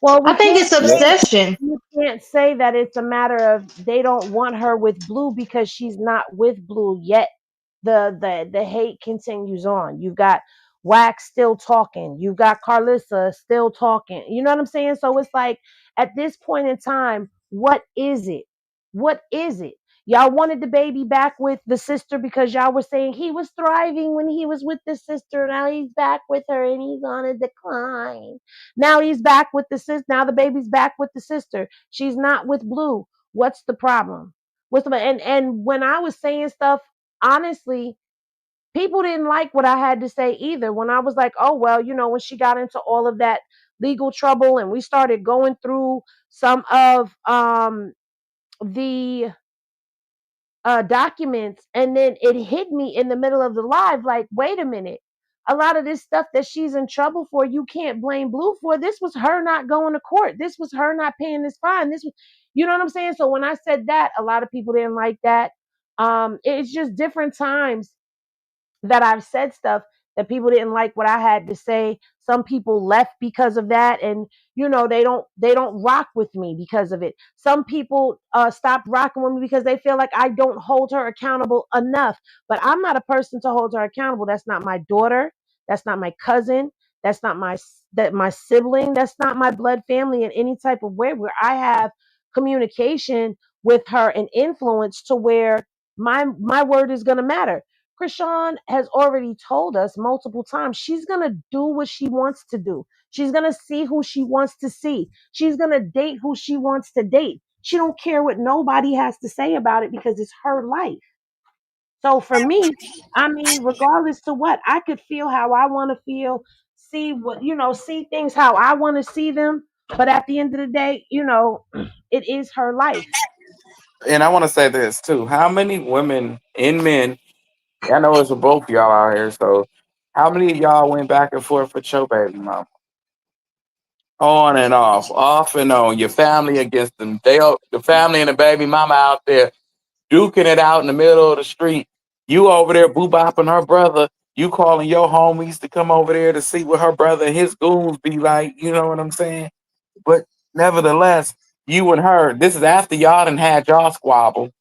Well, I think it's obsession. You can't say that it's a matter of they don't want her with Blue because she's not with Blue yet. The hate continues on. You've got Wax still talking. You've got Karlissa still talking. You know what I'm saying? So it's like at this point in time, what is it? What is it? Y'all wanted the baby back with the sister because y'all were saying he was thriving when he was with the sister. Now he's back with her and he's on a decline. Now he's back with the sister. Now the baby's back with the sister. She's not with Blue. What's the problem? What's the and when I was saying stuff, honestly, people didn't like what I had to say either. When I was like, oh well, when she got into all of that legal trouble and we started going through some of the documents, and then it hit me in the middle of the live like, wait a minute, a lot of this stuff that she's in trouble for, you can't blame Blue for. This was her not going to court. This was her not paying this fine. This was, you know what I'm saying? So when I said that, a lot of people didn't like that. It's just different times that I've said stuff that people didn't like what I had to say. Some people left because of that, and they don't rock with me because of it. Some people stopped rocking with me because they feel like I don't hold her accountable enough. But I'm not a person to hold her accountable. That's not my daughter. That's not my cousin. That's not my sibling. That's not my blood family in any type of way where I have communication with her and influence to where my word is going to matter. Chrisean has already told us multiple times she's going to do what she wants to do. She's going to see who she wants to see. She's going to date who she wants to date. She don't care what nobody has to say about it because it's her life. So for me, I mean, regardless to what, I could feel how I want to feel, see things how I want to see them. But at the end of the day, it is her life. And I want to say this too. How many women and men, I know it's for both y'all out here, so how many of y'all went back and forth with your baby mama? On and off and on. Your family against them. The family and the baby mama out there duking it out in the middle of the street. You over there boo bopping her brother. You calling your homies to come over there to see what her brother and his goons be like. You know what I'm saying? But nevertheless, you and her, this is after y'all done had y'all squabble.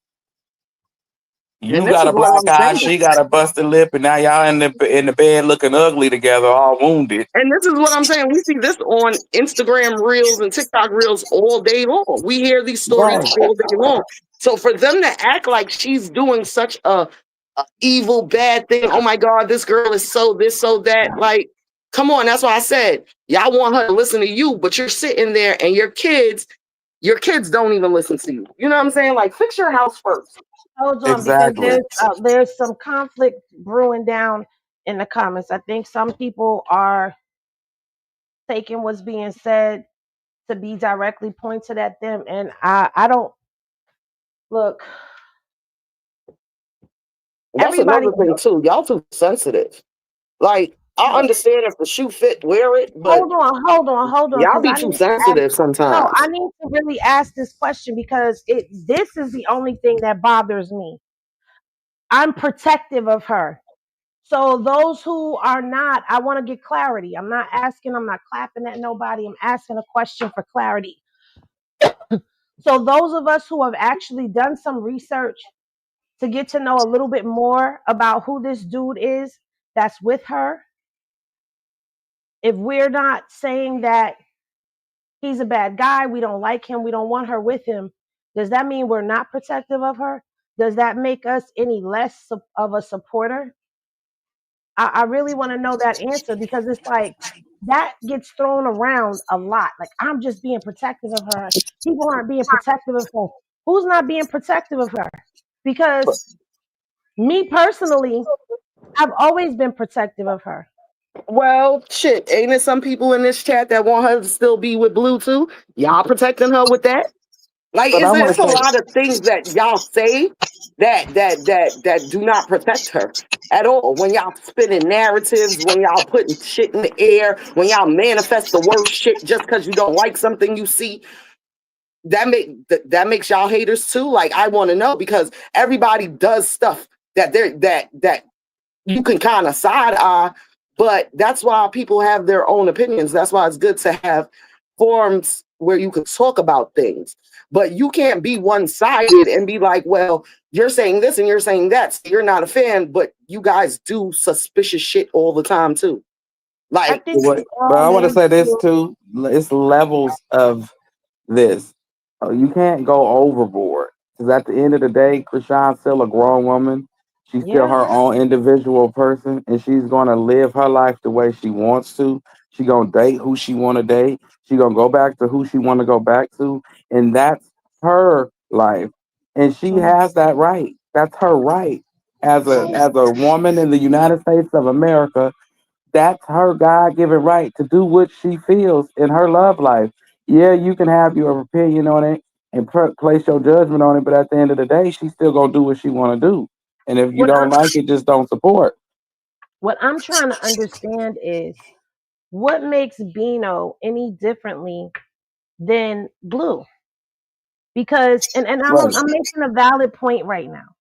You And this got is a what black I'm eye, saying. she got a busted lip, and now y'all in the bed looking ugly together, all wounded. And this is what I'm saying. We see this on Instagram Reels and TikTok Reels all day long. We hear these stories Right. all day long. So for them to act like she's doing such a evil, bad thing, oh my God, this girl is so this, so that, like, come on. That's why I said, y'all want her to listen to you, but you're sitting there and your kids don't even listen to you. You know what I'm saying? Like, fix your house first. Hold on, because Exactly. there's some conflict brewing down in the comments. I think some people are taking what's being said to be directly pointed at them, and I don't look. That's Everybody, another thing too. Y'all too sensitive. Like, I understand if the shoe fit, wear it, but hold on, y'all because be I too need to ask. sensitive No, sometimes. I need to really ask this question because this is the only thing that bothers me. I'm protective of her. So those who are not, I want to get clarity. I'm not asking, I'm not clapping at nobody. I'm asking a question for clarity. So those of us who have actually done some research, to get to know a little bit more about who this dude is that's with her, if we're not saying that he's a bad guy, we don't like him, we don't want her with him, does that mean we're not protective of her? Does that make us any less of a supporter? I really want to know that answer, because it's like that gets thrown around a lot. Like, I'm just being protective of her. People aren't being protective of her. Who's not being protective of her? Because me personally, I've always been protective of her. Well, shit, ain't there some people in this chat that want her to still be with Blue too? Y'all protecting her with that? Like, But I want it's to a say, lot of things that y'all say that do not protect her at all. When y'all spinning narratives, when y'all putting shit in the air, when y'all manifest the worst shit just because you don't like something you see, that makes y'all haters too. Like, I want to know, because everybody does stuff that you can kind of side eye, but that's why people have their own opinions. That's why it's good to have forums where you can talk about things. But you can't be one-sided and be like, well, you're saying this and you're saying that, so you're not a fan, but you guys do suspicious shit all the time too. Like, but I want to say this too. It's levels of this. You can't go overboard, because at the end of the day, Chrisean's still a grown woman. She's still her own individual person, and she's gonna live her life the way she wants to. She gonna date who she want to date. She gonna go back to who she want to go back to, and that's her life, and she has that right. That's her right as a woman in the United States of America. That's her God-given right to do what she feels in her love life. Yeah, you can have your opinion on it and place your judgment on it, but at the end of the day, she's still gonna do what she want to do. And if you don't like it, just don't support. What I'm trying to understand is what makes Bino any differently than Blue? Because I'm making a valid point right now.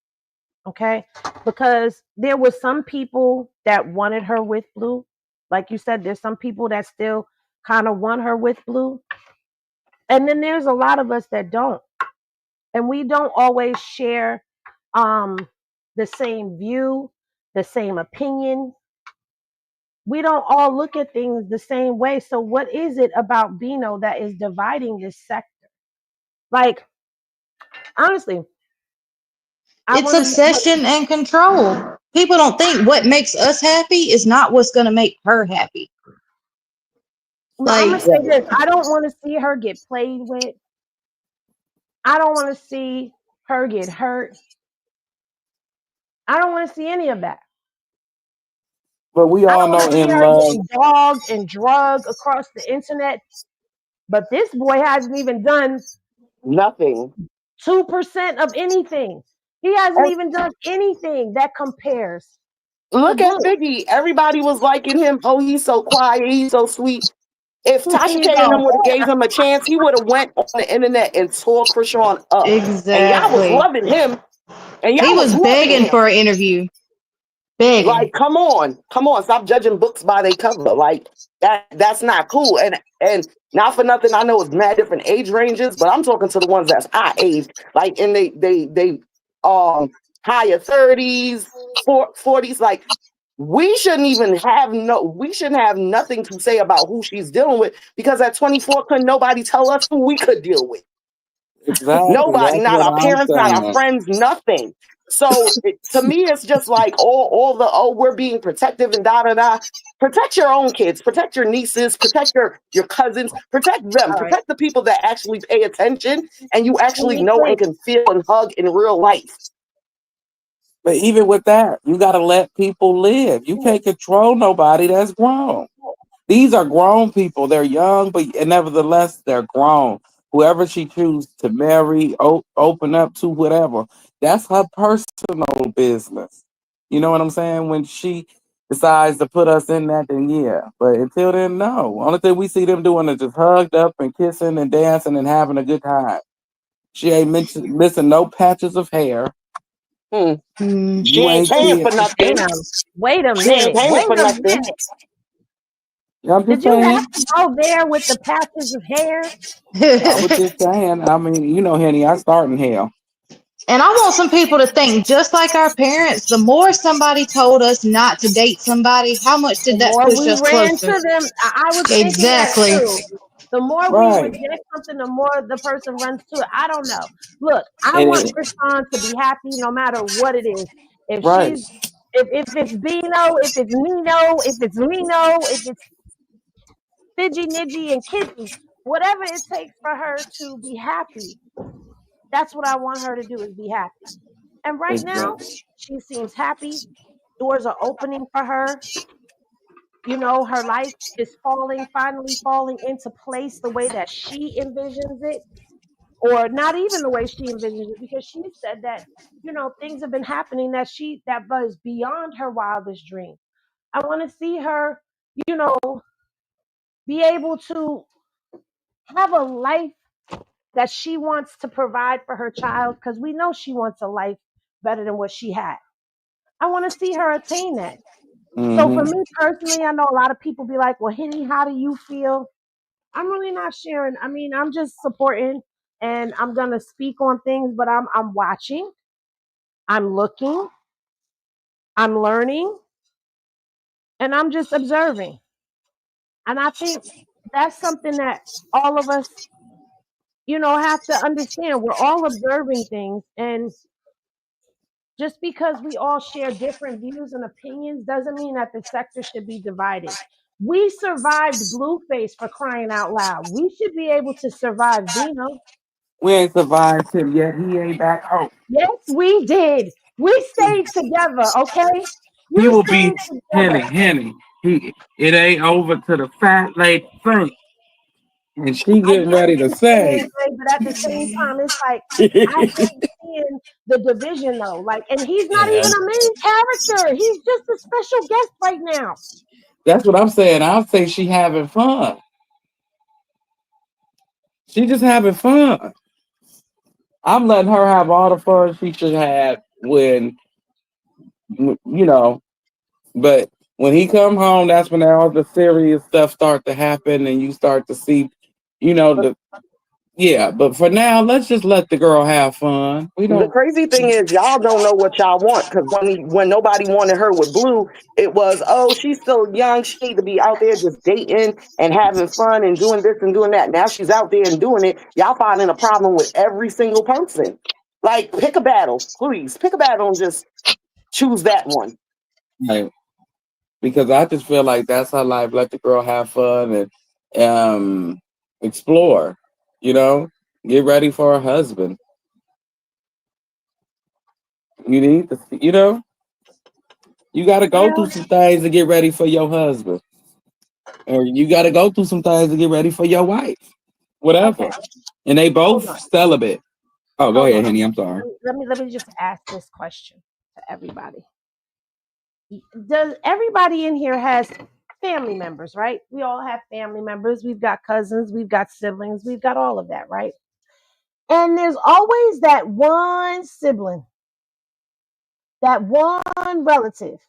Okay, because there were some people that wanted her with Blue. Like you said, there's some people that still kind of want her with Blue. And then there's a lot of us that don't. And we don't always share um, the same view, the same opinion. We don't all look at things the same way. So what is it about Bino that is dividing this sector? Like, honestly, It's obsession and control. People don't think what makes us happy is not what's going to make her happy. I'm Like, gonna say this: I don't want to see her get played with. I don't want to see her get hurt. I don't want to see any of that. But we I all don't want know to see in her love, getting dogged and drugged across the internet. But this boy hasn't even done nothing. 2% of anything. He hasn't even done anything that compares to Look Blue. at Biggie. Everybody was liking him. Oh, he's so quiet. He's so sweet. If Tasha K and them would have gave him a chance, he would have went on the internet and tore Chrisean up. And y'all was exactly. loving him. And y'all He was was loving begging him. for an interview. Begging. Like, come on. Stop judging books by their cover. Like, that's not cool. And not for nothing, I know it's mad different age ranges, but I'm talking to the ones that's our age, like in they higher 30s, 40s. Like, we shouldn't have nothing to say about who she's dealing with, because at 24, couldn't nobody tell us who we could deal with. exactly. Nobody, That's not what our I'm parents, not our saying. friends, nothing. So to me, it's just like all the, oh, we're being protective and da da da. Protect your own kids, protect your nieces, protect your cousins, protect them, protect the people that actually pay attention and you actually know and can feel and hug in real life. But even with that, you got to let people live. You can't control nobody that's grown. These are grown people. They're young, but nevertheless, they're grown. Whoever she chooses to marry, open up to, whatever, that's her personal business. You know what I'm saying? When she decides to put us in that, then yeah. But until then, no. Only thing we see them doing is just hugged up and kissing and dancing and having a good time. She ain't missing no patches of hair. She ain't paying for nothing. Wait a She ain't minute. paying for Wait a nothing. minute. I'm just Did you saying. have to go there with the patches of hair? I was just saying. I mean, you know, Henny, I start in hell. And I want some people to think just like our parents. The more somebody told us not to date somebody, how much The did that more push we us ran closer? to them, I was thinking that Exactly. too. The more we Right. reject something, the more the person runs to it. I don't know. Look, I And want it, Chrisean to be happy no matter what it is. If right. she's if it's Bino, if it's Nino, if it's Lino, if it's Fidgy, Nidgy, and Kidgy, whatever it takes for her to be happy, that's what I want her to do is be happy. And right now, Exactly. she seems happy. Doors are opening for her. You know, her life is finally falling into place the way that she envisions it, or not even the way she envisions it, because she said that, you know, things have been happening that was beyond her wildest dream. I want to see her, you know, be able to have a life that she wants to provide for her child, because we know she wants a life better than what she had. I want to see her attain that. So for Mm-hmm. me personally, I know a lot of people be like, well, Henny, how do you feel? I'm really not sharing. I mean, I'm just supporting and I'm gonna speak on things, but I'm watching, I'm looking, I'm learning, and I'm just observing. And I think that's something that all of us, you know, have to understand. We're all observing things, and just because we all share different views and opinions doesn't mean that the sector should be divided. We survived Blueface, for crying out loud. We should be able to survive Bino. We ain't survived him yet. He ain't back home. Yes, we did. We stayed together, okay? He We will be stayed Henny, together. Henny. It ain't over to the fat lady thing. And she I getting get ready what to you're saying, say. Jay, but at the same time, it's like I hate seeing the division though. Like, and he's not Yeah. even a main character. He's just a special guest right now. That's what I'm saying. I'll say she having fun. She just having fun. I'm letting her have all the fun she should have when, you know, but when he come home, that's when all the serious stuff start to happen and you start to see, you know, but for now, let's just let the girl have fun. We The don't. crazy thing is, y'all don't know what y'all want, because when nobody wanted her with Blue, it was, oh, she's still young. She need to be out there just dating and having fun and doing this and doing that. Now she's out there and doing it. Y'all finding a problem with every single person. Like, pick a battle, please. Pick a battle and just choose that one. Like, because I just feel like that's her life. Let the girl have fun and explore. You know, get ready for her husband. You need to, you know, you got to go through Well, some things to get ready for your husband, or you got to go through some things to get ready for your wife. Whatever, okay, and they hold both on, celibate. Oh, go hold ahead, on. Henny. I'm sorry. Let me just ask this question to everybody. Does everybody in here has family members, right? We all have family members. We've got cousins, we've got siblings, we've got all of that, right? And there's always that one sibling, that one relative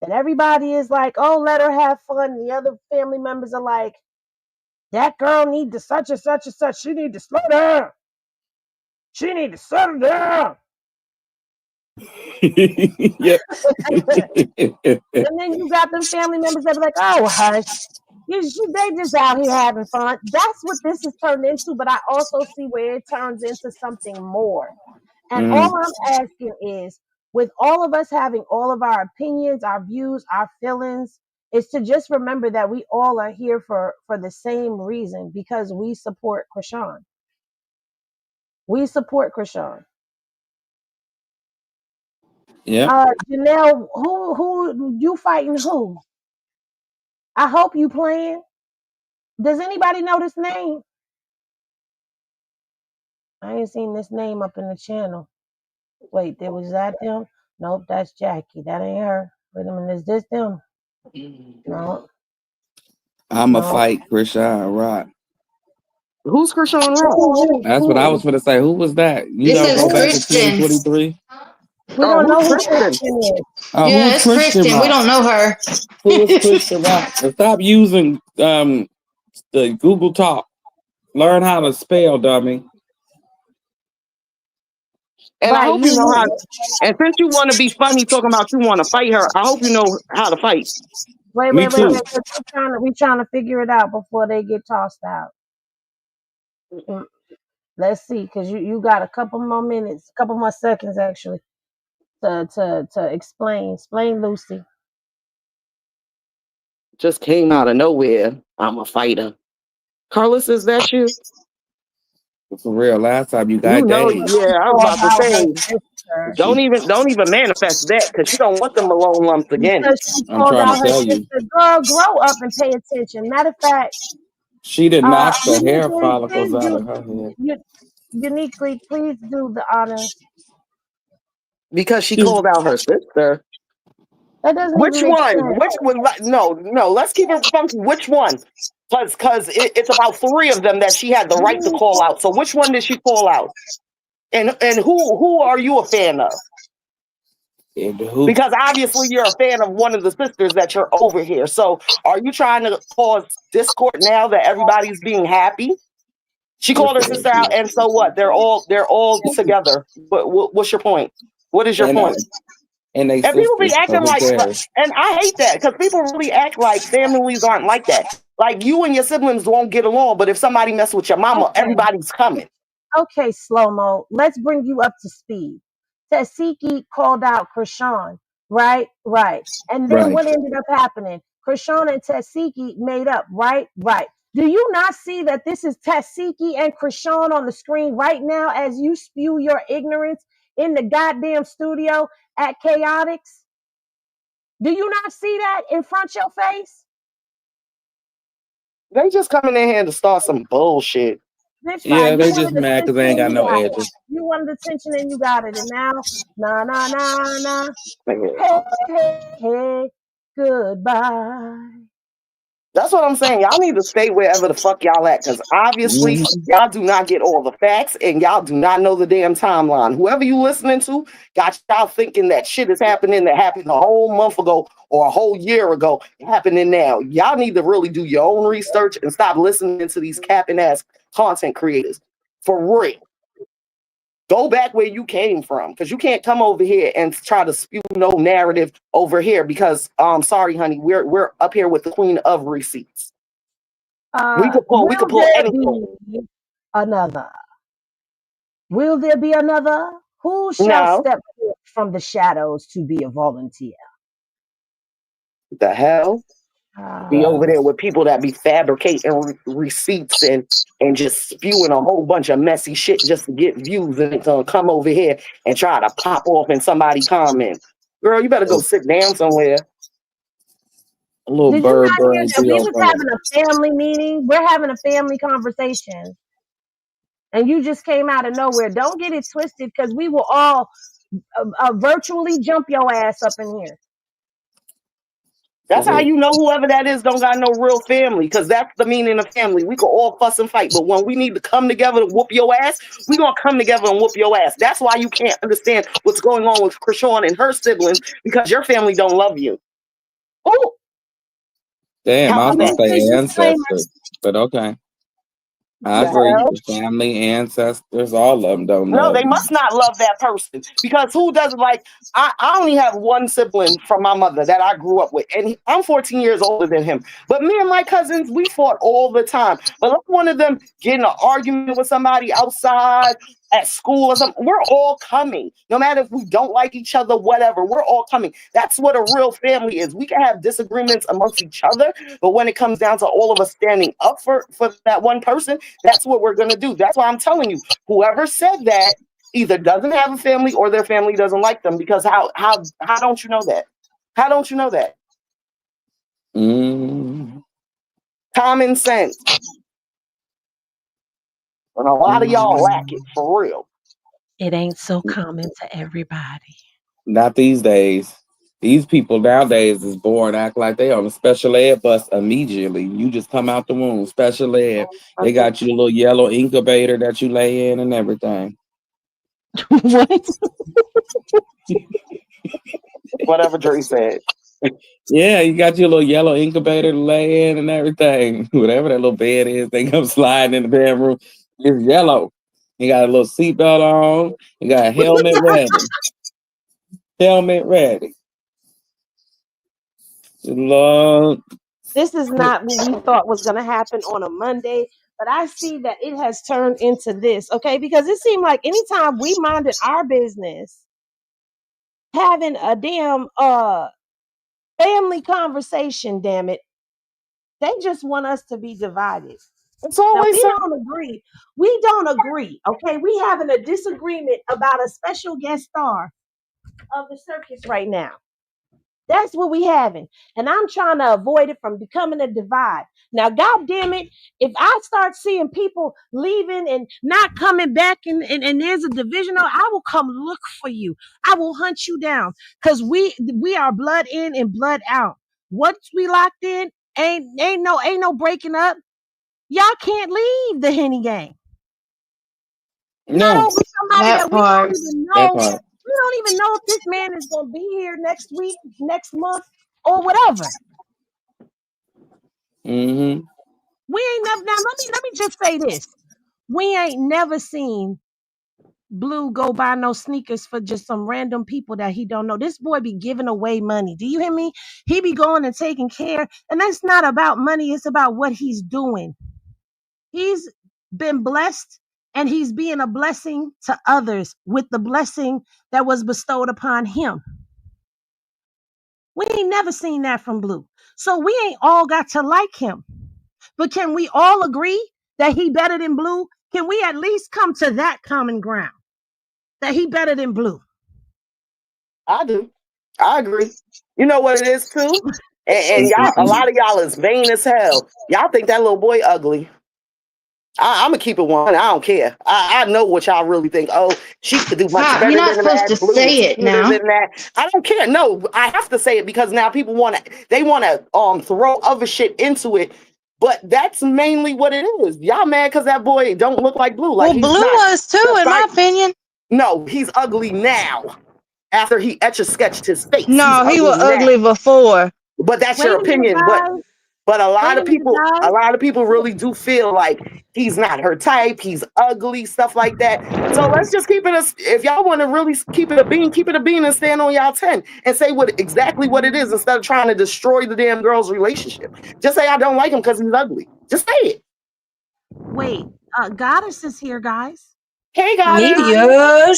that everybody is like, oh, let her have fun. And the other family members are like, that girl need to such and such and such. She need to slow down. She need to settle down. Yep. And then you got them family members that be like, oh, hush. They just out here having fun. That's what this is turned into. But I also see where it turns into something more. And all Mhm. I'm asking is, with all of us having all of our opinions, our views, our feelings, is to just remember that we all are here for the same reason, because we support Chrisean. We support Chrisean. Yep. Janelle, who you fighting who? I hope you playing. Does anybody know this name? I ain't seen this name up in the channel. Wait, there was that them? Nope, that's Jackie. That ain't her. Wait a minute, is this them? No, I'm a no. fight Chrisean Rock. Who's Chrisean Rock? That's what I was going to say. Who was that? You It got to says go back to Christian. 2023. We Oh, don't who's know who Christian? Christian is. Who Yeah, is it's Christian Christian. We Rock? don't know her. Who is Christian Rock? And stop using the Google Talk. Learn how to spell, dummy. And I Right. hope you know how. And since you want to be funny talking about you want to fight her, I hope you know how to fight. Wait, Me wait, wait, too. wait. 'Cause we trying to figure it out before they get tossed out. Let's see, because you got a couple more minutes, a couple more seconds actually to explain Lucy. Just came out of nowhere. I'm a fighter. Carlissa, is that you? For real, last time you You got know, days. yeah. I was Called about to out her say, sister don't even manifest that because you don't want them Malone lumps again. because she I'm called trying to out her tell you. sister. Girl, grow up and pay attention. Matter of fact, She did knock the hair uniquely, follicles please out do of her head. uniquely, please do the honors. Because she called out her sister. That doesn't Which even make one? sense. Which one? No. Let's keep it funky. Which one? Because it's about three of them that she had the right to call out. So which one did she call out? And who are you a fan of? Because obviously you're a fan of one of the sisters that you're over here. So are you trying to cause discord now that everybody's being happy? She called her sister out, and so what? They're all together. What's your point? What is your point? And they And people be sisters, so acting who like, cares? and I hate that because people really act like families aren't like that. Like you and your siblings won't get along, but if somebody mess with your mama, Okay. everybody's coming. Okay, slow mo. Let's bring you up to speed. Tasiki called out Chrisean, right? Right. And then Right. what ended up happening? Chrisean and Tasiki made up, right? Right. Do you not see that this is Tasiki and Chrisean on the screen right now as you spew your ignorance in the goddamn studio at Chaotix? Do you not see that in front of your face? They just coming in here to start some bullshit. Bitch, Yeah, fine. You they just wanted mad because attention they ain't and got you no got it. edges. You wanted attention and you got it. And now, nah. Nigga. Hey, goodbye. That's what I'm saying. Y'all need to stay wherever the fuck y'all at, because obviously y'all do not get all the facts and y'all do not know the damn timeline. Whoever you listening to got y'all thinking that shit is happening that happened a whole month ago or a whole year ago happening now. Y'all need to really do your own research and stop listening to these capping ass content creators. For real. Go back where you came from, because you can't come over here and try to spew no narrative over here. Because sorry, honey, we're up here with the queen of receipts. We could pull Will there anything. be another? Will there be another? Who shall No, step forth from the shadows to be a volunteer? the hell. Be over Ah, there with people that be fabricating receipts and just spewing a whole bunch of messy shit just to get views, and it's gonna come over here and try to pop off in somebody comment. Girl, you better go sit down somewhere. A little did you bird not hear brain that we Creole was thing. having a family meeting? We're having a family conversation. And you just came out of nowhere. Don't get it twisted because we will all virtually jump your ass up in here. That's how you know whoever that is don't got no real family, because that's the meaning of family. We can all fuss and fight, but when we need to come together to whoop your ass, we gonna come together and whoop your ass. That's why you can't understand what's going on with Chrisean and her siblings, because your family don't love you. Oh, Damn, how I was about gonna that? say Disclaimer. ancestors, but okay. I The agree. hell? The family, ancestors, all of them don't No, know. they must not love that person, because who doesn't like? I only have one sibling from my mother that I grew up with, and I'm 14 years older than him. But me and my cousins, we fought all the time. But let one of them get in an argument with somebody outside at school or something. We're all coming, no matter if we don't like each other, whatever. We're all coming. That's what a real family is. We can have disagreements amongst each other, but when it comes down to all of us standing up for that one person, that's what we're gonna do. That's why I'm telling you. Whoever said that either doesn't have a family or their family doesn't like them, because how don't you know that? How don't you know that? Common sense. And a lot of y'all lack it for real. It ain't so common to everybody. Not these days. These people nowadays is born, act like they on a special ed bus immediately. You just come out the womb, special ed. They got you a little yellow incubator that you lay in and everything. What? Whatever Dre said. Yeah, you got your little yellow incubator to lay in and everything. Whatever that little bed is, they come sliding in the bedroom. It's yellow. You got a little seatbelt on. You got a helmet ready. Helmet ready. Lord. This is not what we thought was going to happen on a Monday, but I see that it has turned into this, okay? Because it seemed like anytime we minded our business, having a damn family conversation, damn it, they just want us to be divided. It's Now always we so. don't agree. We don't agree, okay? We having a disagreement about a special guest star of the circus right now. That's what we having. And I'm trying to avoid it from becoming a divide. Now, God damn it, if I start seeing people leaving and not coming back and there's a division, I will come look for you. I will hunt you down. Because we are blood in and blood out. Once we locked in, ain't no breaking up. Y'all can't leave the Henny gang. Not No. over somebody That that we don't part. even That know. part. We don't even know if this man is gonna be here next week, next month, or whatever. Mm-hmm. We ain't never now let me just say this. We ain't never seen Blue go buy no sneakers for just some random people that he don't know. This boy be giving away money. Do you hear me? He be going and taking care. And that's not about money, it's about what he's doing. He's been blessed and he's being a blessing to others with the blessing that was bestowed upon him. We ain't never seen that from Blue. So we ain't all got to like him. But can we all agree that he better than Blue? Can we at least come to that common ground? That he better than Blue? I do. I agree. You know what it is too? And y'all, a Mm-hmm. lot of y'all is vain as hell. Y'all think that little boy ugly. I'm gonna keep it one. I don't care. I know what y'all really think. Oh, she could do much Stop. You're better not than supposed to that. Blue is say it cuter now. than that. I don't care. No, I have to say it because now people they want to throw other shit into it. But that's mainly what it is. Y'all mad because that boy don't look like Blue. Like Well, he's Blue not. was too, in my opinion. No, he's ugly now. After he etch a sketched his face, he's No, he ugly was now. ugly before. But that's Wait your a minute, opinion. guys. But Wait a minute, a guys. lot of people really do feel like he's not her type. He's ugly, stuff like that. So let's just keep it. If y'all want to really keep it a bean, and stand on y'all 10 and say exactly what it is instead of trying to destroy the damn girl's relationship. Just say I don't like him because he's ugly. Just say it. Wait, Goddess is here, guys. Hey, Goddess. Media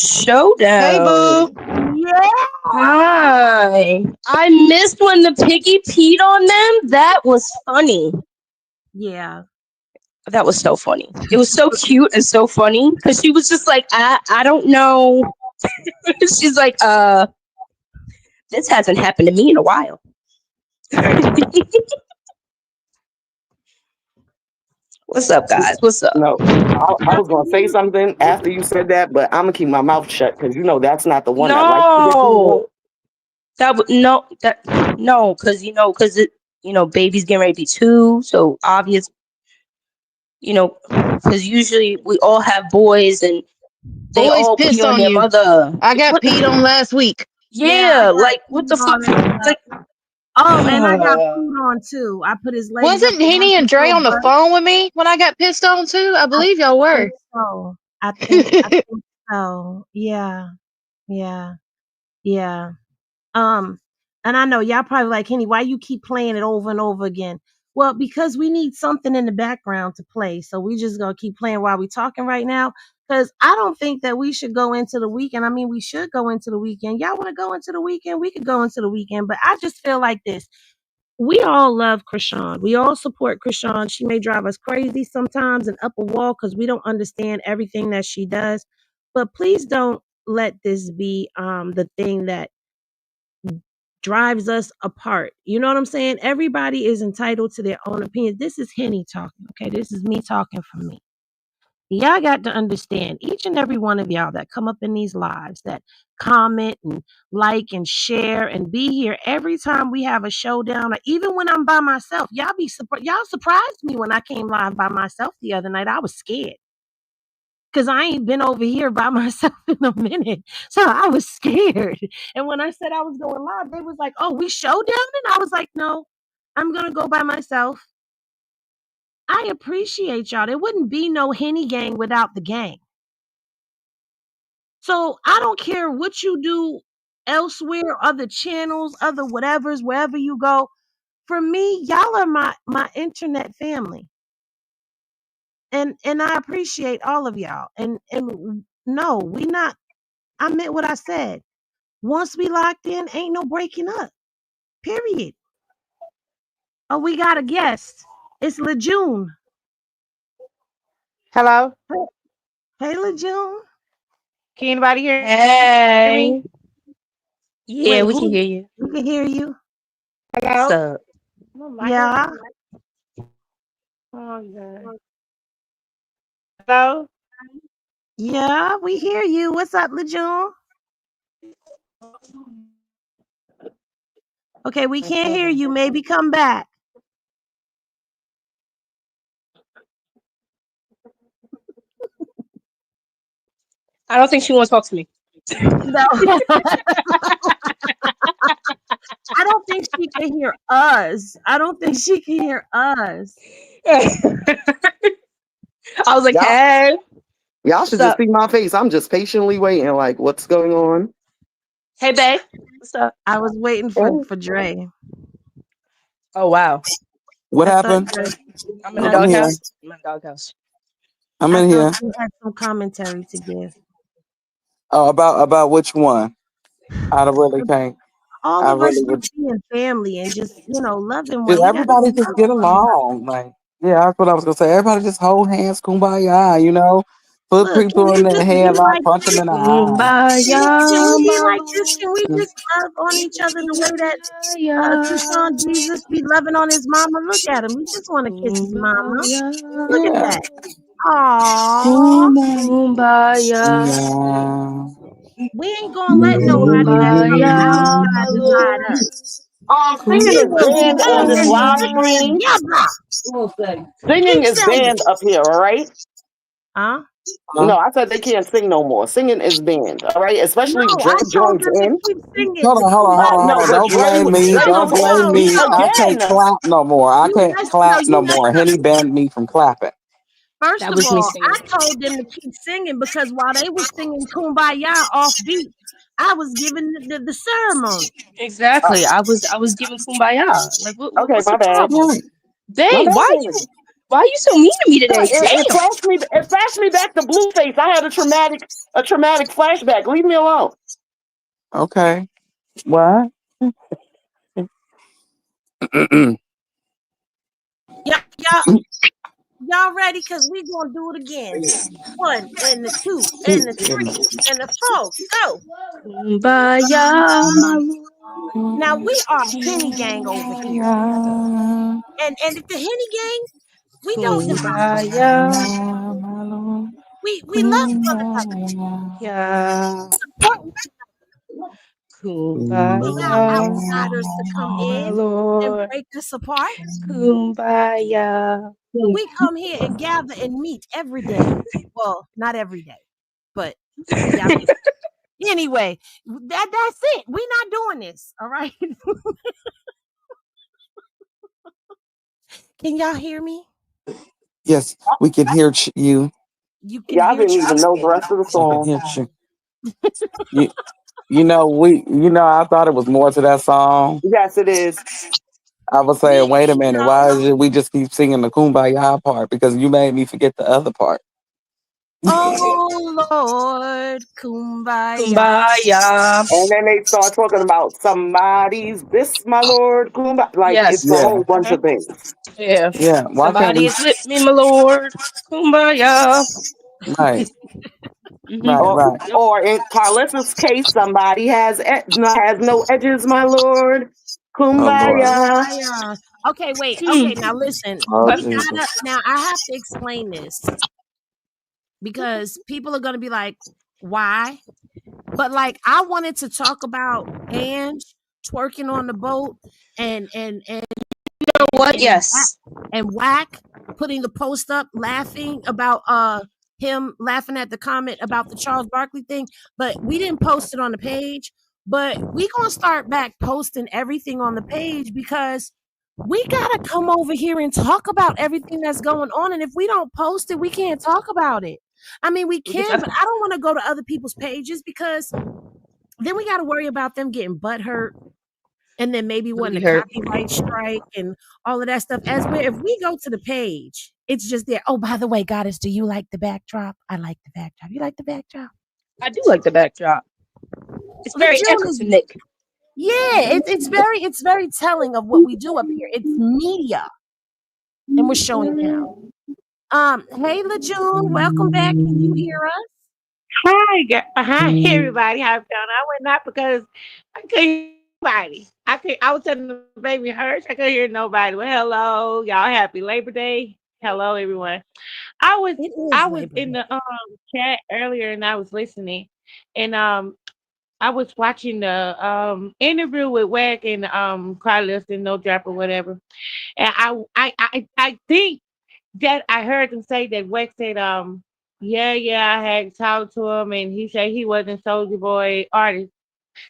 Hey, Boo. showdown. Yeah. Hi. I missed when the piggy peed on them. That was funny. Yeah. That was so funny. It was so cute and so funny because she was just like, I don't know. She's like, this hasn't happened to me in a while. What's up, guys? What's up? No, I was gonna say something after you said that, but I'm gonna keep my mouth shut because you know that's not the one that likes to get beat up. No, because baby's getting ready to be 2, so obvious, because usually we all have boys and they Boys all pee piss on on their you. mother. I got What? peed on last week. Yeah, I Yeah, got like what the food fuck? on and Like, oh, and I got food on too. I put his legs up Wasn't against Henny his and Dre little on the butt. phone with me when I got pissed on too? I I believe y'all think were. so. I think so. Yeah. Yeah. Yeah. Um, and I know y'all probably like, Henny, why you keep playing it over and over again? Well, because we need something in the background to play. So we just gonna keep playing while we talking right now. Because I don't think that we should go into the weekend. I mean, we should go into the weekend. Y'all want to go into the weekend? We could go into the weekend. But I just feel like this. We all love Chrisean. We all support Chrisean. She may drive us crazy sometimes and up a wall because we don't understand everything that she does. But please don't let this be the thing that drives us apart. You know what I'm saying? Everybody is entitled to their own opinion. This is Henny talking, okay? This is me talking for me. Y'all got to understand, each and every one of y'all that come up in these lives, that comment and like and share and be here every time we have a showdown, or even when I'm by myself. Y'all surprised me when I came live by myself the other night. I was scared because I ain't been over here by myself in a minute. So I was scared. And when I said I was going live, they was like, oh, we showdown? And I was like, no, I'm going to go by myself. I appreciate y'all. There wouldn't be no Henny gang without the gang. So I don't care what you do elsewhere, other channels, other whatevers, wherever you go. For me, y'all are my internet family. And I appreciate all of y'all. And no, we not I meant what I said. Once we locked in, ain't no breaking up. Period. Oh, we got a guest. It's LeJune. Hello? Hey LeJune. Can anybody hear me? Hey. Yeah, Wait, we can who? hear you. We can hear you. What's Hello? up? Yeah. Oh, God. Hello? Yeah, we hear you. What's up, LeJune? Okay, we can't hear you. Maybe come back. I don't think she wants to talk to me. No. I don't think she can hear us. I don't think she can hear us. I was like, Y'all, hey. y'all What's should just up? see my face. I'm just patiently waiting. Like, what's going on? Hey, babe. What's up? I was waiting for Dre. Oh, wow. What I thought happened? Dre, I'm in the I'm nothing. here. doghouse. I'm in the doghouse. I'm I in thought here. you had some commentary to give. Oh, about which one? I really can't. All I of us really just would. being family and just, loving Did one. We got to everybody just love get one another. along? Like, yeah, that's what I was gonna say. Everybody just hold hands, kumbaya. Put Look, can people we in the just be headlock, like punch them this? in the eye. Can Kumbaya, we be my like this? Can we lord. just love on each other the way that Kumbaya. Chrisean Jesus be loving on his mama? Look at him. He just want to kiss his mama. Kumbaya. Look at Yeah. that. Aww. Kumbaya. Yeah. We ain't gonna let nobody that's from the Kumbaya, my outside divide lord. us. Singing We is will be banned on this Kumbaya. banding live stream. together. Singing Keep is saying banned it. up here, all right? Huh? Huh? No, I said they can't sing no more. Singing is banned, all right? Especially No, I Dre told joins them to in. keep singing Hold the on, hold on, hold on, kumbaya. hold No, on. but Don't blame me. Dre Don't was blame on me. beat I can't again. clap no more. I You can't messed clap you no messed more. up. Henny banned me from clapping. First That of was me all, singing. I told them to keep singing because while they was singing kumbaya off beat, I was giving the ceremony. Exactly. I was giving kumbaya. Like Okay, what's my the bad. problem? My Babe, bad. why you so mean to me today? It Damn. flashed me back to Blueface. I had a traumatic flashback. Leave me alone. Okay. What? Y'all ready? Cause we gonna do it again. One and the two and the three and the four. Go. Kumbaya, my lord. Now we are a Henny gang over here. And if the Henny gang, we don't divide. Kumbaya. We love one another. Yeah. Support. Allow Kumbaya, outsiders to come my in and lord. break us apart. Kumbaya. We come here and gather and meet every day. Well, not every day, but y'all get it. Anyway, that's it. We're not doing this. All right. Can y'all hear me? Yes, we can hear you. You can Y'all hear didn't even know Chicken. the rest of the We can song. hear you. You, I thought it was more to that song. Yes, it is. I was saying, wait a minute, why is it we just keep singing the kumbaya part? Because you made me forget the other part. Oh Lord, kumbaya. Kumbaya. And then they start talking about somebody's this, my lord. Kumbaya. Like, Yes. it's a Yeah. whole bunch of things. Yeah. Yeah. Why can't Somebody we? is with me, my lord. Kumbaya. Right. Mm-hmm. Right. Or, Right. Yep. or in Carlissa's case, somebody has no edges, my lord. Oh Lord. Kumbaya. Kumbaya. Okay, wait. Hmm. Okay, now listen. Oh We Okay. Jesus. gotta now I have to explain this because people are gonna be like, why? But like I wanted to talk about Ange twerking on the boat and You know what? and Yes. Wack putting the post up laughing about him laughing at the comment about the Charles Barkley thing, but we didn't post it on the page. But we gonna start back posting everything on the page because we gotta come over here and talk about everything that's going on. And if we don't post it, we can't talk about it. I mean, we Because can, but I don't want to go to other people's pages because then we got to worry about them getting butt hurt and then maybe wanting booty a hurt. copyright strike and all of that stuff. As where if we go to the page, it's just there. Oh, by the way, Goddess, do you like the backdrop? I like the backdrop. You like the backdrop? I do like the backdrop. It's very LeJune is ethnic. yeah, it's very telling of what we do up here. It's media, and we're showing down. Hey LeJune, welcome back. Can you hear us? Hi everybody. How you doing? I went out because I couldn't hear nobody. I was telling the baby Hirsch, I couldn't hear nobody. Well, hello, y'all. Happy Labor Day. Hello, everyone. I was It is I was Labor in Day. the chat earlier and I was listening, and I was watching the interview with Wack and Karlissa and No Drop or whatever, and I think that I heard them say that Wack said yeah, I had talked to him and he said he wasn't Soldier Boy artist.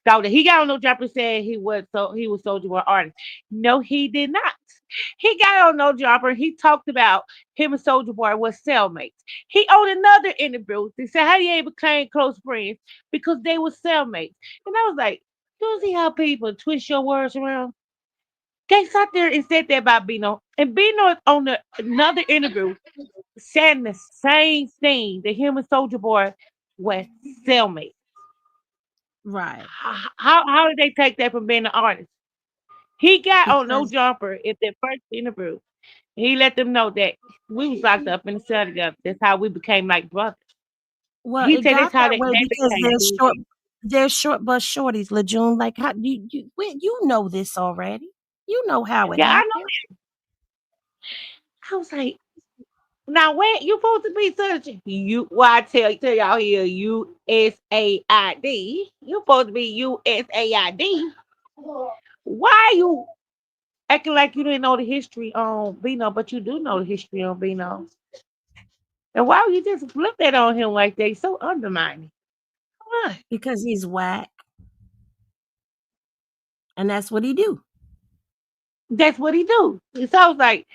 So that he got on No Drop and said he was Soldier Boy artist. No, he did not. He got on No Dropper. He talked about him and Soldier Boy was cellmates. He on another interview. They said how they became close friends because they were cellmates. And I was like, you see how people twist your words around? They sat there and said that about Bino. And Bino is on another interview saying the same thing that him and Soldier Boy were cellmates. Right. How did they take that from being an artist? He got on No Because Jumper in their first interview. He let them know that we was locked up in the cell together. That's how we became like brothers. well, He it said that's got how that they way because became cool. there's short bus shorties, LeJune. Like how you know this already. You know how it Yeah, I happened. know. I was like, now where you supposed to be searching? You well, I tell y'all here, USAID. You supposed to be USAID. Why you acting like you didn't know the history on Bino, but you do know the history on Bino? And why would you just flip that on him like they so undermining? Come on. Because he's whack, and that's what he do. That's what he do. It sounds like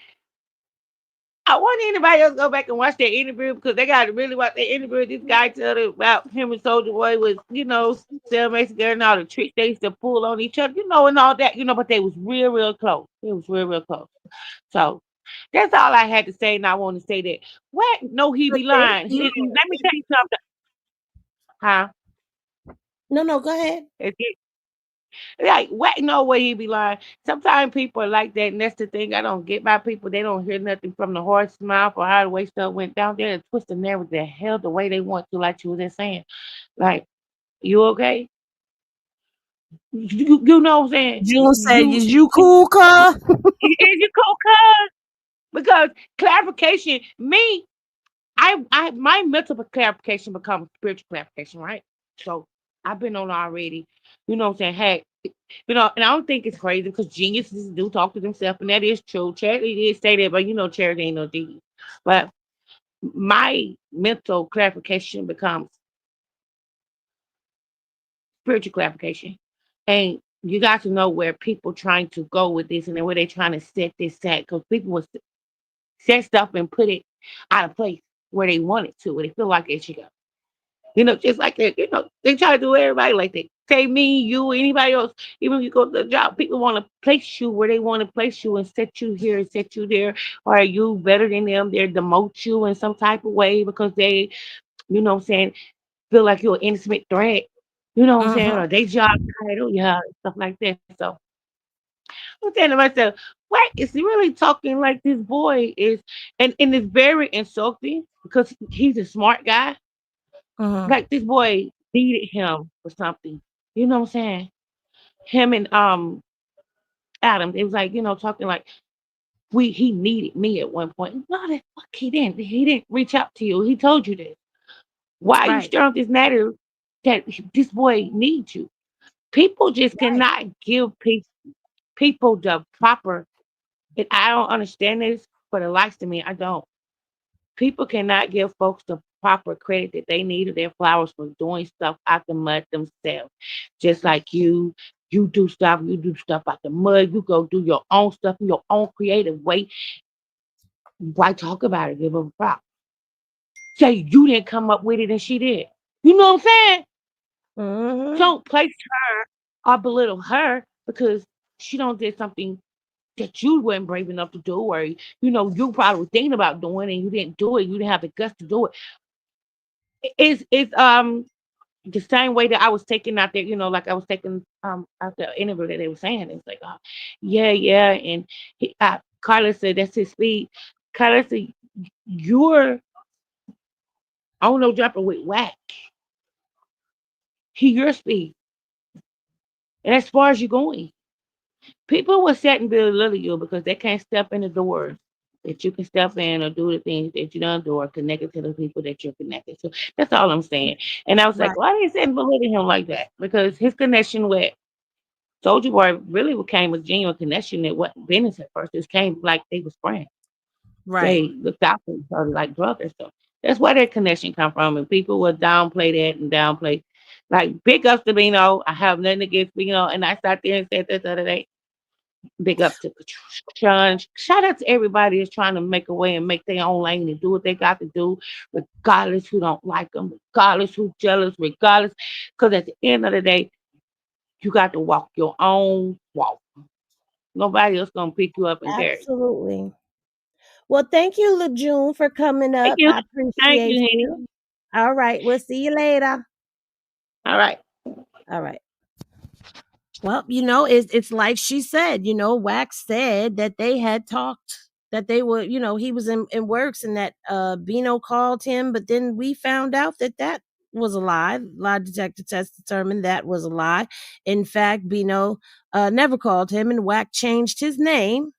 I want anybody else to go back and watch that interview because they got to really watch that interview. This guy told it about him and Soldier Boy was, cellmates together and all the tricks they used to pull on each other, and all that, but they was real close. It was real close. So that's all I had to say, and I want to say that. What? No, he But be thank lying. you. And let me tell you something. Huh? No, go ahead. It's it. Like, what? No way he be lying. Sometimes people are like that, and that's the thing I don't get by people. They don't hear nothing from the horse's mouth or how the way stuff went down there and twist the narrative the hell the way they want to, like you was just saying. Like, you okay? You know what I'm saying? June said, You "Is you cool, cuz?" is you cool, cuz? Because clarification, me, I my mental clarification becomes spiritual clarification, right? So I've been on already. You know what I'm saying? Hey, and I don't think it's crazy because geniuses do talk to themselves, and that is true. Charity did say that, but Charity ain't no genius. But my mental clarification becomes spiritual clarification. And you got to know where people trying to go with this and then where they trying to set this at because people will set stuff and put it out of place where they want it to, where they feel like it should go. Just like that, they try to do everybody like that. Say me, you, anybody else, even if you go to the job, people want to place you where they want to place you and set you here and set you there. Or are you better than them? They demote you in some type of way because they, what I'm saying, feel like you're an innocent threat. You know what I'm saying? Mm-hmm. Or they job title, yeah, stuff like that. So I'm saying to myself, what is he really talking like this boy is? And it's very insulting because he's a smart guy Mm-hmm. like this boy needed him for something. You know what I'm saying? Him and Adam, it was like, talking like he needed me at one point. No, the fuck he didn't. He didn't reach out to you. He told you this. Why are you Right. stirring up this matter that this boy needs you? People just Right. cannot give people the proper and I don't understand this for the likes of me. I don't. People cannot give folks the proper credit that they need of their flowers for doing stuff out the mud themselves. Just like you do stuff out the mud, you go do your own stuff in your own creative way. Why talk about it? Give them a prop. say you didn't come up with it and she did. You know what I'm saying? Mm-hmm. Don't place her or belittle her because she don't did something that you weren't brave enough to do, or you probably were thinking about doing and you didn't do it. You didn't have the guts to do it. It's the same way that I was taking out there, like I was taking out the interview that they were saying. It's like, oh, yeah, and Carla said that's his speed. Carla said you're on no dropper with Wack. He your speed, and as far as you're going, people will sit and belittle you because they can't step in the doors that you can step in or do the things that you don't do or connected to the people that you're connected to. That's all I'm saying. And I was like, Right. why do you say belittle him like that? Because his connection with Soldier Boy really became a genuine connection. It wasn't business at first. It came like they was friends. Right. They looked out for each other like brothers. So that's where that connection come from. And people will downplay that and downplay. Like, big ups to Bino. I have nothing against Bino. And I sat there and said this the other day. Big up to Sean. Shout out to everybody that's trying to make a way and make their own lane and do what they got to do, regardless who don't like them, regardless who jealous, regardless. Because at the end of the day, you got to walk your own walk. Nobody else gonna pick you up and carry. Absolutely. Well, thank you, LeJune, for coming Thank up. you. I Thank appreciate you, you. Henny. All right. We'll see you later. All right. All right. Well, it's like she said, Wax said that they had talked, that they were, he was in works and that Bino called him, but then we found out that was a lie. Lie detector test determined that was a lie. In fact, Bino never called him, and Wack changed his name.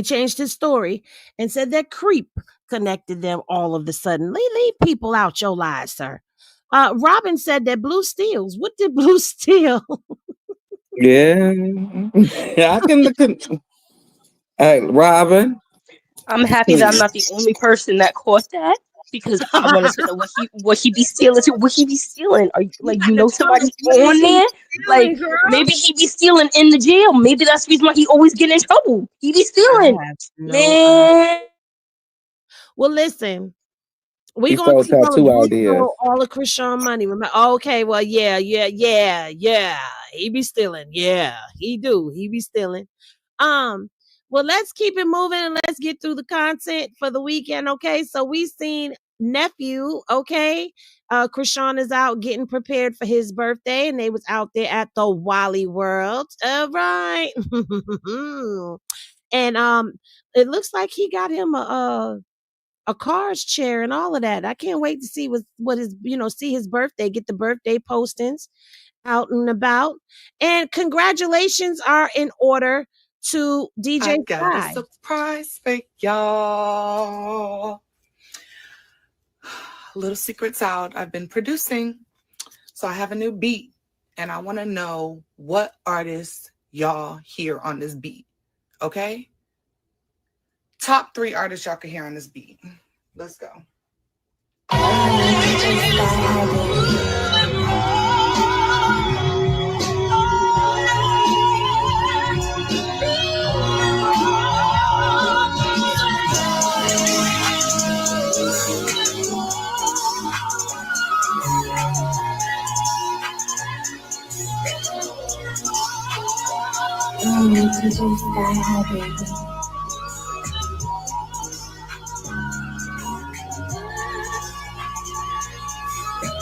Changed his story and said that Creep connected them all of a sudden. Leave people out your lies, sir. Robin said that Blue steals. What did Blue steal? Yeah. I can look at. Hey, Robin. I'm happy that I'm not the only person that caught that because I wanted to know what he be stealing to. What he be stealing? Are you, You like got to tell somebody us what is on he there? Like stealing, girl? maybe he be stealing in the jail. Maybe that's the reason why he always get in trouble. He be I stealing, have no man. idea. Well, listen, we're He gonna stole tell tattoo Blue ideas. stole all of Chrisean money. Remember? Okay, well, yeah. He be stealing. Yeah, he do. He be stealing. Um, well, let's keep it moving and let's get through the content for the weekend. Okay, so we seen nephew. Okay, Chrisean is out getting prepared for his birthday, and they was out there at the Wally World. All right, and it looks like he got him a car's chair and all of that. I can't wait to see what his see his birthday, get the birthday postings out and about. And congratulations are in order to DJ I got a Sky. surprise for y'all. Little secrets out. I've been producing, so I have a new beat, and I want to know what artists y'all hear on this beat. Okay? Top 3 artists y'all can hear on this beat. Let's go.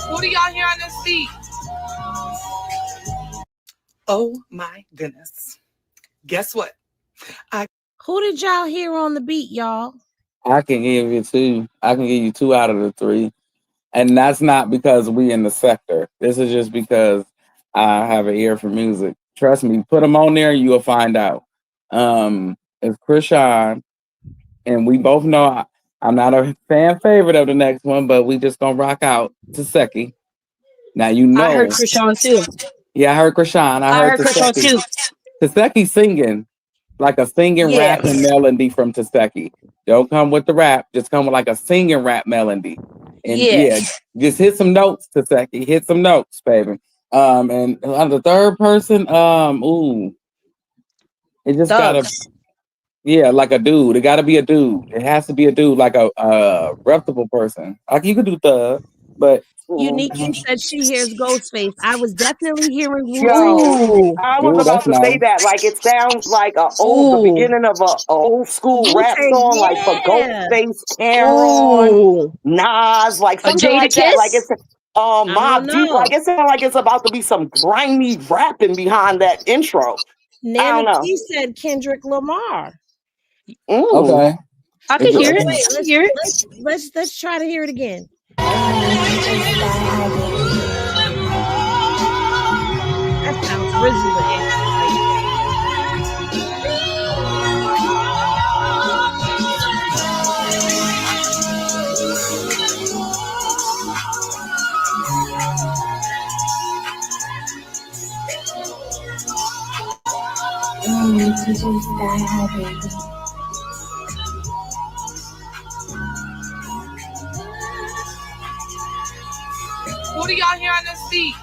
Who do y'all hear on this beat? Oh my goodness. Guess what? Who did y'all hear on the beat, y'all? I can give you 2. I can give you 2 out of the 3. And that's not because we in the sector. This is just because I have an ear for music. Trust me, put them on there and you'll find out. It's Chrisean, and we both know I'm not a fan favorite of the next one, but we just gonna rock out to Seki. Now I heard Chrisean too. Yeah, I heard Chrisean. I I heard heard Chrisean too. Taseki singing like a singing Yeah. rapping melody from Taseki. Don't come with the rap, just come with like a singing rap melody. And Yeah. just hit some notes, Taseki. Hit some notes, baby. And on the third person, it just gotta Thugs. Yeah, like a dude. It got to be a dude. It has to be a dude, like a reputable person. Like you could do Thug, but Unique said she hears Ghostface. I was definitely hearing Wu Yo, Tang. Ooh. I was ooh, that's about to say nice. that. Like it sounds like the Ooh. beginning of a old school Wu rap Tang, song, like for yeah. Ghostface, Cameron, Ooh. Nas, like A something Jada like that. Like Kiss? it's I don't Mob Deep. know. Like it sounds like it's about to be some grimy rapping behind that intro. I Nana don't know. T said Kendrick Lamar. Mm. Okay. I It's could hear So it. wait, I could hear it. let's try to hear it again. That sounds RZA right there. Who do y'all hear on this beat?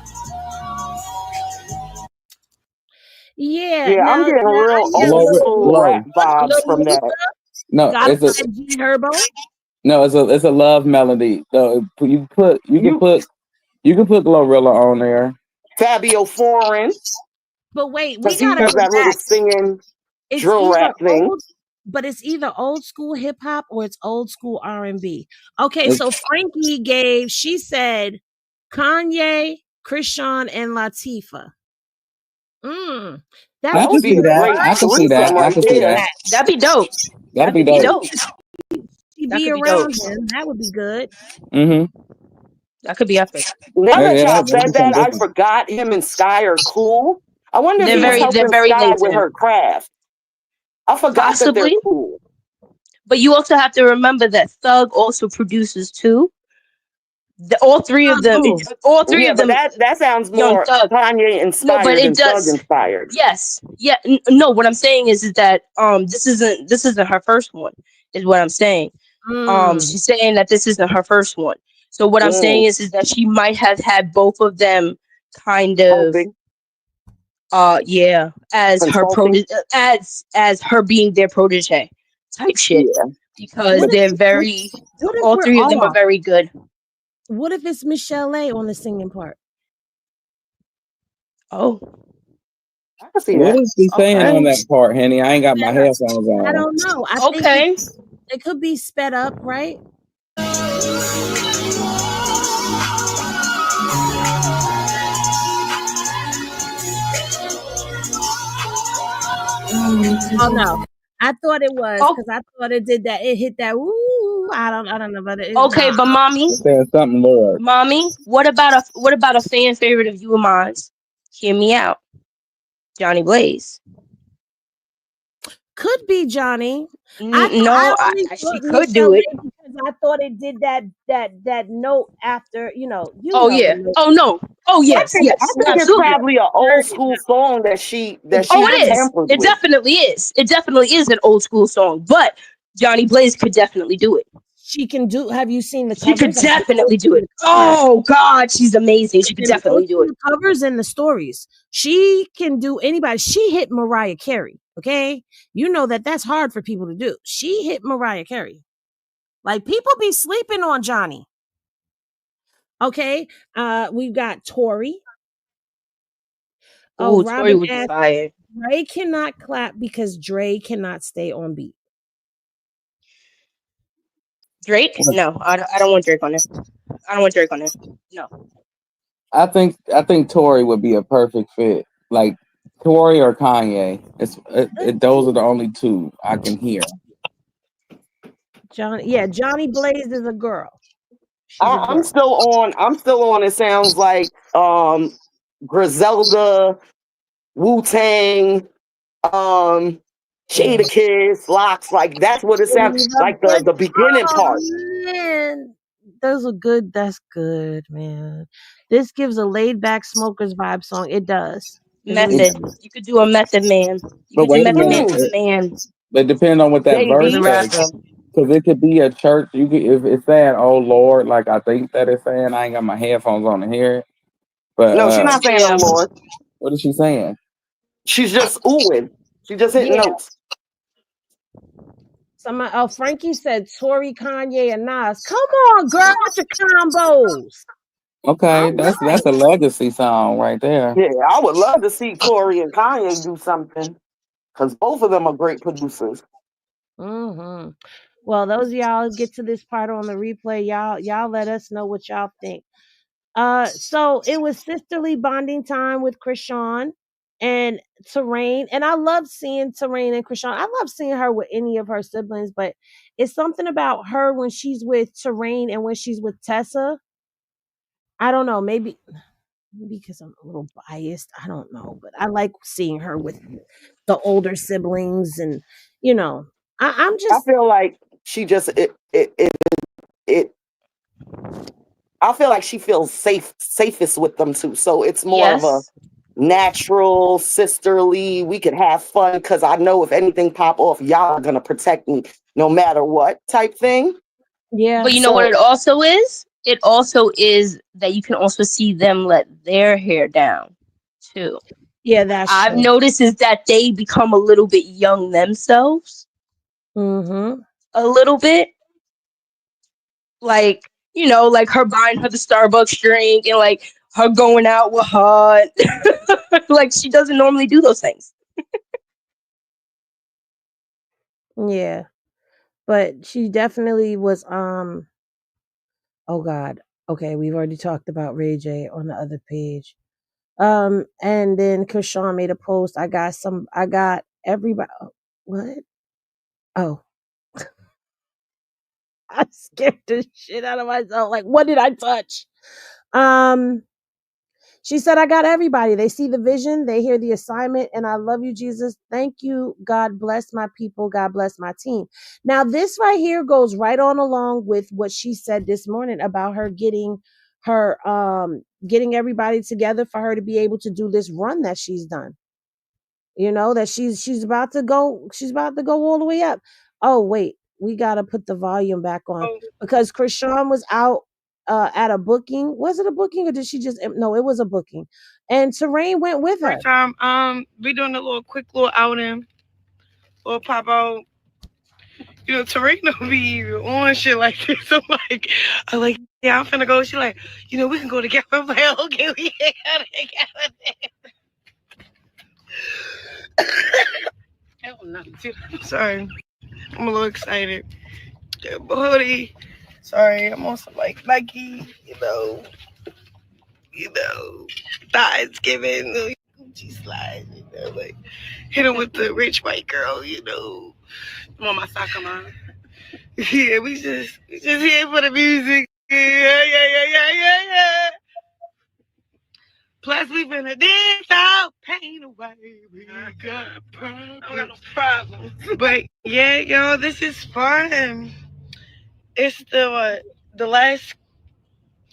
Yeah, Yeah, I'm getting now I real hear old Lil school Luke. rap Glow. vibes Lil from that. Luke No, got it's a by G Herbo. no, it's a love melody. So you can put Glorilla on there. Fabio Foreign, But wait, we because he gotta has go that little back. singing It's drill either rap thing. old, but it's either old school hip hop or it's old school R&B. Okay, It's, so she said Kanye, Chrisean, and Latifah. Mm, that I That would can would be be see a all that. great I right. can see threesome that. I right can see there. that. That'd be dope. That'd That be could be dope. dope. She That be could be dope. around him. That would be good. Mm-hmm. That could be epic. Now Yeah, that yeah, y'all that'd be said something that, I different. forgot him and Sky are cool. I wonder if They're he's Yeah, they're helping very Sky with linked. her craft. I forgot that they're Possibly. cool. But you also have to remember that Thug also produces too. All three of them, who? all three Yeah, of but them, that sounds Young more Thug. Kanye No, but inspired it than Thug does. inspired. Yes, yeah. No, what I'm saying is that this isn't her first one. Is what I'm saying. Mm. She's saying that this isn't her first one. So what I'm saying Mm, is that she might have had both of them kind of helping, yeah, as her consulting. as her being their protege type shit, Yeah. because What if they're very, what if all we're three of them are off? very good. What if it's Michelle A on the singing part? Oh, I can see What that. is he saying okay. on that part, Henny? I ain't got my headphones I on. don't know. I think Okay. it could be sped up, right? Oh no, I thought it was Oh, because I thought it did that. It hit that. Ooh, I don't know, but it's okay, not. but mommy, It's saying something, Lord. what about a fan favorite of you and mine? Hear me out, Johnny Blaze. Could be Johnny. I No, only she thought could do Michelle it. A because I thought it did that note after Oh the yeah. note. Oh no. Oh I yes, think yes, it's absolutely. probably an old Heard it school now. song that she Oh, it is. tampered It with. definitely is. It definitely is an old school song, but Johnny Blaze could definitely do it. She can do. Have you seen the She could covers? I've been definitely do posting it. the covers. Oh God, she's amazing. She I've could been definitely do posting it. the covers and the stories. She can do anybody. She hit Mariah Carey. Okay, you know that's hard for people to do. She hit Mariah Carey. Like people be sleeping on Johnny. Okay, we've got Tori. Oh, Oh, Tori Robin would be asked, fire. Dre cannot clap because Dre cannot stay on beat. Drake? No, I don't want Drake on there. I don't want Drake on there. No. I think Tori would be a perfect fit. Like Tori or Kanye. Those are the only two I can hear. Johnny Blaze is a girl. She's a I'm girl. still on. I'm still on. It sounds like Griselda, Wu Tang, Yeah. Jada Kiss, Locks. Like that's what it sounds Leave a like. good. The beginning Oh part. man, those are good. That's good, man. This gives a laid back smokers vibe song. It does. It really Method. does. You could do a Method Man. You But could do wait a Method Man minute. as a man, But depending on what that as verse a Baby. says, rapper. because it could be a church. You could if it's saying "Oh Lord," like I think that it's saying. I ain't got my headphones on to hear it. But No, she's not saying, "Oh Yeah. Lord." what is she saying? She's just oohing. She's just hitting Yeah. notes. Frankie said Tori, Kanye, and Nas. Come on, girl, with your combos. Okay, that's a legacy song right there. Yeah, I would love to see Tori and Kanye do something because both of them are great producers. Mm-hmm. Well, those of y'all get to this part on the replay. Y'all let us know what y'all think. So it was sisterly bonding time with Chrisean and Terrain, and I love seeing Terrain and Chrisean. I love seeing her with any of her siblings, but it's something about her when she's with Terrain and when she's with Tessa. I don't know, maybe because I'm a little biased. I don't know, but I like seeing her with the older siblings, and I'm I just feel like she just it I feel like she feels safest with them too. So it's more of a Yes. natural, sisterly, we could have fun because I know if anything pop off, y'all are gonna protect me no matter what type thing. yeah. But you know what it So also is? It also is that you can also see them let their hair down too. Yeah, that's I've true. noticed is that they become a little bit young themselves. Mm-hmm. A little bit. Like, like her buying her the Starbucks drink and like her going out with her. Like she doesn't normally do those things. Yeah, but she definitely was. Oh God. Okay, we've already talked about Ray J on the other page. And then Krishan made a post. I got everybody. What? Oh, I scared the shit out of myself. Like, what did I touch? Um, she said, I got everybody. They see the vision, they hear the assignment, and I love you, Jesus. Thank you. God bless my people. God bless my team. Now, this right here goes right on along with what she said this morning about her getting everybody together for her to be able to do this run that she's done. That she's about to go all the way up. Oh, wait, we gotta put the volume back on because Krishan was out at a booking. Was it a booking or did she just no, it was a booking. And Terrain went with her. First time, we doing a quick little outing, little pop out. Terrain don't be on shit like this. So I'm like, yeah, I'm finna go. She like, we can go together. I'm like, okay, we can go together. I'm sorry. I'm a little excited. Hoodie. Sorry, I'm on some like Nike, thighs giving, Gucci slides, like hit him with the rich white girl, I'm on my soccer mom. Yeah, we just here for the music. Yeah. Plus we finna dance out, pain away. We got problems. I got no problems. But yeah, y'all, this is fun. It's the last.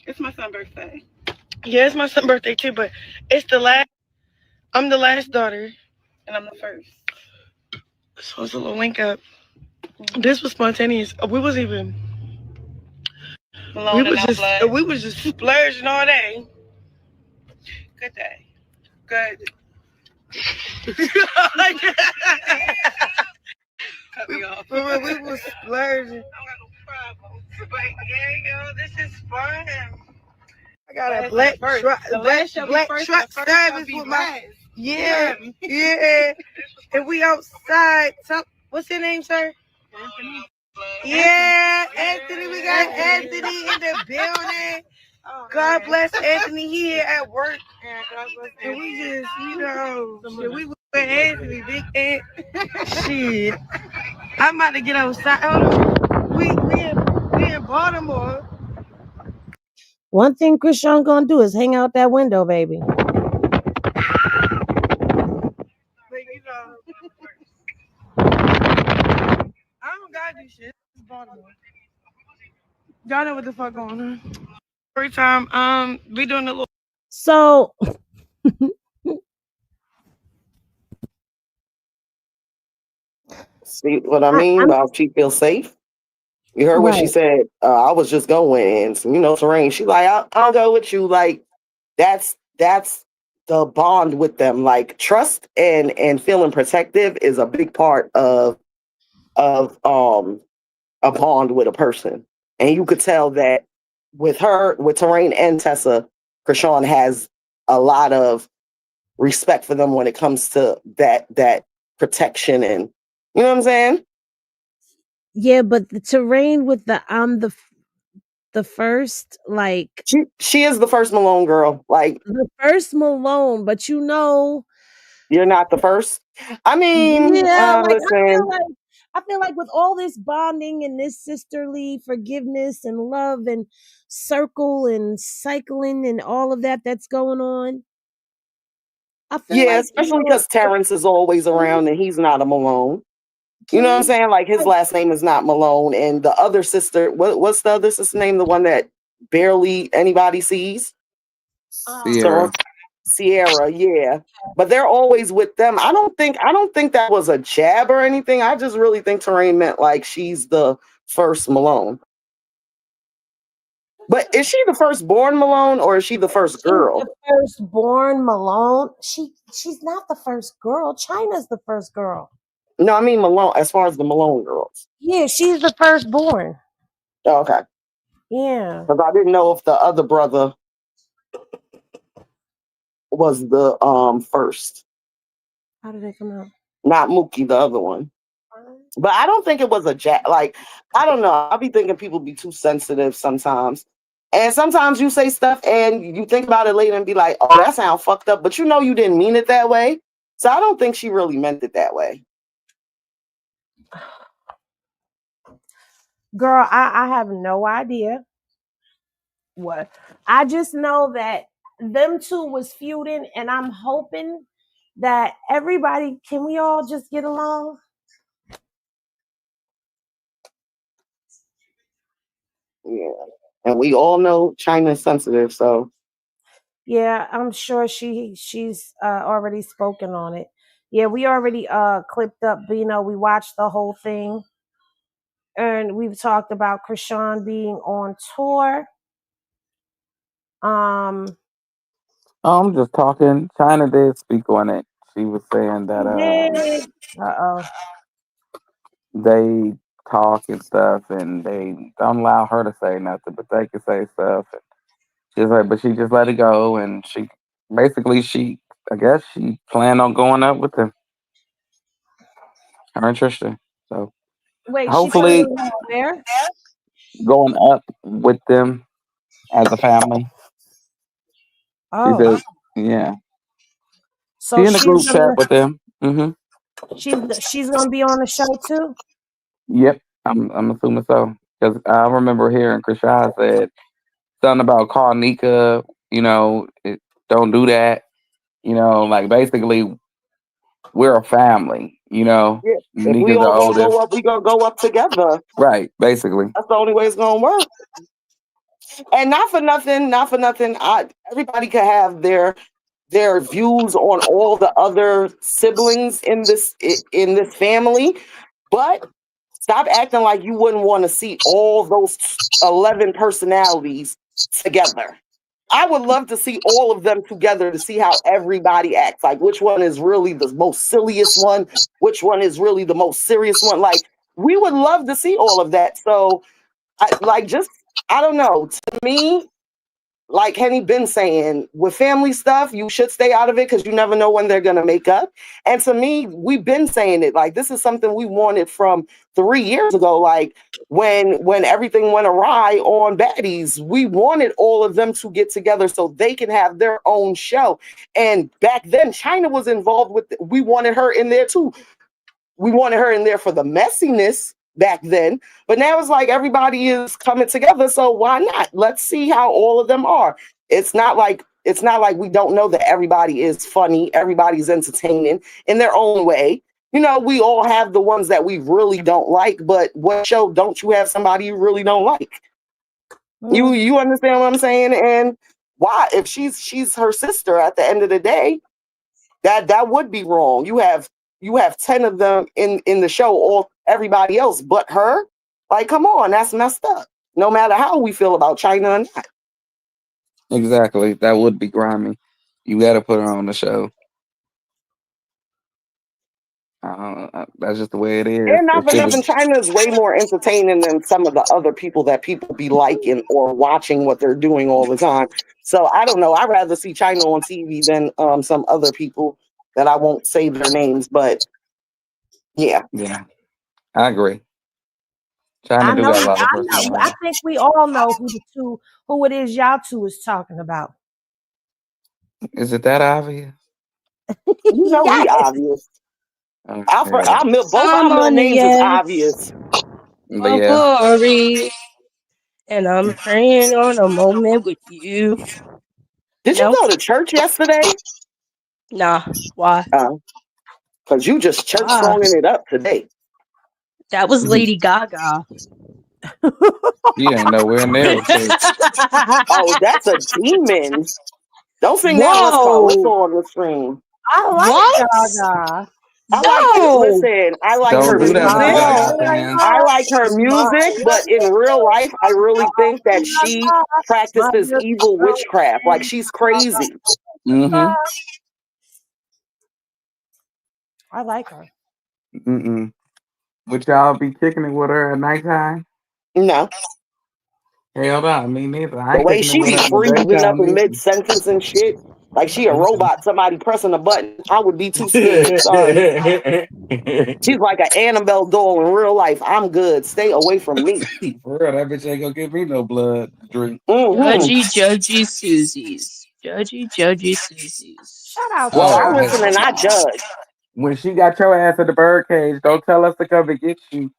It's my son's birthday. Yeah, it's my son's birthday too, but it's the last. I'm the last daughter, and I'm the first. So it's a little link up. This was spontaneous. We was even. We was just splurging all day. Good day. Good. Cut me off. We was splurging. But yeah, yo, this is fun. I got a black truck service with my. Yeah. And we outside. What's your name, sir? Anthony. Yeah, Anthony. We got Anthony in the building. God bless Anthony. He here at work. And we just, shit, we with Anthony, big Ant. Shit. I'm about to get outside. We in Baltimore. One thing Krishan gonna do is hang out that window, baby. I don't gotta do shit. It's Baltimore. Y'all know what the fuck going on. Every time, we doing a little. So see what I mean about she feels safe. You heard what she right. said. I was just going, and Terrain. She like, I'll go with you. Like that's the bond with them. Like trust and feeling protective is a big part of of a bond with a person. And you could tell that with her, with Terrain and Tessa, Chrisean has a lot of respect for them when it comes to that protection and you know what I'm saying? Yeah, but the terrain with the first, like She is the first Malone girl. Like the first Malone, but you're not the first. I mean, yeah, like listen. I feel like with all this bonding and this sisterly forgiveness and love and circle and cycling and all of that that's going on, I feel Yeah, like especially because Terrence is always around and he's not a Malone. You know what I'm saying? Like his last name is not Malone, and the other sister, what's the other sister name? The one that barely anybody sees? Sierra. Sierra, yeah. But they're always with them. I don't think that was a jab or anything. I just really think Terrain meant like she's the first Malone. But is she the firstborn Malone or is she the first she's the girl? firstborn Malone. She's not the first girl. China's the first girl. No, I mean Malone as far as the Malone girls. Yeah, she's the firstborn. Oh, okay. Yeah. Because I didn't know if the other brother was the first. How did they come out? Not Mookie, the other one. But I don't think it was a jack. Like, I don't know. I be thinking people be too sensitive sometimes. And sometimes you say stuff and you think about it later and be like, oh, that sounds fucked up. But you know you didn't mean it that way. So I don't think she really meant it that way. Girl, I have no idea what. I just know that them two was feuding, and I'm hoping that everybody can we all just get along? Yeah. And we all know China is sensitive. So Yeah, I'm sure she's already spoken on it. Yeah, we already clipped up Bino. We watched the whole thing. And we've talked about Chrisean being on tour. I'm just talking. China did speak on it. She was saying that Uh-oh. they talk and stuff, and they don't allow her to say nothing, but they can say stuff. And she's like, but she just let it go, and she basically I guess she planned on going up with them, her and Tristan. So Wait, she planned hopefully on going where? going up with them as a family. She Oh, said, yeah. She so in the group chat with them. Hmm. she's gonna be on the show too. Yep, I'm assuming so because I remember hearing Krishan said something about call Nika. Don't do that. Like basically we're a family. yeah, if we Nika's the all gonna oldest. go up, we gonna go up together. Right, basically. That's the only way it's gonna work. And not for nothing, not for nothing. Everybody could have their views on all the other siblings in this family, but stop acting like you wouldn't want to see all those 11 personalities together. I would love to see all of them together to see how everybody acts. Like which one is really the most silliest one, which one is really the most serious one. Like we would love to see all of that. So I don't know. To me, like Henny been saying, with family stuff, you should stay out of it because you never know when they're gonna make up. And to me, we've been saying it. Like this is something we wanted from 3 years ago. Like when everything went awry on Baddies, we wanted all of them to get together so they can have their own show. And back then, China was involved with it. We wanted her in there too. We wanted her in there for the messiness back then, but now it's like everybody is coming together, so why not? Let's see how all of them are. It's not like we don't know that everybody is funny, everybody's entertaining in their own way. We all have the ones that we really don't like, but what show don't you have somebody you really don't like? You understand what I'm saying? And why, if she's her sister at the end of the day, that would be wrong. You have 10 of them in the show, or everybody else but her. Like, come on, that's messed up. No matter how we feel about China or not. Exactly. That would be grimy. You got to put her on the show. That's just the way it is. And not for nothing, China is way more entertaining than some of the other people that people be liking or watching what they're doing all the time. So I don't know. I'd rather see China on TV than some other people that I won't say their names. But yeah, I agree. China do got a lot of personality. I think we all know who it is y'all two is talking about. Is it that obvious? You know we obvious. Okay. Both our middle names is obvious. Don't worry. And I'm praying on a moment with you. Did you go to church yesterday? Nah. Why? Because you just church stronging it up today. That was Lady Gaga. You ain't nowhere near it. Oh, that's a demon. Don't sing that unless Karlissa on the screen. I like Gaga. I like Don't her do that with the music. Gaga fans. I like her music, but in real life, I really think that she practices evil witchcraft. Like she's crazy. Mm-hmm. I like her. Mm-mm. Would y'all be kicking it with her at nighttime? No. Hell no, me neither. I The ain't way kicking she it with be her in the freezing up daytime in either. mid-sentence and shit. Like she a robot, somebody pressing a button. I would be too scared. Sorry. She's like an Annabelle doll in real life. I'm good. Stay away from me. For real, that bitch ain't gonna give me no blood to drink. Judgy Susie's. Judgy Susie's. Shout out Well, I listen and I judge. When she got your ass at the bird cage, don't tell us to come and get you.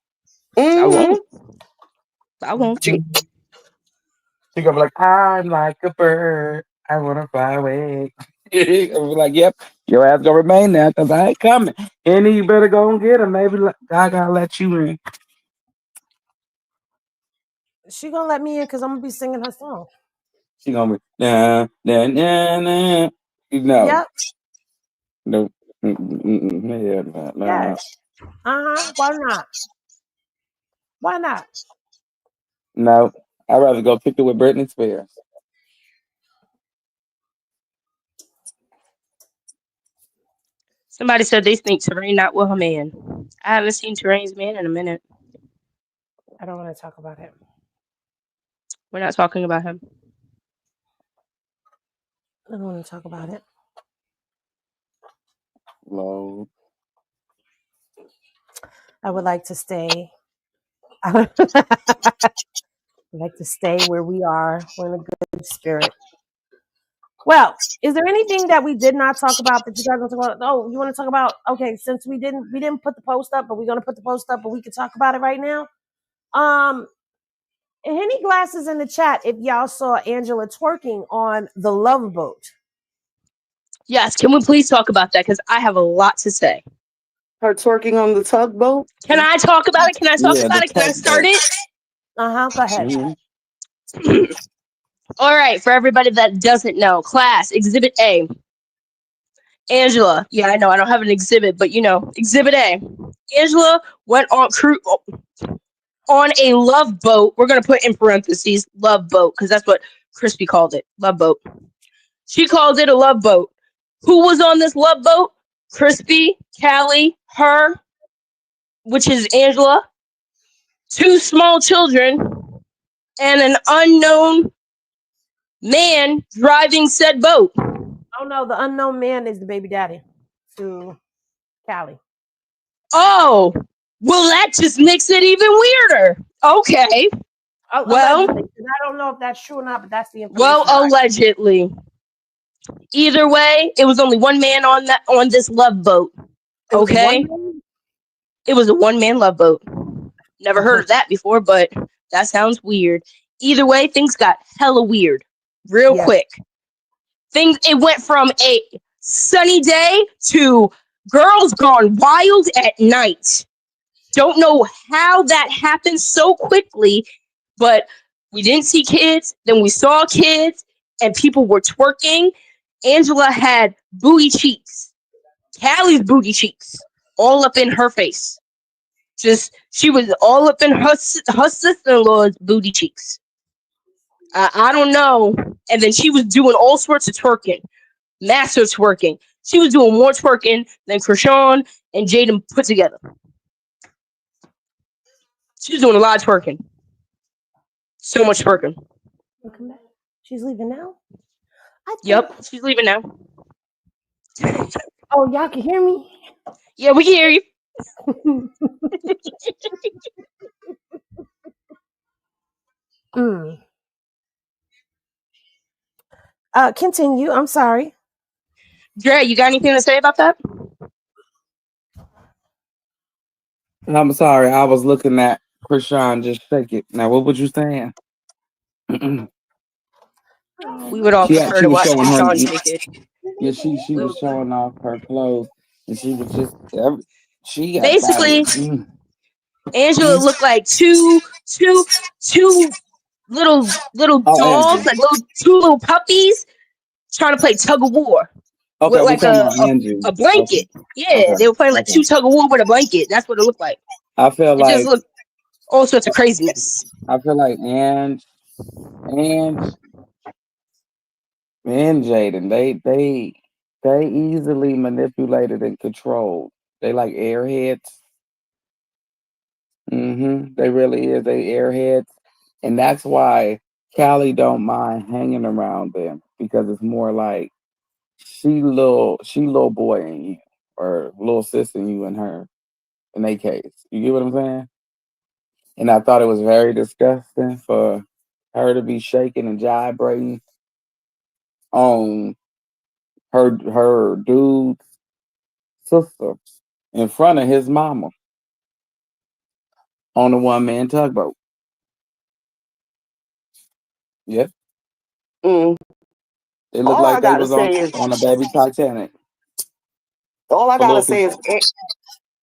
I won't. I won't. She gonna be like, I'm like a bird. I wanna fly away. I'll be like, yep, your ass gonna remain there because I ain't coming. And you better go and get her. Maybe God gotta let you in. She gonna let me in because I'm gonna be singing her song. She gonna be nah. No. Yep. No. Yeah, no. Yes. Why not? Why not? No. I'd rather go kick it with Britney Spears. Somebody said they think Terrain not with her man. I haven't seen Terrain's man in a minute. I don't want to talk about it. We're not talking about him. I don't want to talk about it. Low. I would like to stay. I would like to stay where we are. We're in a good spirit. Well, is there anything that we did not talk about that you guys want to talk about? Oh, you want to talk about? Okay, since we didn't put the post up, but we're gonna put the post up, but we can talk about it right now. Henny Glasses in the chat if y'all saw Angela twerking on the Love Boat. Yes, can we please talk about that? Because I have a lot to say. Her twerking on the tugboat? Can I talk about it? Can I talk about it? Can I start it? Go ahead. All right, for everybody that doesn't know, class, Exhibit A. Angela, yeah, I know I don't have an exhibit, but you know, Exhibit A. Angela went on a love boat. We're going to put in parentheses, love boat, because that's what Crispy called it, love boat. She called it a love boat. Who was on this love boat? Crispy, Callie, her, which is Angela, 2 small children, and an unknown man driving said boat. Oh no, the unknown man is the baby daddy to Callie. Oh, well, that just makes it even weirder. Okay. Well, allegedly. I don't know if that's true or not, but that's the information. Well, allegedly. Either way, it was only one man on this love boat. Okay. It was a one-man love boat. Never heard of that before, but that sounds weird. Either way, things got hella weird real quick. It went from a sunny day to girls gone wild at night. Don't know how that happened so quickly, but we didn't see kids. Then we saw kids, and people were twerking. Angela had booty cheeks. Callie's booty cheeks all up in her face. She was all up in her sister-in-law's booty cheeks. I don't know. And then she was doing all sorts of twerking. Massive twerking. She was doing more twerking than Chrisean and Jaden put together. She's doing a lot of twerking. So much twerking. Welcome back. She's leaving now. Yep, she's leaving now. Oh, y'all can hear me? Yeah, we can hear you. Mm. Continue. I'm sorry. Dre, you got anything to say about that? I'm sorry, I was looking at Chrisean just shake it. Now, what was you saying? We would all prefer She to was watch showing her. Krishan shake it. Yeah, she was showing off her clothes, and she was just she got a body. Basically, Angela looked like two little Oh, dogs, Angie. like two little puppies trying to play tug of war Okay, with we like talking about Angie. a blanket. Yeah, Okay. they were playing like Okay. two tug of war with a blanket. That's what it looked like. I feel It just like looked all sorts of craziness. Ange and Jaden, they easily manipulated and controlled. They like airheads. They really is. They airheads, and that's why Callie don't mind hanging around them because it's more like she little boy in you or little sis in you and her in their case. You get what I'm saying? And I thought it was very disgusting for her to be shaking and gyrating on her dude's sister in front of his mama on a one man tugboat. Yep. Mm. It looked All I like they gotta was say is, on a baby Titanic. all I A gotta little, say is,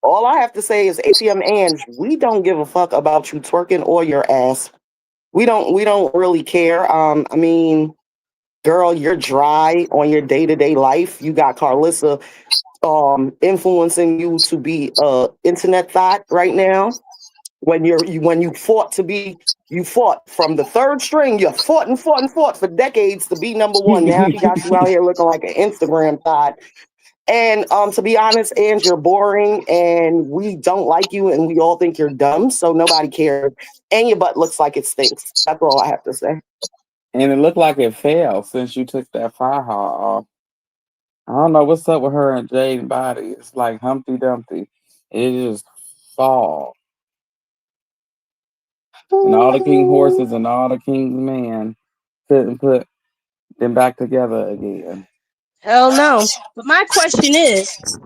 all I have to say is, ATM Ange, we don't give a fuck about you twerking or your ass. We don't really care. I mean, girl, you're dry on your day-to-day life. You got Karlissa influencing you to be internet thought right now. When you fought to be, you fought from the third string. You fought and fought and fought for decades to be number one. Now she got you out here looking like an Instagram thought. And to be honest, Ange, you're boring and we don't like you and we all think you're dumb. So nobody cares. And your butt looks like it stinks. That's all I have to say. and it looked like it fell since you took that fire off. I don't know what's up with her and Jade's body. It's like Humpty Dumpty. It just fall. And all the king horses and all the king's men couldn't put them back together again. Hell no. But my question is,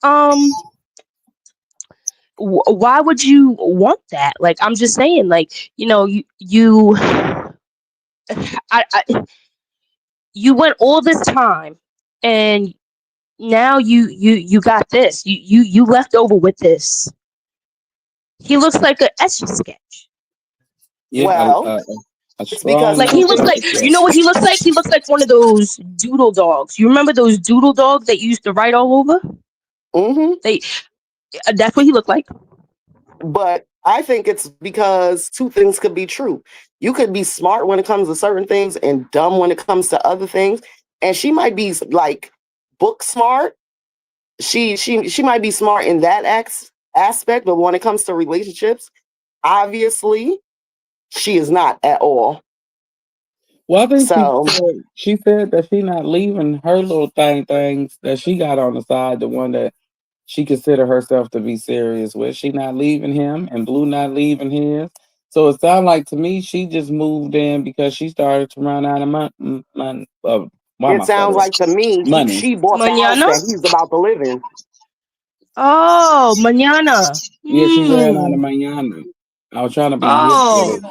um, why would you want that? Like, I'm just saying, like, I you went all this time, and now you got this. You left over with this. He looks like an etch a sketch. Yeah, Well, a it's because strong Like two he looks things. like, you know what he looks like? He looks like one of those doodle dogs. You remember those doodle dogs that you used to write all over? Mm-hmm. That's what he looked like. But I think it's because two things could be true. You could be smart when it comes to certain things and dumb when it comes to other things. And she might be like book smart. She might be smart in that aspect, but when it comes to relationships, obviously she is not at all. Well, I think So she said that she not leaving her little things that she got on the side, the one that she consider herself to be serious with. She not leaving him, and Blue not leaving his. So it sounds like to me she just moved in because she started to run out of money. Why am it I sounds stuttering? like to me Money. she bought the house Mañana? that he's about to live in. Oh, mañana. Yeah, she ran out of Hmm. manana. I was trying to be hip with Oh, it.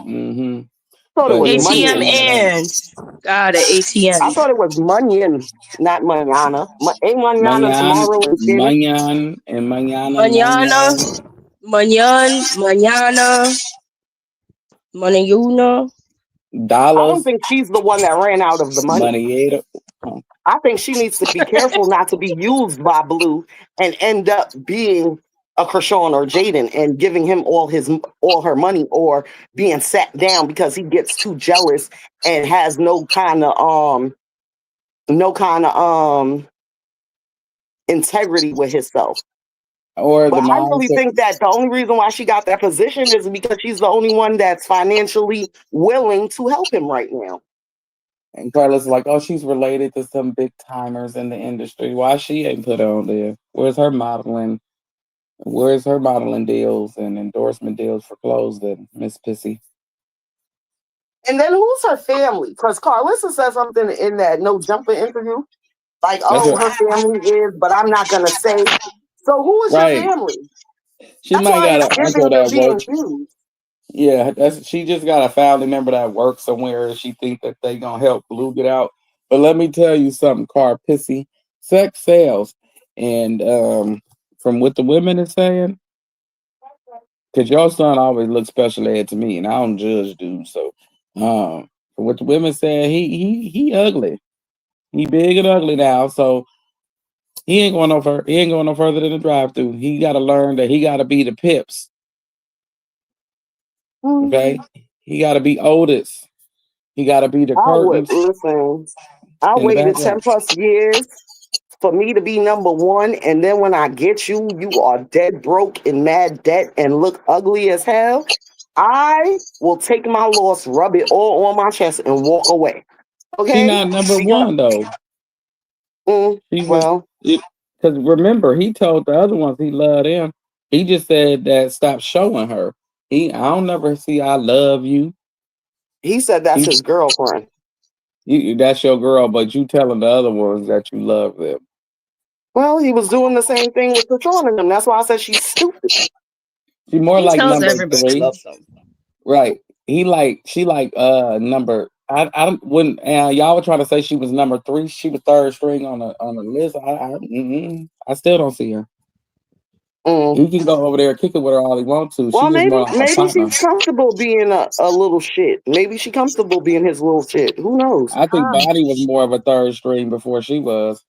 Thought it But was yeah, she ATM ran money. that out. and got it. I ATM. thought it was Munyon, not manana. Ain't manana Mañana, tomorrow and Spanish? mañana, and Mañana, mañana. mañana, mañana. I don't Dollars, think she's the one that ran out of the money. money. Huh. I think she needs to be careful not to be used by Blue and end up being a Krishan or Jaden and giving him all her money or being sat down because he gets too jealous and has no kind of integrity with himself. Or But the I really mindset. think that the only reason why she got that position is because she's the only one that's financially willing to help him right now. And Carla's like, oh, she's related to some big timers in the industry. Why she ain't put on there? Where's her modeling? Where's her modeling deals and endorsement deals for clothes then, Miss Pissy? And then who's her family? Because Karlissa said something in that No Jumper interview. Like, That's oh, what, her family is, but I'm not going to say. So who is your right. family? She That's might why got it's an giving uncle the that G and works. Q. Yeah, she just got a family member that works somewhere and she think that they gonna help Blue get out. But let me tell you something, Car Pissy. Sex sells. And from what the women are saying, because your son always looks special ed to me, and I don't judge dudes. So from what the women said, he ugly. He big and ugly now. So he ain't going no further than the drive through. He gotta learn that he gotta be the pips. Okay? He gotta be Otis. He gotta be the I would curtains listen. I in the waited 10 background. plus years for me to be number one. And then when I get you, you are dead broke in mad debt and look ugly as hell. I will take my loss, rub it all on my chest, and walk away. She Okay? not number Because, one though. She was well, because remember he told the other ones he loved them. He just said that stop showing her. I don't never see I love you. he said that's He, his girlfriend. that's your girl, but you telling the other ones that you love them. Well, he was doing the same thing with Patron and them. That's why I said she's stupid. She more He like tells number everybody he three. loves them. Right. She like number I don't when y'all were trying to say she was number three, she was third string on the list. I still don't see her. He can go over there and kick it with her all he wants to. She Well, just more like a maybe partner. she's comfortable being a little shit. Maybe she's comfortable being his little shit. Who knows? I think Bonnie was more of a third string before she was.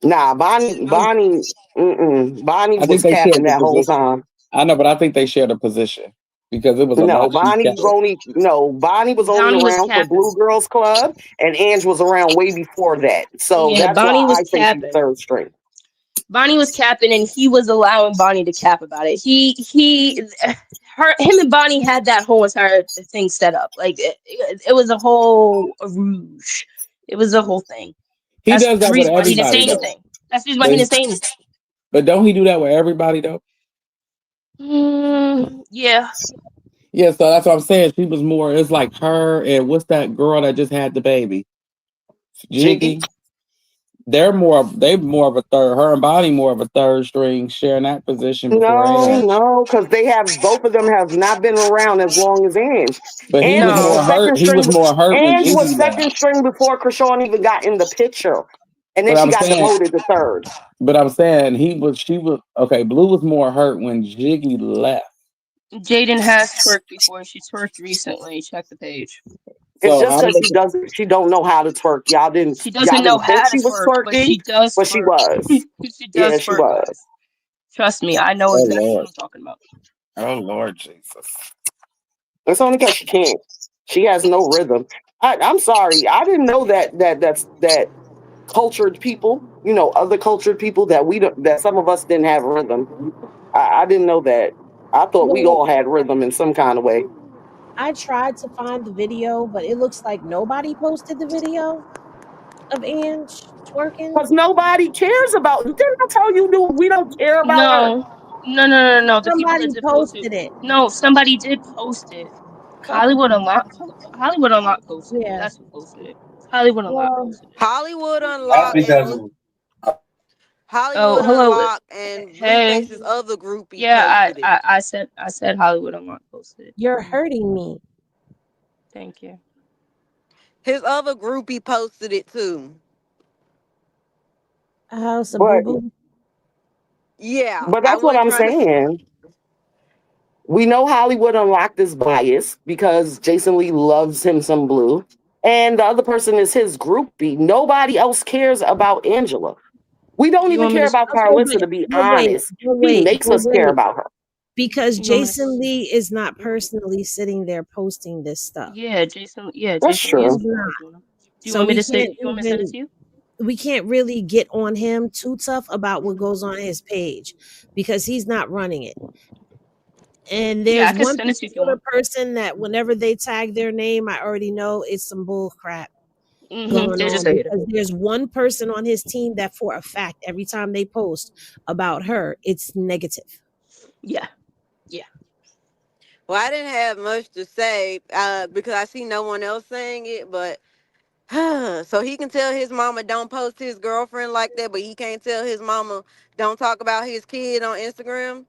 Nah, Bonnie, Bonnie I think was they capping shared the that whole position. time. I know, but I think they shared a position because it was a No, lot she Bonnie kept. was only Bonnie was around for capping. Blue Girls Club, and Ange was around way before that. So Yeah, that's why Bonnie was I say she's capping. third string. Bonnie was capping, and he was allowing Bonnie to cap about it. Him and Bonnie had that whole entire thing set up. Like it was a whole rouge. It was a whole thing. He That's does the that with reason why he didn't say everybody though. anything. That's the reason why he didn't say anything. But don't he do that with everybody though? Yeah. Yeah, so that's what I'm saying. She was more. It's like her and what's that girl that just had the baby, Jiggy? Jiggy. They more of a third. Her and Bonnie more of a third string, sharing that position before Ange. No, because both of them have not been around as long as Ange. But he was more hurt. Second He was string. more hurt when Ange was Jiggy left. second string before Chrisean even got in the picture, and then But she I'm got saying, demoted to third. she was okay. Blue was more hurt when Jiggy left. Jaden has twerked before. She twerked recently. Check the page. It's So just how because many? she don't know how to twerk. Y'all She doesn't know didn't think how to she was twerk, but twerking, she does but she twerk. was. She Yeah, does she twerk, was. guys. Trust me, I know Oh exactly what Lord. I'm talking about. Oh Lord Jesus. It's only because she can't. She has no rhythm. I'm sorry. I didn't know that cultured people, other cultured people that some of us didn't have rhythm. I didn't know that. I thought we Well, all had rhythm in some kind of way. I tried to find the video, but it looks like nobody posted the video of Ange twerking. Because nobody cares about. Didn't I tell you we don't care about her? No. The people that Somebody did post it. posted it. No, somebody did post it. Hollywood Unlocked posted it. Yeah. That's who posted it. Hollywood Unlocked Well, posted it. Hollywood That's Unlocked and because Blue. Oh, Hollywood hello. Unlocked and Hey. Blueface's other groupie Yeah, posted it. I said Hollywood Unlocked posted it. you're hurting me. Thank you. His other groupie posted it too. House of Boo But Boo. Yeah, but I that's what wasn't I'm trying to. saying. We know Hollywood Unlocked is biased because Jason Lee loves him some Blue, and the other person is his groupie. Nobody else cares about Angela. We Do don't you even want me care to? about Okay, Carlissa, to be but wait, honest. but He wait, makes but us care wait. about her. Because You want me to? Jason Lee is not personally sitting there posting this stuff. Yeah, Jason. Yeah, That's Jason Lee true. is He's the one not. who's doing it. Do you So want me we to say? can't Do you want me to send it even to you? we can't really get on him too tough about what goes on his page because he's not running it. And Yeah, I there's can one send it to you if you particular want. person that whenever they tag their name, I already know it's some bull crap going They're just on a hater. because there's one person on his team that for a fact every time they post about her, it's negative. Yeah. Yeah. Well, I didn't have much to say because I see no one else saying it, but so he can tell his mama don't post his girlfriend like that, but he can't tell his mama don't talk about his kid on Instagram.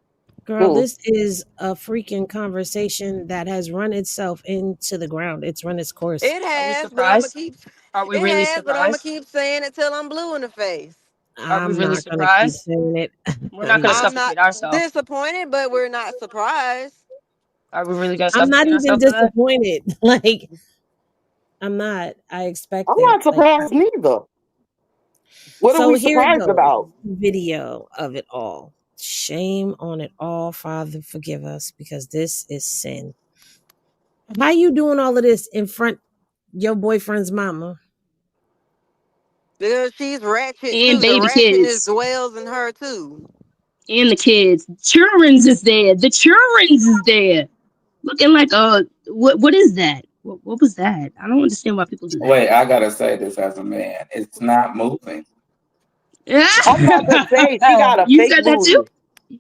Girl, this is a freaking conversation that has run itself into the ground. It's run its course. It Are we has, but I'm gonna surprised? keep. Are we It really has, but I'm gonna surprised? keep saying it till I'm blue in the face. Are we I'm really not gonna keep surprised? saying it. We're not I'm gonna not. I'm not suffocate ourselves. disappointed, but we're not surprised. Are we really gonna I'm not suffocate even ourselves for that? disappointed. Like I'm not. I I'm expect it. not Like surprised neither. What are so we here it surprised goes. about? Video of it all. Shame on it all, Father, forgive us because this is sin. How you doing all of this in front your boyfriend's mama? Because she's ratchet And too. The baby ratchetness kids. dwells in her too. And the kids. Children's is there. The children's is there. Looking like what is that? What was that? I don't understand why people do that. Wait, I gotta say this as a man. It's not moving. I'm about to say she got a You fake said that too? booty.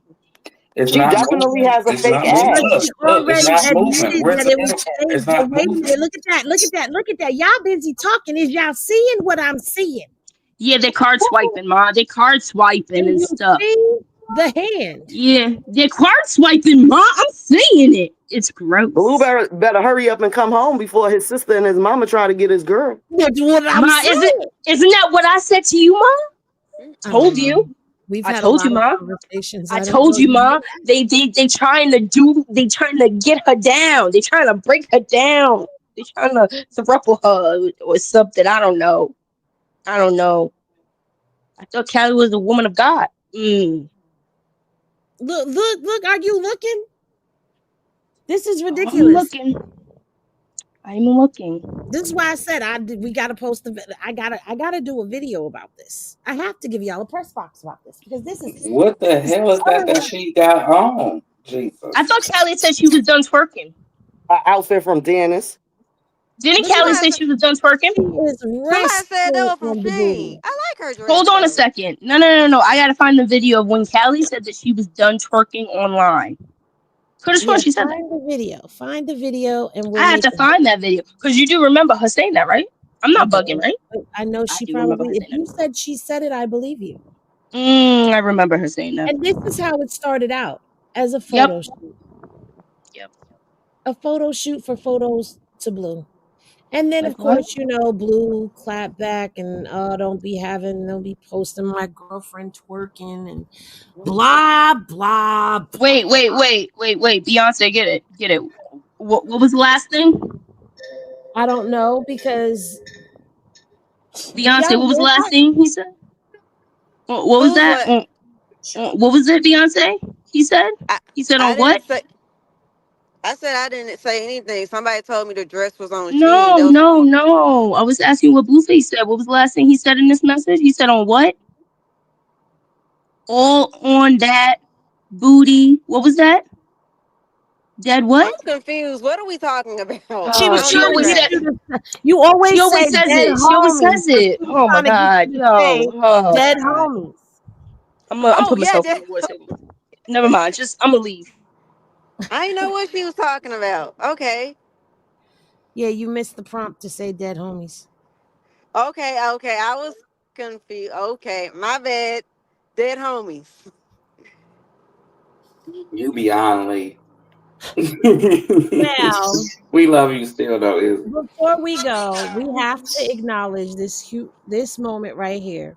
It's She not definitely moving. has a It's fake not moving. But ass. she Look, it's already not moving. admitted Where's that the it was intercourse? fake. It's But not wait a moving. minute, look at that, look at that, look at that. Y'all busy talking. Is y'all seeing what I'm seeing? Yeah, they're card swiping, ma. They're card swiping Can and you stuff. see the hand? Yeah, they're card swiping, ma. I'm seeing it. It's Blue gross. better hurry up and come home before his sister and his mama try to get his girl. That's what I'm Ma, saying. isn't that what I said to you, ma? I don't Told know. you. We've I had a told you, lot of ma. conversations. I I don't told know you, you. ma. They trying to get her down. They trying to break her down. They trying to thruple her or something. I don't know. I don't know. I thought Callie was a woman of God. Look. Are you looking? This is Oh, I'm ridiculous. looking. I'm looking. This is why I said we gotta post the. I gotta do a video about this. I have to give y'all a press box about this because this What the is hell is that utterly. she got on? I Jesus. thought Callie said she was done twerking. An outfit from Dennis. Didn't Look at Callie that. say she was done twerking? She is Somebody said that resting was from on the Sheen. booty. I like her dress Hold on a though. second. No. I gotta find the video of when Callie said that she was done twerking online. Could have sworn Yeah, she said that. find the video. Find the video, and we'll I have make to a find that video because you do remember her saying that, right? I'm I not bugging, don't. right? I know I she do remember probably. her If saying you said she said it, I believe you. that. I remember her saying that. And this is how it started out as a Yep. photo shoot. Yep. A photo shoot for photos to Blue. And then Like of what? course, Blue clap back and don't be posting my girlfriend twerking and blah blah blah. Wait. Beyonce, get it. What was the last thing? I don't know because Beyonce, what was the last y'all thing he said? What was Who's that? what? What was it, Beyonce? He said? He said I on what? didn't say. I said I didn't say anything. Somebody told me the dress was on Sheen. No, Those. no, no. I was asking what Blueface said. What was the last thing he said in this message? He said on what? All on that booty. What was that? Dead I'm what? confused. What are we talking about? she I was She don't trying to even always get know. said. you to you She always say always says dead it. She always homies. says So it. she was Oh my trying to get god. you to say Yo. Oh my dead god. homies. I'm Oh put yeah, myself on the worst table. Never mind. I'm gonna leave. I didn't know what she was talking about. Okay, Yeah, you missed the prompt to say dead homies. okay. I was confused. Okay, my bad. Dead homies. You beyond Lee. Well, We love you still though, is before we go, we have to acknowledge this moment right here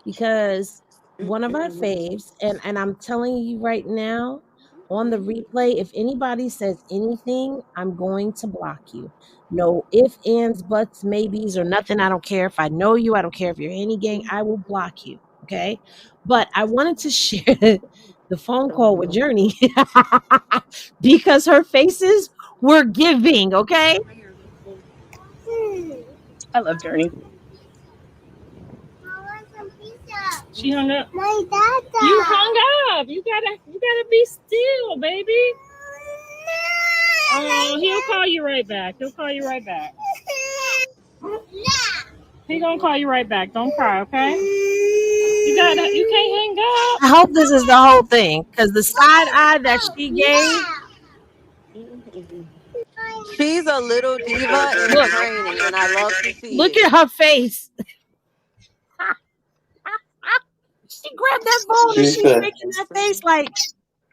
because one of our faves, and I'm telling you right now on the replay, if anybody says anything, I'm going to block you. No ifs, ands, buts, maybes, or nothing. I don't care if I know you. I don't care if you're any gang. I will block you. Okay. But I wanted to share the phone call with Journey because her faces were giving. Okay. I love Journey. She hung up. My dada. You hung up. You gotta be still, baby. Oh, he'll call you right back. He'll call you right back. He gonna call you right back. Don't cry, okay? You can't hang up. I hope this is the whole thing because the side eye that she gave. She's a little diva in Look, training, and I love to see look it. at her face. She grabbed that phone and She she's said, making that face like,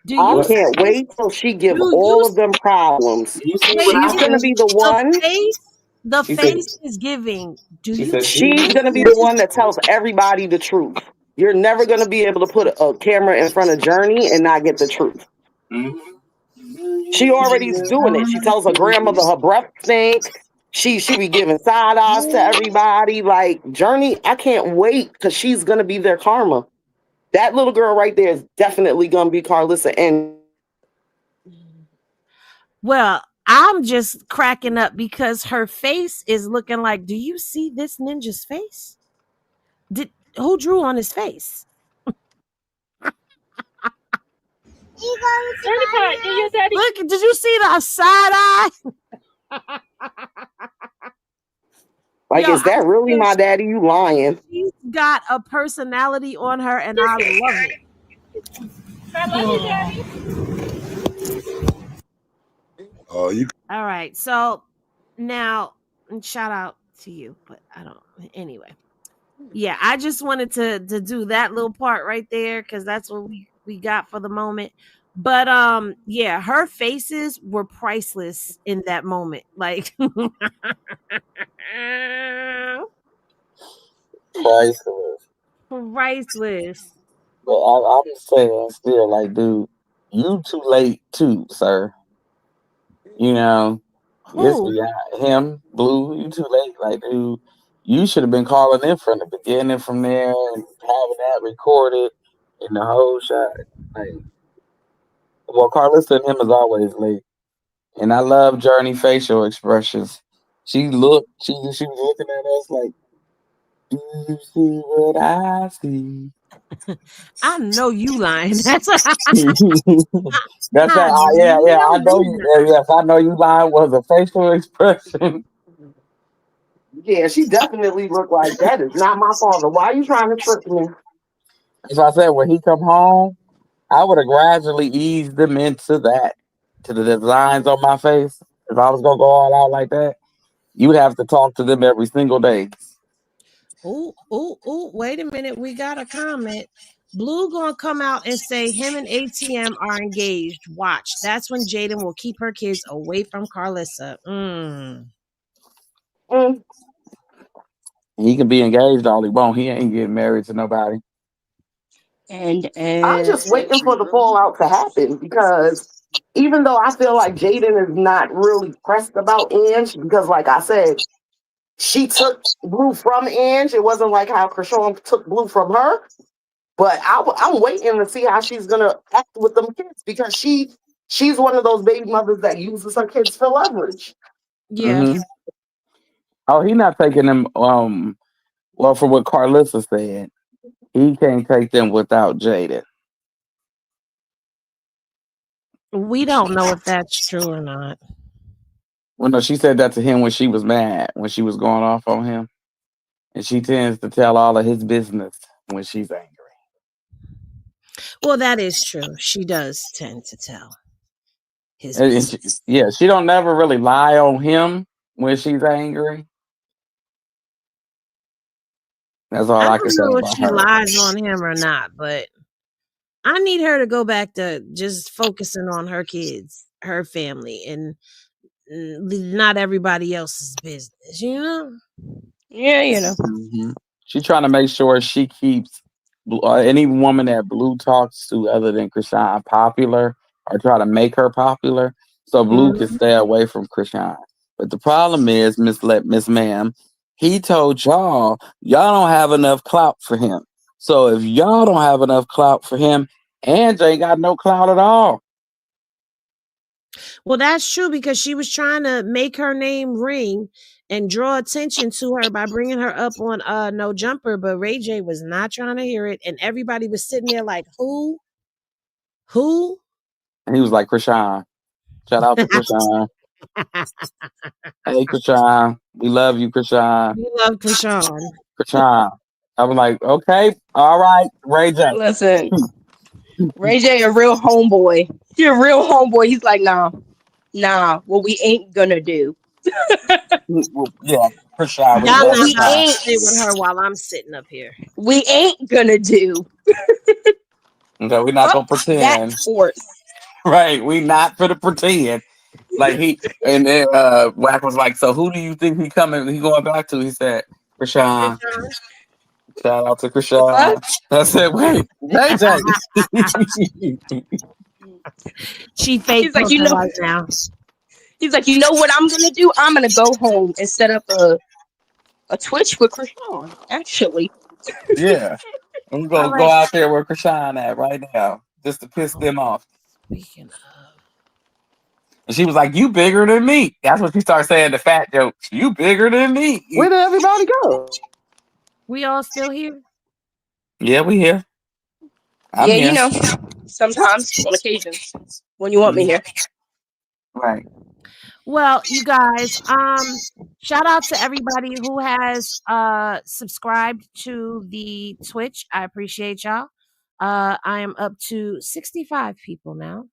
do I you can't see? wait till she give Do you all of them problems. You see what wait? I She's gonna It's said? be the the one. face. The She said. face is giving. Do She you said. see She's this gonna be the ninja's one that tells everybody the truth. You're never gonna be able to put a camera in front of Journey and not get the truth. She already is doing it. She tells her grandmother her breath stink. She be giving side eyes to everybody. Like Journey, I can't wait because she's gonna be their karma. That little girl right there is definitely gonna be Karlissa. And Well, I'm just cracking up because her face is looking like, do you see this ninja's face? Who drew on his face? Look, did you see the side eye? like, Yo, is that really I my said daddy? You lying? she's got a personality on her, and I love it. I love you, Daddy. Oh, you. All right, so now shout out to you, but I don't. Anyway, yeah, I just wanted to do that little part right there because that's what we got for the moment. But yeah, her faces were priceless in that moment. Like Priceless. priceless. But I'm saying still, like, dude, you too late too, sir. You know, it's Who? him, Blue. You too late, like, dude. You should have been calling in from the beginning, from there, and having that recorded in the whole shot. Like, well, Carlissa and him is always late, and I love Journey facial expressions. She was looking at us like, do you see what I see? I know you lying. That's That's I how. Yeah, know I know you you. lying. Yes, I know you. Lying was a facial expression. Yeah, she definitely looked like that. Is not my father. Why are you trying to trick me? As I said, when he come home, I would have gradually eased them into that, to the designs on my face. If I was gonna go all out like that, you would have to talk to them every single day. Oh, wait a minute. We got a comment. Blue gonna come out and say him and ATM are engaged. Watch. That's when Jaden will keep her kids away from Karlissa. He can be engaged all he want. He ain't getting married to nobody. And I'm just waiting for the fallout to happen because even though I feel like Jaden is not really pressed about Ange, because like I said, she took Blue from Ange. It wasn't like how Chrisean took Blue from her. But I'm waiting to see how she's gonna act with them kids because she's one of those baby mothers that uses her kids for leverage. Yeah. Oh, he not taking them. Well, for what Carlissa said, he can't take them without Jaden. We don't know if that's true or not. Well, no, she said that to him when she was mad, when she was going off on him. And she tends to tell all of his business when she's angry. Well, that is true. She does tend to tell his And business. she don't never really lie on him when she's angry. That's all I I can don't say know if about she her. lies on him or not, but I need her to go back to just focusing on her kids, her family, and not everybody else's business, you know? Yeah, you know. She's trying to make sure she keeps any woman that Blue talks to other than Chrisean popular or try to make her popular so Blue can stay away from Chrisean. But the problem is, Miss Ma'am, he told y'all don't have enough clout for him. So if y'all don't have enough clout for him, Ange ain't got no clout at all. Well, that's true because she was trying to make her name ring and draw attention to her by bringing her up on No Jumper, but Ray J was not trying to hear it, and everybody was sitting there like, who? And he was like, Chrisean. Shout out to Chrisean. Hey, Chrisean. We love you, Chrisean. We love Chrisean. Chrisean. I was like, okay, all right, Ray J. Listen, Ray J a real homeboy. He a real homeboy. He's like, nah, what we ain't gonna do. Yeah, Chrisean. Y'all What not we about to ain't play with her while I'm sitting up here. we ain't gonna do. Okay, we're not gonna pretend. That force. Right, we not for the pretend. Like and then Wack was like, so who do you think he going back to? He said, Chrisean. Shout out to Chrisean. I said, wait, Ray J. She fake He's like, you know, right now. He's like, you know what I'm gonna do? I'm gonna go home and set up a Twitch with Chrisean. Actually, Yeah, I'm gonna go out there where Chrisean at right now, just to piss them off. Speaking of, and she was like, "You bigger than me." That's what she started saying. The fat joke. You bigger than me. Where did everybody go? We all still here? Yeah, we here. I'm here. You know, sometimes on occasions when you want me here. Right. Well, you guys, shout out to everybody who has subscribed to the Twitch. I appreciate y'all. I am up to 65 people now,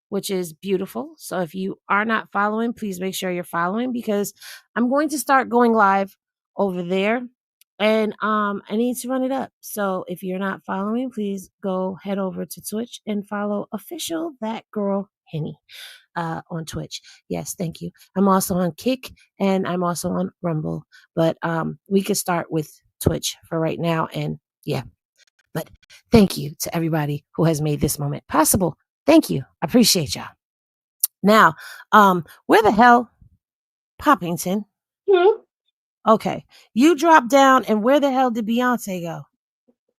which is beautiful. So if you are not following, please make sure you're following, because I'm going to start going live over there, and I need to run it up. So if you're not following, please go head over to Twitch and follow official That Girl Henny on Twitch. Yes, thank you. I'm also on Kick, and I'm also on Rumble, but we could start with Twitch for right now. And yeah, but thank you to everybody who has made this moment possible. Thank you. I appreciate y'all. Now, where the hell Poppington? Okay, you dropped down, and where the hell did Beyonce go?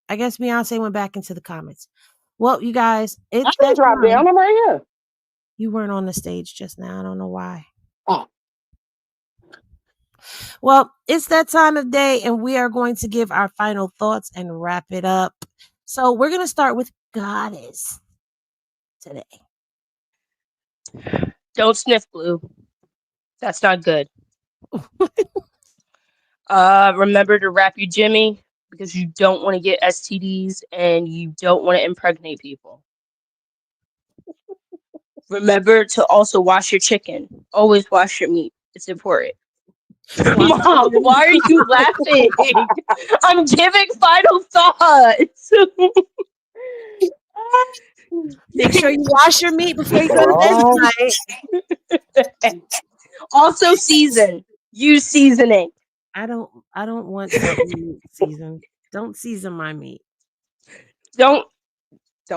I guess Beyonce went back into the comments. Well, you guys, it's that drop time. down. I'm right here. You weren't on the stage just now. I don't know why. Oh. Well, it's that time of day, and we are going to give our final thoughts and wrap it up. So we're going to start with Goddess today. Don't sniff, Blue. That's not good. Remember to wrap your Jimmy, because you don't want to get STDs and you don't want to impregnate people. Remember to also wash your chicken. Always wash your meat. It's important. Mom, why are you laughing? I'm giving final thoughts. Make sure you wash your meat before you go to bed tonight. Also season. Use seasoning. I don't want meat seasoned. Don't season my meat. Don't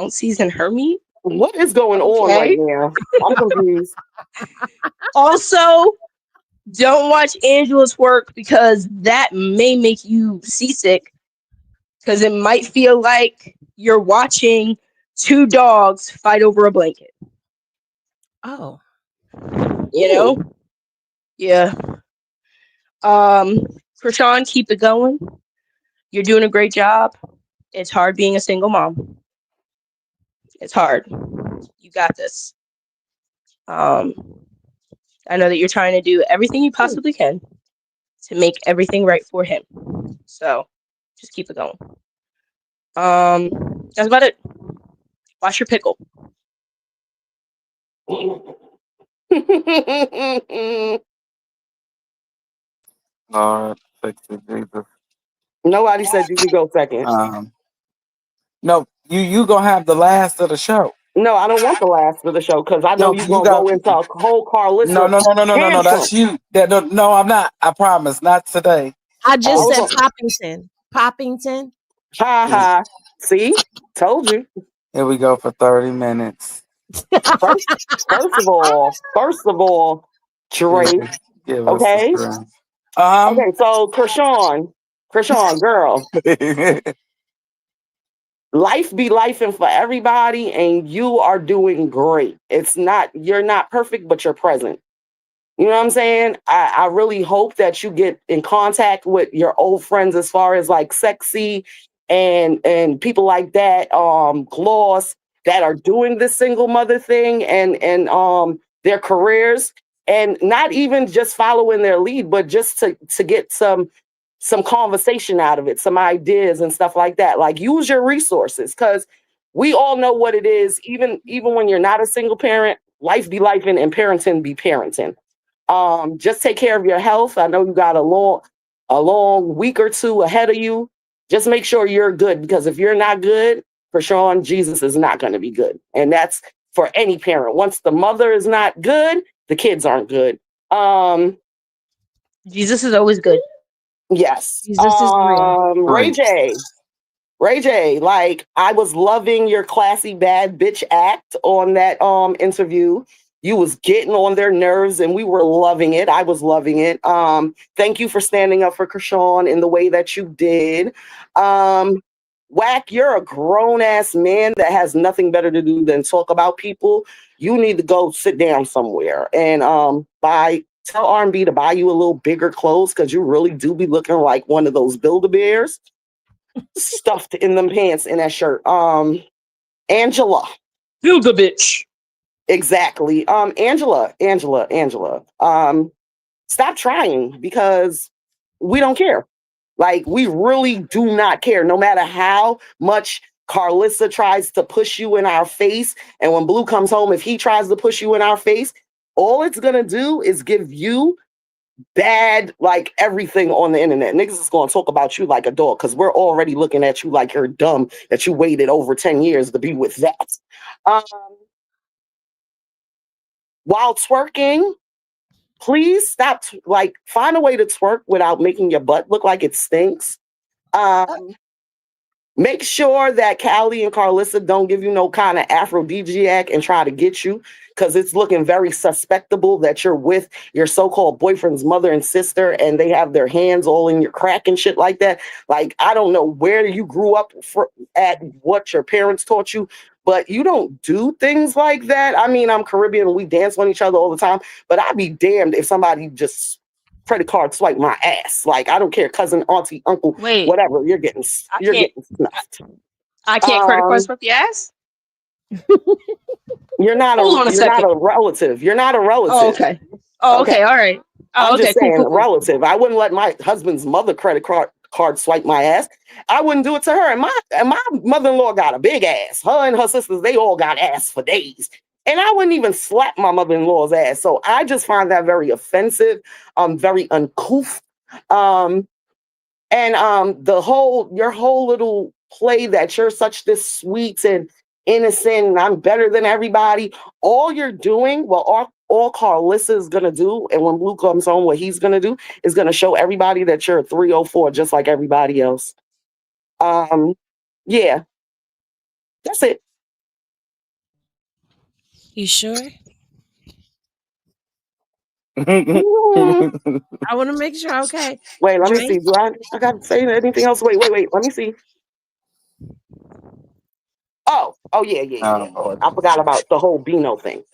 season her meat. What is going on right now? I'm confused. Also, don't watch Angela's work, because that may make you seasick, because it might feel like you're watching two dogs fight over a blanket. Oh. You know? Yeah. Chrisean, keep it going. You're doing a great job. It's hard being a single mom. It's hard. You got this. I know that you're trying to do everything you possibly can to make everything right for him. So just keep it going. That's about it. Wash your pickle. Jesus. Nobody said you could go second. No, you gonna have the last of the show. No, I don't want the last of the show, because I know you're gonna go into a whole Karlissa. No. That's you. No, I'm not. I promise, not today. I just said Poppington. Poppington. Ha ha. See? Told you. Here we go for 30 minutes. First of all, Drake. Okay. Okay, so Chrisean, girl. Life be lifing for everybody, and you are doing great. You're not perfect, but you're present. You know what I'm saying? I really hope that you get in contact with your old friends as far as like Sexy and people like that, Gloss, that are doing this single mother thing and their careers, and not even just following their lead, but just to get some conversation out of it, some ideas and stuff like that. Like, use your resources, because we all know what it is. Even when you're not a single parent, life be life and parenting be parenting. Just take care of your health. I know you got a long week or two ahead of you. Just make sure you're good, because if you're not good, Chrisean, Jesus is not going to be good. And that's for any parent. Once the mother is not good, the kids aren't good. Jesus is always good. Yes. Jesus is real. Ray J, like, I was loving your classy bad bitch act on that interview. You was getting on their nerves and we were loving it. I was loving it. Thank you for standing up for Chrisean in the way that you did. Wack, you're a grown-ass man that has nothing better to do than talk about people. You need to go sit down somewhere and tell R&B to buy you a little bigger clothes, because you really do be looking like one of those Build-A-Bears stuffed in them pants in that shirt. Angela. Build a bitch. Exactly. Angela. Stop trying, because we don't care. Like, we really do not care. No matter how much Karlissa tries to push you in our face, and when Blue comes home, if he tries to push you in our face, all it's gonna do is give you bad, like, everything on the internet. Niggas is gonna talk about you like a dog, because we're already looking at you like you're dumb, that you waited over 10 years to be with that. While twerking, please stop. Like, find a way to twerk without making your butt look like it stinks. Make sure that Callie and Karlissa don't give you no kind of aphrodisiac and try to get you, because it's looking very suspectable that you're with your so-called boyfriend's mother and sister and they have their hands all in your crack and shit like that. Like, I don't know where you grew up at, what your parents taught you, but you don't do things like that. I mean, I'm Caribbean and we dance on each other all the time, but I'd be damned if somebody just credit card swipe my ass. Like, I don't care, cousin, auntie, uncle, whatever. You're getting snuffed. I can't credit card swipe the ass. You're not a relative. You're not a relative. Oh, okay. Oh, okay. All right. Oh, I'm okay. just saying, Cool. relative. I wouldn't let my husband's mother credit card swipe my ass. I wouldn't do it to her. And my mother-in-law got a big ass. Her and her sisters, they all got ass for days. And I wouldn't even slap my mother-in-law's ass. So I just find that very offensive, very uncouth. And your whole little play that you're such this sweet and innocent and I'm better than everybody. All you're doing, all Karlissa is gonna do, and when Blue comes home, what he's gonna do is gonna show everybody that you're a 304 just like everybody else. Yeah. That's it. You sure? I want to make sure. Okay. Wait, let me see. Do I got to say anything else? Wait. Let me see. Oh, yeah. I forgot about the whole Bino thing.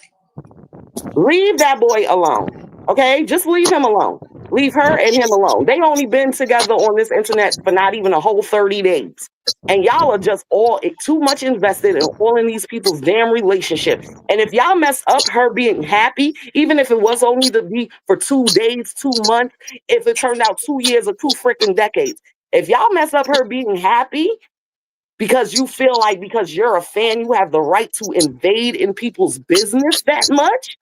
Leave that boy alone. Okay? Just leave him alone. Leave her and him alone. They only been together on this internet for not even a whole 30 days. And y'all are just all too much invested in all in these people's damn relationship. And if y'all mess up her being happy, even if it was only to be for 2 days, 2 months, if it turned out 2 years or 2 freaking decades, if y'all mess up her being happy because you feel like because you're a fan, you have the right to invade in people's business that much,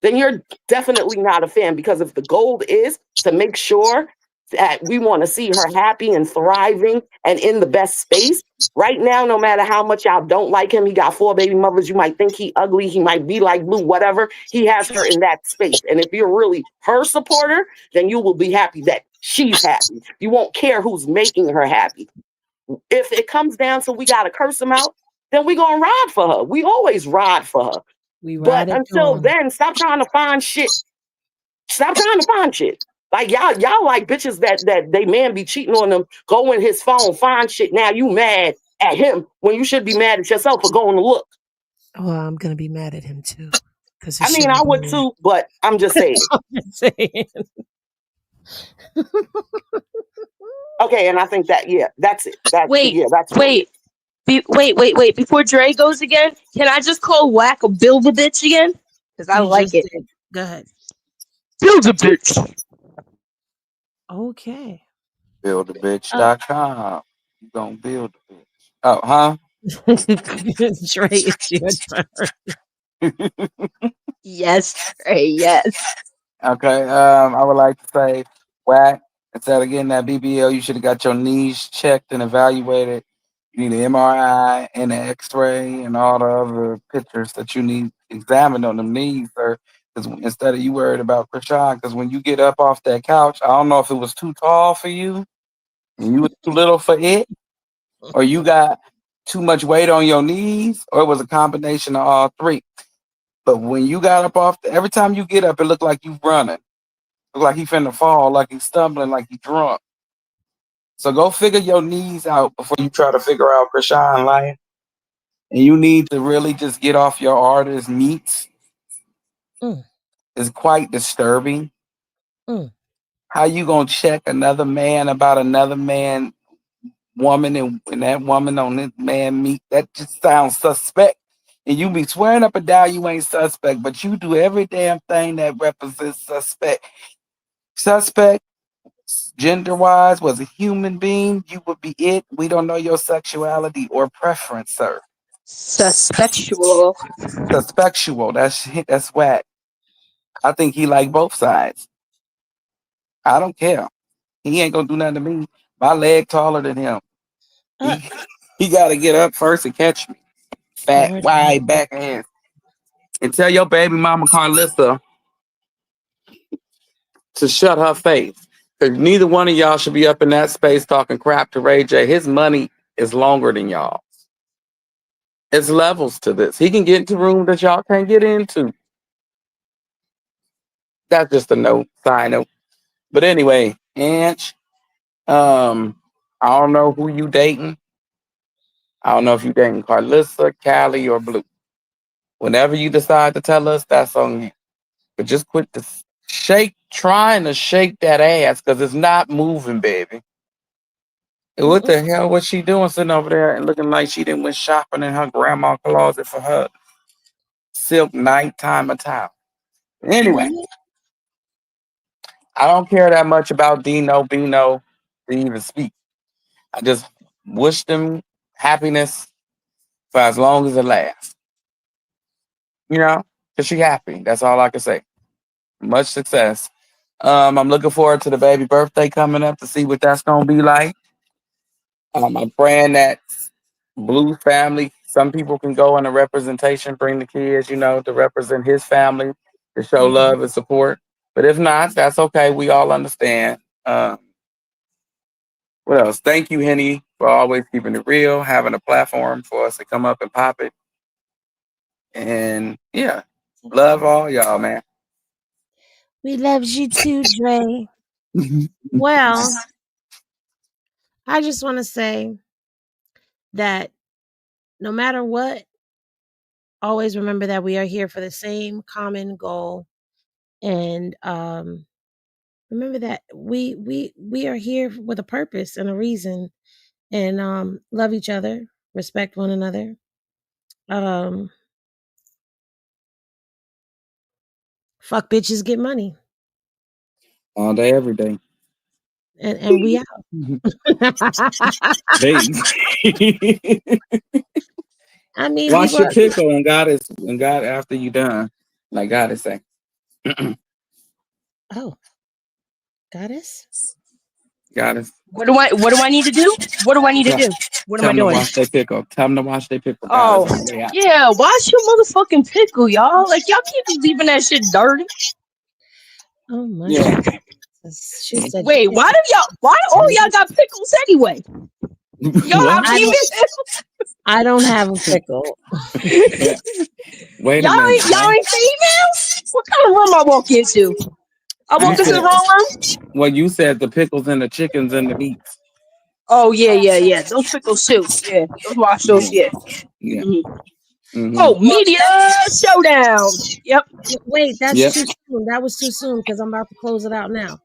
then you're definitely not a fan. Because if the goal is to make sure that we want to see her happy and thriving and in the best space, right now, no matter how much y'all don't like him, he got 4 baby mothers, you might think he ugly, he might be like Blue, whatever, he has her in that space. And if you're really her supporter, then you will be happy that she's happy. You won't care who's making her happy. If it comes down to we got to curse him out, then we're going to ride for her. We always ride for her. But until then, stop trying to find shit. Stop trying to find shit. Like y'all like bitches that they man be cheating on them, go in his phone, find shit. Now you mad at him when you should be mad at yourself for going to look. Oh, I'm gonna be mad at him too. I mean, I would too, but I'm just saying. I'm just saying. Okay, and I think that that's it. That's wait, that's wait, wait. Before Dre goes again, can I just call Wack a build a bitch again? Because I You like just it. did. Go ahead. Build a bitch. Okay. Buildabitch.com. You gonna build a bitch. Oh, huh? Dre, it's your turn. Yes, Trey, yes. Okay, I would like to say, Wack, instead of getting that BBL, you should have got your knees checked and evaluated. You need an MRI and an X-ray and all the other pictures that you need examined on them knees, sir. Because instead of you worried about Chrisean, because when you get up off that couch, I don't know if it was too tall for you and you was too little for it, or you got too much weight on your knees, or it was a combination of all three. But when you got up off, every time you get up, it looked like you running. Look like he finna fall, like he's stumbling, like he drunk. So go figure your knees out before you try to figure out Chrisean life. And you need to really just get off your artist meats. It's quite disturbing. How you gonna check another man about another man, woman, and that woman on this man meat? That just sounds suspect. And you be swearing up and down you ain't suspect, but you do every damn thing that represents suspect. Suspect, gender-wise, was a human being, you would be it. We don't know your sexuality or preference, sir. Suspectual. Suspectual. That's whack. I think he like both sides. I don't care. He ain't gonna do nothing to me. My leg taller than him. He gotta get up first and catch me. Fat, wide back ass. And tell your baby mama Karlissa to shut her face. Because neither one of y'all should be up in that space talking crap to Ray J. His money is longer than y'all. It's levels to this. He can get into rooms that y'all can't get into. That's just a note, side note. But anyway, Anch, I don't know who you dating. I don't know if you dating Karlissa, Callie, or Blue. Whenever you decide to tell us, that's on you. But just quit the trying to shake that ass because it's not moving, baby. And what the hell was she doing sitting over there and looking like she didn't went shopping in her grandma's closet for her silk nighttime attire? Anyway, I don't care that much about Bino to even speak. I just wish them happiness for as long as it lasts. You know, because she happy. That's all I can say. Much success. I'm looking forward to the baby birthday coming up to see what that's gonna be like. I'm praying that Blue family, some people can go in a representation, bring the kids, to represent his family, to show love and support. But if not, that's okay. We all understand. What else? Thank you, Henny, for always keeping it real, having a platform for us to come up and pop it. And yeah, love all y'all, man. We love you too, Dre. Well, I just want to say that no matter what, always remember that we are here for the same common goal. And remember that we are here with a purpose and a reason. And love each other, respect one another. Fuck bitches, get money. All day, every day. And we out. I mean, wash your pickle and God after you done, like God is saying. Oh, goddess. Goddess. What do I need to do? What do I need to do? What am I doing? Wash their pickle. Tell them to wash their pickle. Oh, yeah, wash your motherfucking pickle, y'all. Like y'all keep leaving that shit dirty. Oh my God. She said, wait, why all y'all got pickles anyway? Y'all have females? I don't have a pickle. Wait a y'all minute. Y'all ain't females? What kind of room I walk into? I walk into the wrong room? Well, you said the pickles and the chickens and the meats. Oh yeah. Those pickles too. Yeah, those wash those. Yeah. Yeah. Mm-hmm. Oh, media showdown. Yep. Wait, that's Yep. too soon. That was too soon because I'm about to close it out now.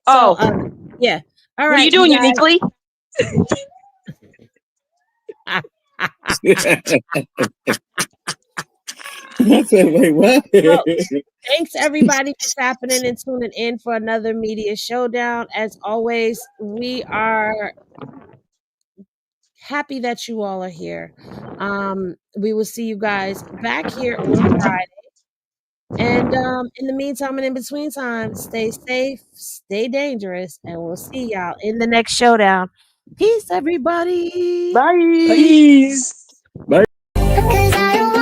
Oh. So, yeah. All What are right, you doing guys. uniquely? I said, wait, what? Well, thanks everybody for tapping in and tuning in for another media showdown. As always, we are happy that you all are here. We will see you guys back here on Friday. And in the meantime and in between time, stay safe, stay dangerous, and we'll see y'all in the next showdown. Peace, everybody. Bye. Bye. Cause I don't